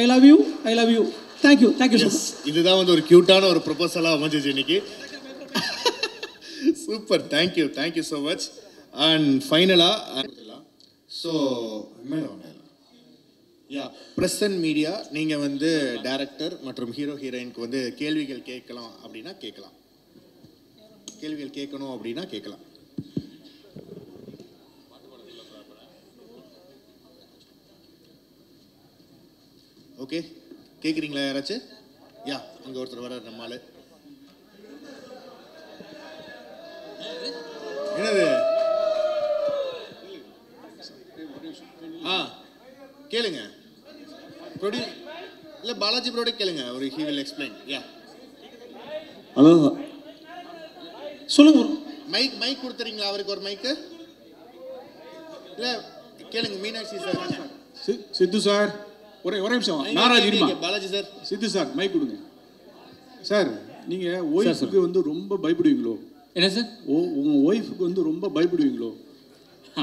I love you, I love you. Thank you thank you sir. இதுதான் வந்து ஒரு க்யூட்டான ஒரு ப்ரொபோசலாக அமைஞ்சிச்சு இன்னைக்கு. Super. Thank you thank you so much. And ஃபைனலாக ஸோ பிரசன்ட் மீடியா நீங்கள் வந்து டைரக்டர் மற்றும் ஹீரோ ஹீரோயினுக்கு வந்து கேள்விகள் கேட்கலாம் அப்படின்னா கேட்கலாம், கேள்விகள் கேட்கணும் அப்படின்னா கேட்கலாம். ஓகே, கேட்குறீங்களா யாராச்சும்? யா, அங்கே ஒருத்தர் வர நம்மால். என்னது? கேளுங்க. ப்ரொடியூஸ் இல்லை பாலாஜி ப்ரோட கேளுங்க, ஒரு he will explain. Yeah hello சொல்லுங்க. மைக் கொடுத்துறீங்களா அவருக்கு ஒரு மைக்கு? இல்லை கேளுங்க. மீனாட்சி சார். சித்து சார் ஒரே நிமிஷம். நாராஜ் இருமா. பாலாஜி சார். சித்து சார் மைக் கொடுங்க. சார் நீங்கள் ஒய்ஃபுக்கு வந்து ரொம்ப பயப்படுவீங்களோ? என்ன சார்? உங்கள் ஒய்ஃபுக்கு வந்து ரொம்ப பயப்படுவீங்களோ?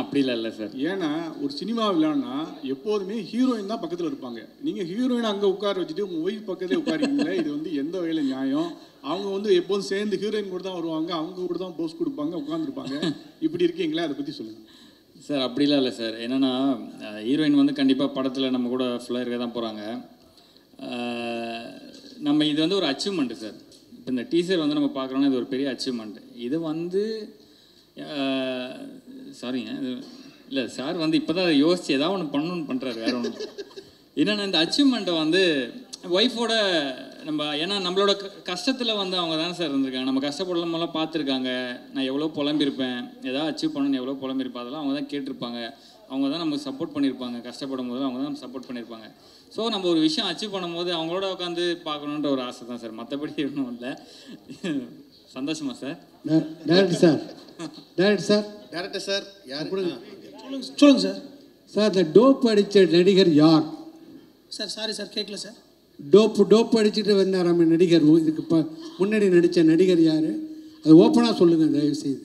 அப்படிலாம் இல்லை சார். ஏன்னா ஒரு சினிமா விளையாடுனா எப்போதுமே ஹீரோயின் தான் பக்கத்தில் இருப்பாங்க. நீங்கள் ஹீரோயின் அங்கே உட்கார வச்சுட்டு உங்கள் ஒய்ஃப் பக்கத்துலேயே உட்காரிங்களே, இது வந்து எந்த வகையில் நியாயம்? அவங்க வந்து எப்போதும் சேர்ந்து ஹீரோயின் கூட தான் வருவாங்க, அவங்க கூட தான் போஸ் கொடுப்பாங்க, உட்காந்துருப்பாங்க. இப்படி இருக்கீங்களா? அதை பற்றி சொல்லுங்கள் சார். அப்படிலாம் இல்லை சார். என்னென்னா ஹீரோயின் வந்து கண்டிப்பாக படத்தில் நம்ம கூட ஃபுல்லாக இருக்க தான் போகிறாங்க. நம்ம இது வந்து ஒரு அச்சீவ்மெண்ட்டு சார். இப்போ இந்த டீசர் வந்து நம்ம பார்க்குறோன்னா இது ஒரு பெரிய அச்சீவ்மெண்ட். இது வந்து சாரிங்க, இது இல்லை சார் வந்து இப்போ தான் யோசிச்சு ஏதாவது ஒன்று பண்ணணுன்னு பண்ணுறாரு, வேறு ஒன்று. என்னென்னா இந்த அச்சீவ்மெண்ட்டை வந்து ஒய்ஃபோட நம்ம, ஏன்னா நம்மளோட கஷ்டத்தில் வந்து அவங்க தானே சார் இருந்திருக்காங்க. நம்ம கஷ்டப்படலாம் பார்த்துருக்காங்க. நான் எவ்வளோ புலம்பிருப்பேன், எதாவது அச்சீவ் பண்ணணும்னு எவ்வளோ புலம்பிருப்பேன், அதெல்லாம் அவங்க தான் கேட்டிருப்பாங்க. அவங்க தான் நமக்கு சப்போர்ட் பண்ணியிருப்பாங்க. கஷ்டப்படும் போது அவங்க தான் நம்ம சப்போர்ட் பண்ணியிருப்பாங்க. ஸோ நம்ம ஒரு விஷயம் அச்சீவ் பண்ணும்போது அவங்களோட உட்காந்து பார்க்கணுன்ற ஒரு ஆசை தான் சார், மற்றபடி ஒன்றும் இல்லை. சந்தோஷமா sir? Director sir, director sir யார்? சொல்லுங்க சார். சார் இந்த டோப் அடித்த நடிகர் யார் சார்? சாரி சார், கேட்கல சார். டோப் அடிச்சுட்டு வந்தாராம நடிகர், இதுக்கு முன்னாடி நடித்த நடிகர் யார்? அது ஓப்பனாக சொல்லுங்கள் தயவு செய்து.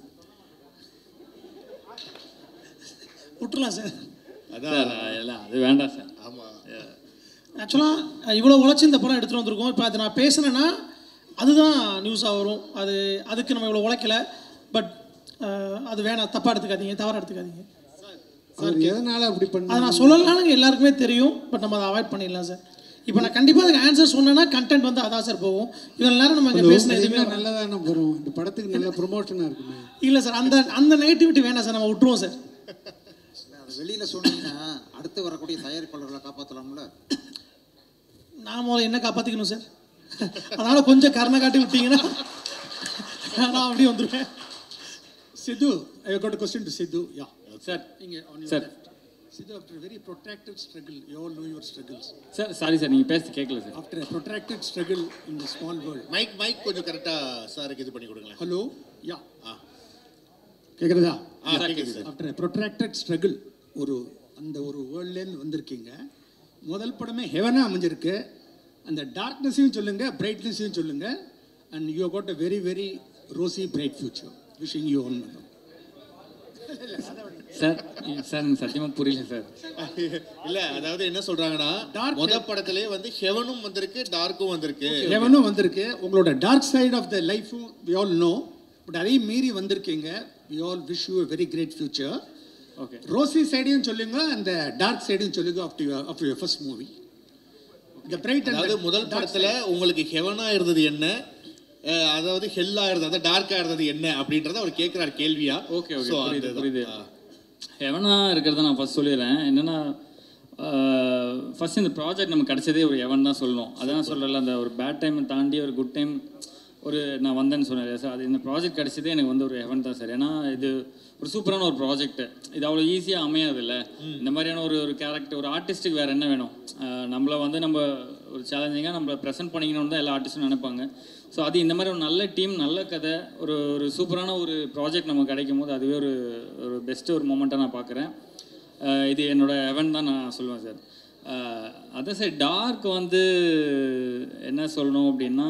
விட்டுலாம் சார். அதான் அது வேண்டாம் சார். ஆமாம், ஆக்சுவலாக இவ்வளோ உழைச்சி இந்த படம் எடுத்துகிட்டு வந்திருக்கோம். இப்போ அது நான் பேசினேன்னா அதுதான் நியூஸாக வரும். அதுக்கு நம்ம இவ்வளோ உழைக்கல. பட் அது வேணாம், தப்பாக எடுத்துக்காதீங்க, தவறாக எடுத்துக்காதீங்க. எதனால் அப்படி பண்ண அதை நான் சொல்லலாம்னு எல்லாருக்குமே தெரியும். பட் நம்ம அதை அவாய்ட் பண்ணிடலாம் சார். இப்போ நான் கண்டிப்பாக அதுக்கு ஆன்சர் சொன்னேன்னா கண்டென்ட் வந்து அதான் சார் போகும். இவ்வளோ நேரம் நம்ம இங்கே பேசின எதுவுமே நல்லதானே போகிறோம். இந்த படத்துக்கு நல்ல ப்ரொமோஷனாக இருக்குமே. இல்லை சார், அந்த நெகட்டிவிட்டி வேணாம் சார், நம்ம விட்டுருவோம் சார். வெளியில் சொன்னீங்கன்னா அடுத்து வரக்கூடிய தயாரிப்பாளர்களை காப்பாற்றலாம்ல. நான் முதல்ல என்ன காப்பாற்றிக்கணும் சார். அதனால் கொஞ்சம் கருணை காட்டி விட்டீங்கன்னா நான் அப்படியே வந்துடுவேன். Sidhu, I got a question to Sidhu. Yeah. Sir. Sir. Sidhu, after a very protracted struggle, you all know your struggles. Sir, sorry sir, நீங்கள் பேசி கேட்கல sir. After a protracted struggle in the small world. Mike கொஞ்சம் கரெக்டாக சாருக்கு இது பண்ணி கொடுங்களேன். Hello, ya, கேட்குறதா? கேட்குது sir. After a protracted struggle, அந்த ஒரு வேர்ல்ட்லேருந்து வந்திருக்கீங்க. முதல் படமே ஹெவனாக அமைஞ்சிருக்கு. அந்த டார்க்னஸையும் சொல்லுங்கள், பிரைட்னஸையும் சொல்லுங்கள். And you got a very very rosy bright future. Wishing you one. Sir சத்தியமாக புரியல சார். இல்லை, அதாவது என்ன சொல்கிறாங்கன்னா, முதல் படத்திலே வந்து ஹெவனும் வந்திருக்கு, டார்க்கும் வந்திருக்கு. ஹெவனும் வந்திருக்கு. உங்களோட டார்க் சைட் ஆஃப் த லைஃபும் வி ஆல் நோ. பட் அதையும் மீறி வந்திருக்கீங்க. We all wish you a very great future. Okay. Rosy சைடையும் சொல்லுங்க, அந்த டார்க் சைடையும் சொல்லுங்க of your first movie. The bright. அதாவது முதல் படத்துல உங்களுக்கு ஹெவனா இருந்தது என்ன, அதாவது ஹெல்லா இருந்தது, அதாவது டார்க்கா இருந்தது என்ன அப்படின்றத அவர் கேட்கிறார் கேள்வியா. ஓகே ஓகே, புரியுது. ஹெவனா இருக்கிறத நான் ஃபர்ஸ்ட் சொல்லிடுறேன். என்னன்னா, ஃபர்ஸ்ட் இந்த ப்ராஜெக்ட் நமக்கு கிடைச்சதே ஒரு ஹெவன் தான் சொல்லணும். அதான் சொல்கிறல, அந்த ஒரு பேட் டைமை தாண்டி ஒரு குட் டைம் ஒரு நான் வந்தேன்னு சொன்னேன் சார். அது இந்த ப்ராஜெக்ட் கிடைச்சதே எனக்கு வந்து ஒரு ஹெவன் தான் சார். ஏன்னா இது ஒரு சூப்பரான ஒரு ப்ராஜெக்ட். இது அவ்வளோ ஈஸியாக அமையாது இல்லை. இந்த மாதிரியான ஒரு கேரக்டர், ஒரு ஆர்டிஸ்ட்டுக்கு வேறு என்ன வேணும்? நம்மளை வந்து நம்ம ஒரு சேலஞ்சிங்காக நம்மளை ப்ரெசென்ட் பண்ணிக்கணும்னு தான் எல்லா ஆர்டிஸ்ட்டும் நினைப்பாங்க. ஸோ அது இந்த மாதிரி ஒரு நல்ல டீம், நல்ல கதை, ஒரு சூப்பரான ஒரு ப்ராஜெக்ட் நமக்கு கிடைக்கும் போது அதுவே ஒரு பெஸ்ட்டு ஒரு மூமெண்ட்டாக நான் பார்க்குறேன். இது என்னோட ஹெவன் தான் நான் சொல்லுவேன் சார். அதான் சார், டார்க் வந்து என்ன சொல்லணும் அப்படின்னா,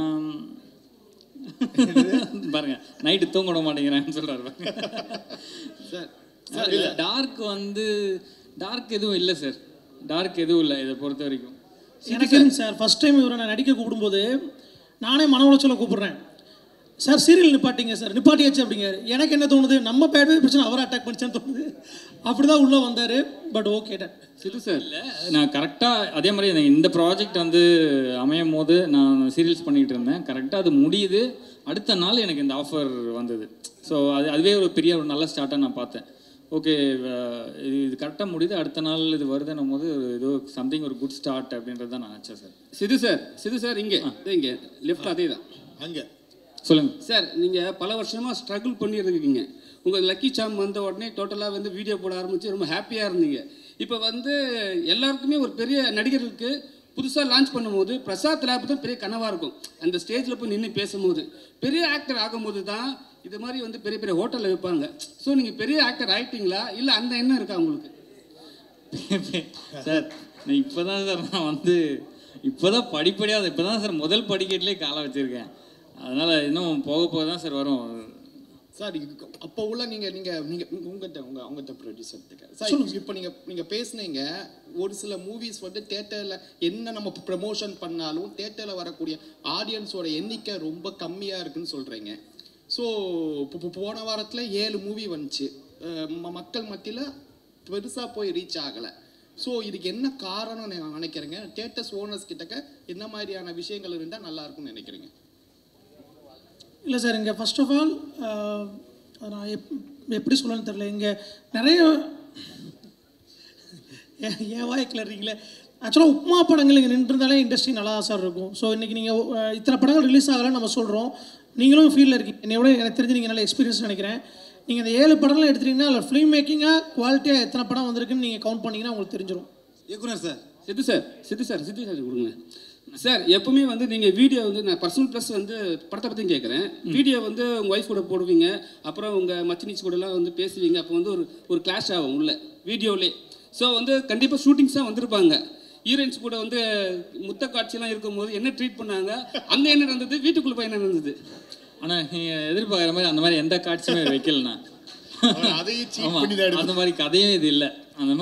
பாருங்க நைட்டு தூங்க விட மாட்டேங்கிறான்னு சொல்கிறாரு சார். டார்க் வந்து டார்க் எதுவும் இல்லை சார். டார்க் எதுவும் இல்லை இதை பொறுத்த வரைக்கும். எனக்கு சார் ஃபர்ஸ்ட் டைம் இவரை நான் நடிக்க கூப்பிடும்போது நானே மன உளைச்சலை கூப்பிடுறேன். சார் சீரியல் நிப்பாட்டிங்க சார், நிப்பாட்டியாச்சு அப்படிங்காரு. எனக்கு என்ன தோணுது, நம்ம பேடவே பிரச்சனை அவரை அட்டாக் பண்ணிச்சான்னு தோணுது. அப்படி தான் உள்ளே வந்தார். But okay done. Sidhu sir, இல்லை நான் கரெக்டாக அதே மாதிரி இந்த ப்ராஜெக்ட் வந்து அமையும் போது நான் சீரியல்ஸ் பண்ணிகிட்டு இருந்தேன். கரெக்டாக அது முடியுது, அடுத்த நாள் எனக்கு இந்த ஆஃபர் வந்தது. ஸோ அதுவே ஒரு பெரிய ஒரு நல்ல ஸ்டார்ட்டாக நான் பார்த்தேன். ஓகே, இது கரெக்டாக முடியுது, அடுத்த நாள் இது வருதுன்னும் போது ஏதோ சம்திங் ஒரு குட் ஸ்டார்ட் அப்படின்றது தான் நான் நினச்சேன் சார். சிது சார் இங்கே லெஃப்ட் அதே தான் அங்கே சொல்லுங்கள் சார். நீங்கள் பல வருஷமாக ஸ்ட்ரகிள் பண்ணியிருக்கீங்க. உங்கள் லக்கி சாம் வந்த உடனே டோட்டலாக வந்து வீடியோ போட ஆரம்பித்து ரொம்ப ஹாப்பியாக இருந்தீங்க. இப்போ வந்து எல்லாருக்குமே ஒரு பெரிய நடிகர்களுக்கு புதுசாக லான்ச் பண்ணும்போது பிரசாத் லேப் தான் பெரிய கனவாக இருக்கும். அந்த ஸ்டேஜில் போய் நின்று பேசும்போது பெரிய ஆக்டர் ஆகும்போது தான் இது மாதிரி வந்து பெரிய பெரிய ஹோட்டலில் வைப்பாங்க. ஸோ நீங்கள் பெரிய ஆக்டர் ஆகிட்டீங்களா, இல்லை அந்த எண்ணம் இருக்கா உங்களுக்கு? சார் இப்போ தான் சார் நான் வந்து இப்போ தான் படிப்படியாக இப்போ தான் சார் முதல் படிக்கட்டிலே காலை வச்சுருக்கேன். அதனால் இன்னும் போக போக தான் சார் வரும் சார். அப்போ உள்ள உங்கள்கிட்ட ப்ரொடியூசர் சார், இப்போ நீங்கள் பேசுனீங்க, ஒரு சில மூவிஸ் வந்து தேட்டரில் என்ன நம்ம ப்ரமோஷன் பண்ணாலும் தேட்டரில் வரக்கூடிய ஆடியன்ஸோட எண்ணிக்கை ரொம்ப கம்மியாக இருக்குன்னு சொல்கிறீங்க. ஸோ போன வாரத்தில் 7 மூவி வந்துச்சு, மக்கள் மத்தியில் பெருசாக போய் ரீச் ஆகலை. ஸோ இதுக்கு என்ன காரணம் நான் நினைக்கிறேங்க? தேட்டர்ஸ் ஓனர்ஸ் கிட்டக்க என்ன மாதிரியான விஷயங்கள் இருந்தால் நல்லா இருக்கும்னு நினைக்கிறீங்க? இல்லை சார், இங்கே ஃபர்ஸ்ட் ஆஃப் ஆல் நான் எப்படி சொல்லணும்னு தெரியல. இங்கே நிறைய ஏன் வாய் கிளறீங்களே. ஆக்சுவலாக உப்மா படங்கள் இங்கே நின்றுருந்தாலே இண்டஸ்ட்ரி நல்லா சார் இருக்கும். ஸோ இன்றைக்கி நீங்கள் இத்தனை படங்கள் ரிலீஸ் ஆகலைன்னு நம்ம சொல்கிறோம். நீங்களும் ஃபீல்டில் இருக்கீங்க, என்னை விட எனக்கு தெரிஞ்சு நீங்கள் நல்ல எக்ஸ்பீரியன்ஸ் நினைக்கிறேன். நீங்கள் இந்த 7 படம்லாம் எடுத்துட்டீங்கன்னா அதில் ஃபிலிம் மேக்கிங்காக குவாலிட்டியாக எத்தனை படம் வந்திருக்குன்னு நீங்கள் கவுண்ட் பண்ணிங்கன்னா உங்களுக்கு தெரிஞ்சிடும். இயக்குனர் சார், சித்து சார் கொடுங்க சார். எப்பவுமே வந்து நீங்கள் வீடியோ வந்து நான் பர்சனல் ப்ளஸ் வந்து படத்தை பற்றியும் கேட்குறேன். வீடியோ வந்து உங்கள் ஒய்ஃப் கூட போடுவீங்க, அப்புறம் உங்கள் மச்சினிச்சு கூடலாம் வந்து பேசுவீங்க. அப்போ வந்து ஒரு கிளாஷ் ஆகும் உள்ள வீடியோவிலே. ஸோ வந்து கண்டிப்பாக ஷூட்டிங்ஸாக வந்திருப்பாங்க. ஹீரோயின்ஸ் கூட வந்து முத்த காட்சியெல்லாம் இருக்கும்போது என்ன ட்ரீட் பண்ணாங்க, அங்கே என்ன நடந்தது, வீட்டுக்குள்ளே போய் என்ன நடந்தது? ஆனால் நீங்கள் எதிர்பார்க்குற மாதிரி அந்த மாதிரி எந்த காட்சியுமே வைக்கலண்ணா. அந்த மாதிரி கதையும் இது இல்லை. அந்த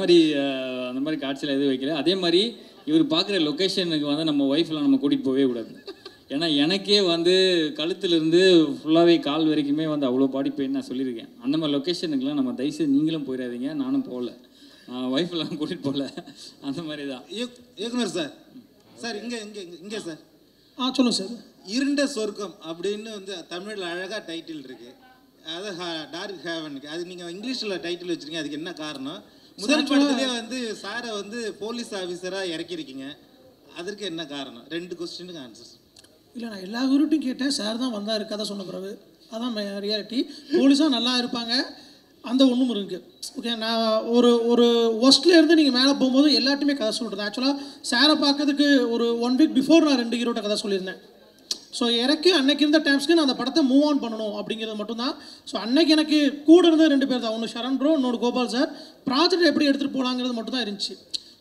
மாதிரி காட்சியில் எதுவும் வைக்கல. அதே மாதிரி இவர் பார்க்குற லொக்கேஷனுக்கு வந்து நம்ம ஒய்ஃப்லாம் நம்ம கூட்டிகிட்டு போகவே கூடாது. ஏன்னா எனக்கே வந்து கழுத்துலேருந்து ஃபுல்லாகவே கால் வரைக்குமே வந்து அவ்வளோ பாடி பெயின் நான் சொல்லியிருக்கேன். அந்த மாதிரி லொக்கேஷனுக்குலாம் நம்ம தயவுசெய்து நீங்களும் போயிடாதீங்க, நானும் போகல, ஒய்ஃபெல்லாம் கூட்டிகிட்டு போகல. அந்த மாதிரி தான். இயக்குனர் சார் இங்கே சார் சொல்லுங்கள் சார். இருண்ட சொர்க்கம் அப்படின்னு வந்து தமிழில் அழகாக டைட்டில் இருக்குது. அது டார்க் ஹேவனுக்கு அது நீங்கள் இங்கிலீஷில் டைட்டில் வச்சுருக்கீங்க. அதுக்கு என்ன காரணம்? முதல் படத்துலேயே வந்து சாரை வந்து போலீஸ் ஆஃபீஸராக இறக்கியிருக்கீங்க, அதற்கு என்ன காரணம்? 2 கொஸ்டினுக்கு ஆன்சர். இல்லை, நான் எல்லா ஊருட்டையும் கேட்டேன், சார் தான் வந்தார் கதை சொன்ன பிறகு. அதான் ரியாலிட்டி. போலீஸாக நல்லா இருப்பாங்க, அந்த ஒன்றும் இருக்குது. ஓகே, நான் ஒரு ஒஸ்ட்லேருந்து நீங்கள் மேலே போகும்போது எல்லாத்தையுமே கதை சொல்கிறது. ஆக்சுவலாக சாரை பார்க்கறதுக்கு ஒரு 1 வீக் பிஃபோர் நான் 2 ஹீரோட்ட கதை சொல்லியிருந்தேன். ஸோ எனக்கு அன்னைக்கு இருந்த டைம்ஸ்க்கு நான் அந்த படத்தை மூவ் ஆன் பண்ணணும் அப்படிங்கிறது மட்டும்தான். ஸோ அன்னைக்கு எனக்கு கூட இருந்த 2 பேர் தான், ஒன்று ஷரண் ப்ரோ, இன்னொரு கோபால் சார். ப்ராஜெக்ட் எப்படி எடுத்துகிட்டு போகலாங்கிறது மட்டும் தான் இருந்துச்சு.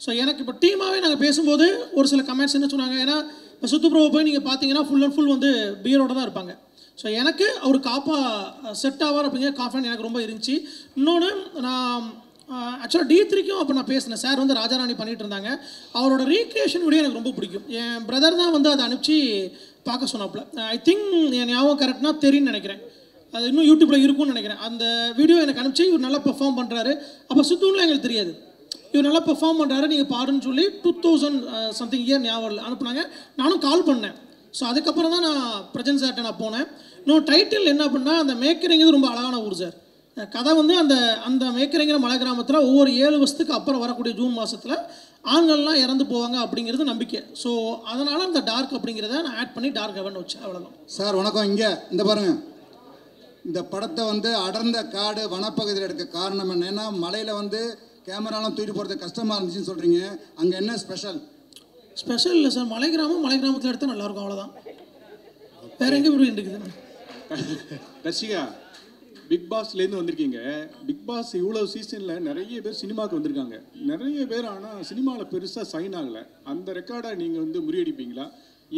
ஸோ எனக்கு இப்போ டீமாகவே நாங்கள் பேசும்போது ஒரு சில கமெண்ட்ஸ் என்ன சொன்னாங்க, ஏன்னா இப்போ சுத்துப்ரபு போய் நீங்கள் பார்த்தீங்கன்னா ஃபுல் அண்ட் ஃபுல் வந்து பியரோட தான் இருப்பாங்க. ஸோ எனக்கு அவர் காப்பா செட் ஆவார் அப்படிங்கிற கான்ஃபிடன்ட் எனக்கு ரொம்ப இருந்துச்சு. இன்னொன்று நான் ஆக்சுவலாக D3க்கும் அப்போ நான் பேசினேன். சார் வந்து ராஜாராணி பண்ணிகிட்டு இருந்தாங்க. அவரோட ரீக்ரியேஷன் வீடியோ எனக்கு ரொம்ப பிடிக்கும். என் பிரதர் தான் வந்து அதை அனுப்பிச்சு பார்க்க சொன்னாப்புல. ஐ திங்க் என் ஞாபகம் கரெக்டாக தெரியும்னு நினைக்கிறேன். அது இன்னும் யூடியூப்பில் இருக்கும்னு நினைக்கிறேன். அந்த வீடியோ எனக்கு அனுப்பிச்சு இவர் நல்லா பெர்ஃபார்ம் பண்ணுறாரு. அப்போ சுத்தூன்லாம் எங்களுக்கு தெரியாது. இவர் நல்லா பெர்ஃபார்ம் பண்ணுறாரு, நீங்கள் பாருன்னு சொல்லி 2000 சம்திங் இயர் ஞாபகம் அனுப்புனாங்க. நானும் கால் பண்ணேன். ஸோ அதுக்கப்புறம் தான் நான் பிரஜன் சார்கிட்ட நான் போனேன். இன்னும் டைட்டில் என்ன பண்ணால் அந்த மேக்கரிங்கிறது ரொம்ப அழகான ஊர் சார். கதை வந்து அந்த மேக்கரிங்கிற மலை கிராமத்தில் ஒவ்வொரு 7 வருஷத்துக்கு அப்புறம் வரக்கூடிய ஜூன் மாதத்தில் ஆண்கள்லாம் இறந்து போவாங்க அப்படிங்கிறது நம்பிக்கை. ஸோ அதனால் அந்த டார்க் அப்படிங்கிறத நான் ஆட் பண்ணி டார்க் ஹெவன் வச்சேன். அவ்வளோதான் சார். வணக்கம். இங்கே இந்த பாருங்கள், இந்த படத்தை வந்து அடர்ந்த காடு வனப்பகுதியில் எடுக்க காரணம் என்னன்னா, மலையில் வந்து கேமராலாம் தூக்கிட்டு போகிறது கஷ்டமாக இருந்துச்சுன்னு சொல்கிறீங்க. அங்கே என்ன ஸ்பெஷல்? ஸ்பெஷல் இல்லை சார், மலை கிராமத்தில் எடுத்தால் நல்லாயிருக்கும், அவ்வளோதான். வேற எங்கே போய் இருக்குது? ரஷிகா, பிக் பாஸ்லேருந்து வந்திருக்கீங்க. பிக் பாஸ் இவ்வளோ சீசனில் நிறைய பேர் சினிமாவுக்கு வந்திருக்காங்க. நிறைய பேர் ஆனால் சினிமாவில் பெருசாக சைன் ஆகலை. அந்த ரெக்கார்டை நீங்கள் வந்து முறியடிப்பீங்களா?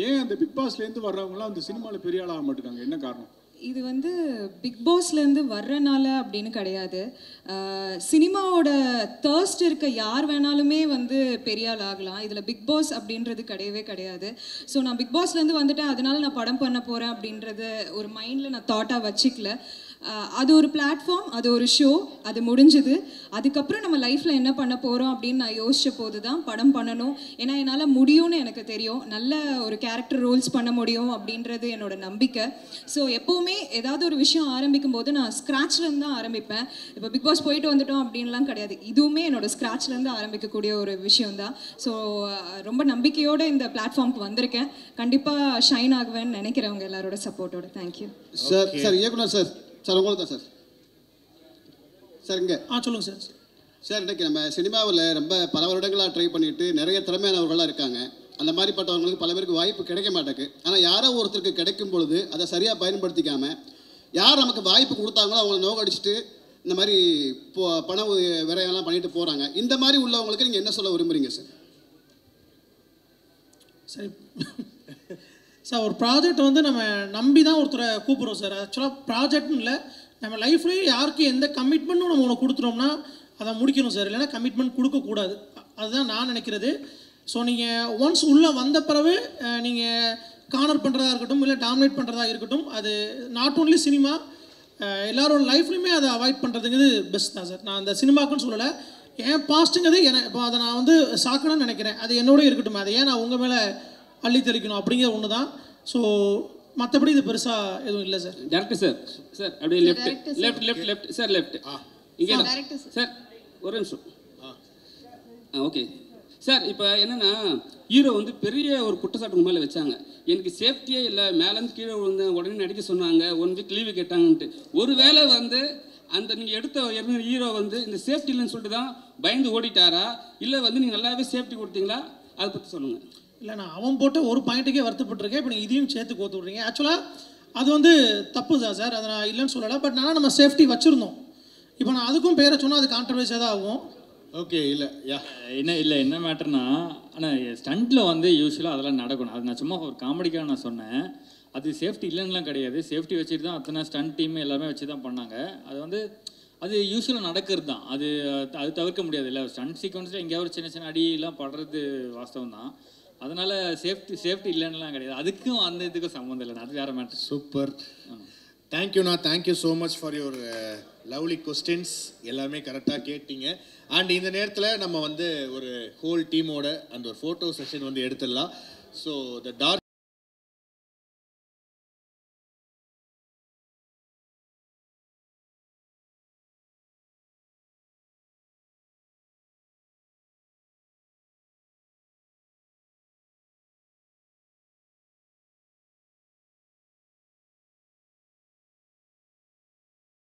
ஏன் அந்த பிக் பாஸ்லேருந்து வர்றவங்களாம் அந்த சினிமாவில் பெரிய ஆளாக மாட்டேங்காங்க? என்ன காரணம்? இது வந்து பிக் பாஸ்லேருந்து வர்றனால அப்படின்னு கிடையாது. சினிமாவோட தேர்ஸ்ட் இருக்க யார் வேணாலுமே வந்து பெரிய ஆள் ஆகலாம். இதில் பிக் பாஸ் அப்படின்றது கிடையவே கிடையாது. ஸோ நான் பிக் பாஸ்லேருந்து வந்துட்டேன், அதனால நான் படம் பண்ண போகிறேன் அப்படின்றத ஒரு மைண்டில் நான் தாட்டாக வச்சுக்கல. அது ஒரு பிளாட்ஃபார்ம், அது ஒரு ஷோ, அது முடிஞ்சுது. அதுக்கப்புறம் நம்ம லைஃப்பில் என்ன பண்ண போகிறோம் அப்படின்னு நான் யோசித்த போது தான் படம் பண்ணணும். ஏன்னா என்னால் முடியும்னு எனக்கு தெரியும். நல்ல ஒரு கேரக்டர் ரோல்ஸ் பண்ண முடியும் அப்படின்றது என்னோட நம்பிக்கை. ஸோ எப்போவுமே ஏதாவது ஒரு விஷயம் ஆரம்பிக்கும் போது நான் ஸ்க்ராட்ச்லேருந்து தான் ஆரம்பிப்பேன். இப்போ பிக் பாஸ் போயிட்டு வந்துட்டோம் அப்படின்லாம் கிடையாது. இதுவுமே என்னோட ஸ்க்ராட்ச்லேருந்து ஆரம்பிக்கக்கூடிய ஒரு விஷயம்தான். ஸோ ரொம்ப நம்பிக்கையோடு இந்த பிளாட்ஃபார்முக்கு வந்திருக்கேன். கண்டிப்பாக ஷைன் ஆகுவேன்னு நினைக்கிறவங்க எல்லாரோட சப்போர்ட்டோட. Thank you sir. சார் இயக்குனர் சார். சார் உங்களுக்கு தான் சார். சார் இங்கே சொல்லுங்கள் சார். சார் இன்றைக்கி நம்ம சினிமாவில் ரொம்ப பல வருடங்களாக ட்ரை பண்ணிவிட்டு நிறைய திறமையானவர்களாக இருக்காங்க. அந்த மாதிரிப்பட்டவங்களுக்கு பல பேருக்கு வாய்ப்பு கிடைக்க மாட்டேங்குது. ஆனால் யாரோ ஒருத்தருக்கு கிடைக்கும் பொழுது அதை சரியாக பயன்படுத்திக்காமல் யார் நமக்கு வாய்ப்பு கொடுத்தாங்களோ அவங்கள நோக்கடிச்சிட்டு இந்த மாதிரி பண விரையெல்லாம் பண்ணிட்டு போகிறாங்க. இந்த மாதிரி உள்ளவங்களுக்கு நீங்கள் என்ன சொல்ல விரும்புகிறீங்க சார்? சரி சார், ஒரு ப்ராஜெக்ட் வந்து நம்ம நம்பி தான் ஒருத்தரை கூப்பிட்றோம் சார். ஆக்சுவலாக ப்ராஜெக்ட்னு இல்லை, நம்ம லைஃப்லேயே யாருக்கு எந்த கமிட்மெண்ட்டும் நம்ம ஒன்று கொடுத்துட்டோம்னா அதை முடிக்கணும் சார். இல்லைன்னா கமிட்மெண்ட் கொடுக்கக்கூடாது. அதுதான் நான் நினைக்கிறது. ஸோ நீங்கள் ஒன்ஸ் உள்ளே வந்த பிறகு நீங்கள் கார்னர் பண்ணுறதா இருக்கட்டும், இல்லை டாமினேட் பண்ணுறதா இருக்கட்டும், அது நாட் ஓன்லி சினிமா, எல்லாரோட லைஃப்லையுமே அதை அவாய்ட் பண்ணுறதுங்கிறது பெஸ்ட் தான் சார். நான் அந்த சினிமாக்குன்னு சொல்லலை, என் பாஸ்ட்டுங்கிறது இப்போ அதை நான் வந்து சாக்கணும்னு நினைக்கிறேன். அது என்னோட இருக்கட்டும், அதை ஏன் நான் உங்கள் மேலே அள்ளி தெளிக்கணும் அப்படிங்கிற ஒன்று தான். ஸோ மற்றபடி இது பெருசாக எதுவும் இல்லை சார். Director sir. சார் அப்படியே லெஃப்ட் சார், லெஃப்ட் இங்கே சார். ஒரு நிமிஷம். Okay sir. இப்போ என்னென்னா ஹீரோ வந்து பெரிய ஒரு குற்றச்சாட்டு மேலே வச்சாங்க. எனக்கு சேஃப்டியே இல்லை, மேலேருந்து கீழே விழுந்து உடனே நடிக்க சொன்னாங்க, 1 வீக் லீவு கேட்டாங்கன்ட்டு. ஒரு வேளை வந்து அந்த நீங்கள் எடுத்த ஹீரோ வந்து இந்த சேஃப்டி இல்லைன்னு சொல்லிட்டு தான் பயந்து ஓடிட்டாரா, இல்லை வந்து நீங்கள் நல்லாவே சேஃப்டி கொடுத்தீங்களா? அதை பற்றி சொல்லுங்கள். இல்லை, நான் அவன் போட்ட ஒரு பாயிண்ட்டுக்கே வருத்தப்பட்டிருக்கேன். இப்போ நீங்கள் இதையும் சேர்த்து கோத்து விட்றீங்க. ஆக்சுவலாக அது வந்து தப்பு தான் சார், அதை நான் இல்லைன்னு சொல்லலை. பட் ஆனால் நம்ம சேஃப்டி வச்சுருந்தோம். இப்போ நான் அதுக்கும் பேரை சொன்னால் அது கான்ட்ரவர்சியாக தான் ஆகும். ஓகே. இல்லை என்ன மேட்டர்னா, ஆனால் ஸ்டண்ட்டில் வந்து யூஸ்வலாக அதெல்லாம் நடக்கணும். அது நான் சும்மா ஒரு காமெடிக்காக நான் சொன்னேன். அது சேஃப்டி இல்லைன்னுலாம் கிடையாது. சேஃப்டி வச்சுட்டு தான் அத்தனை ஸ்டண்ட் டீம் எல்லாமே வச்சு தான் பண்ணாங்க. அது வந்து அது யூஸ்வலாக நடக்கிறது தான். அது தவிர்க்க முடியாது. இல்லை ஸ்டண்ட் சீக்வன்ஸில் எங்கேயாவது சின்ன சின்ன அடியெல்லாம் படுறது வாஸ்தவம் தான். அதனால் சேஃப்டி இல்லைன்னுலாம் கிடையாது. அதுக்கும் அந்த இதுக்கும் சம்மந்தம் இல்லை. அது வேறு மேட்டர். சூப்பர். தேங்க்யூண்ணா. Thank you so much for your lovely questions. எல்லாமே கரெக்டாக கேட்டீங்க. அண்ட் இந்த நேரத்தில் நம்ம வந்து ஒரு ஹோல் டீமோட அந்த ஒரு ஃபோட்டோ செஷன் வந்து எடுத்துடலாம். So the dark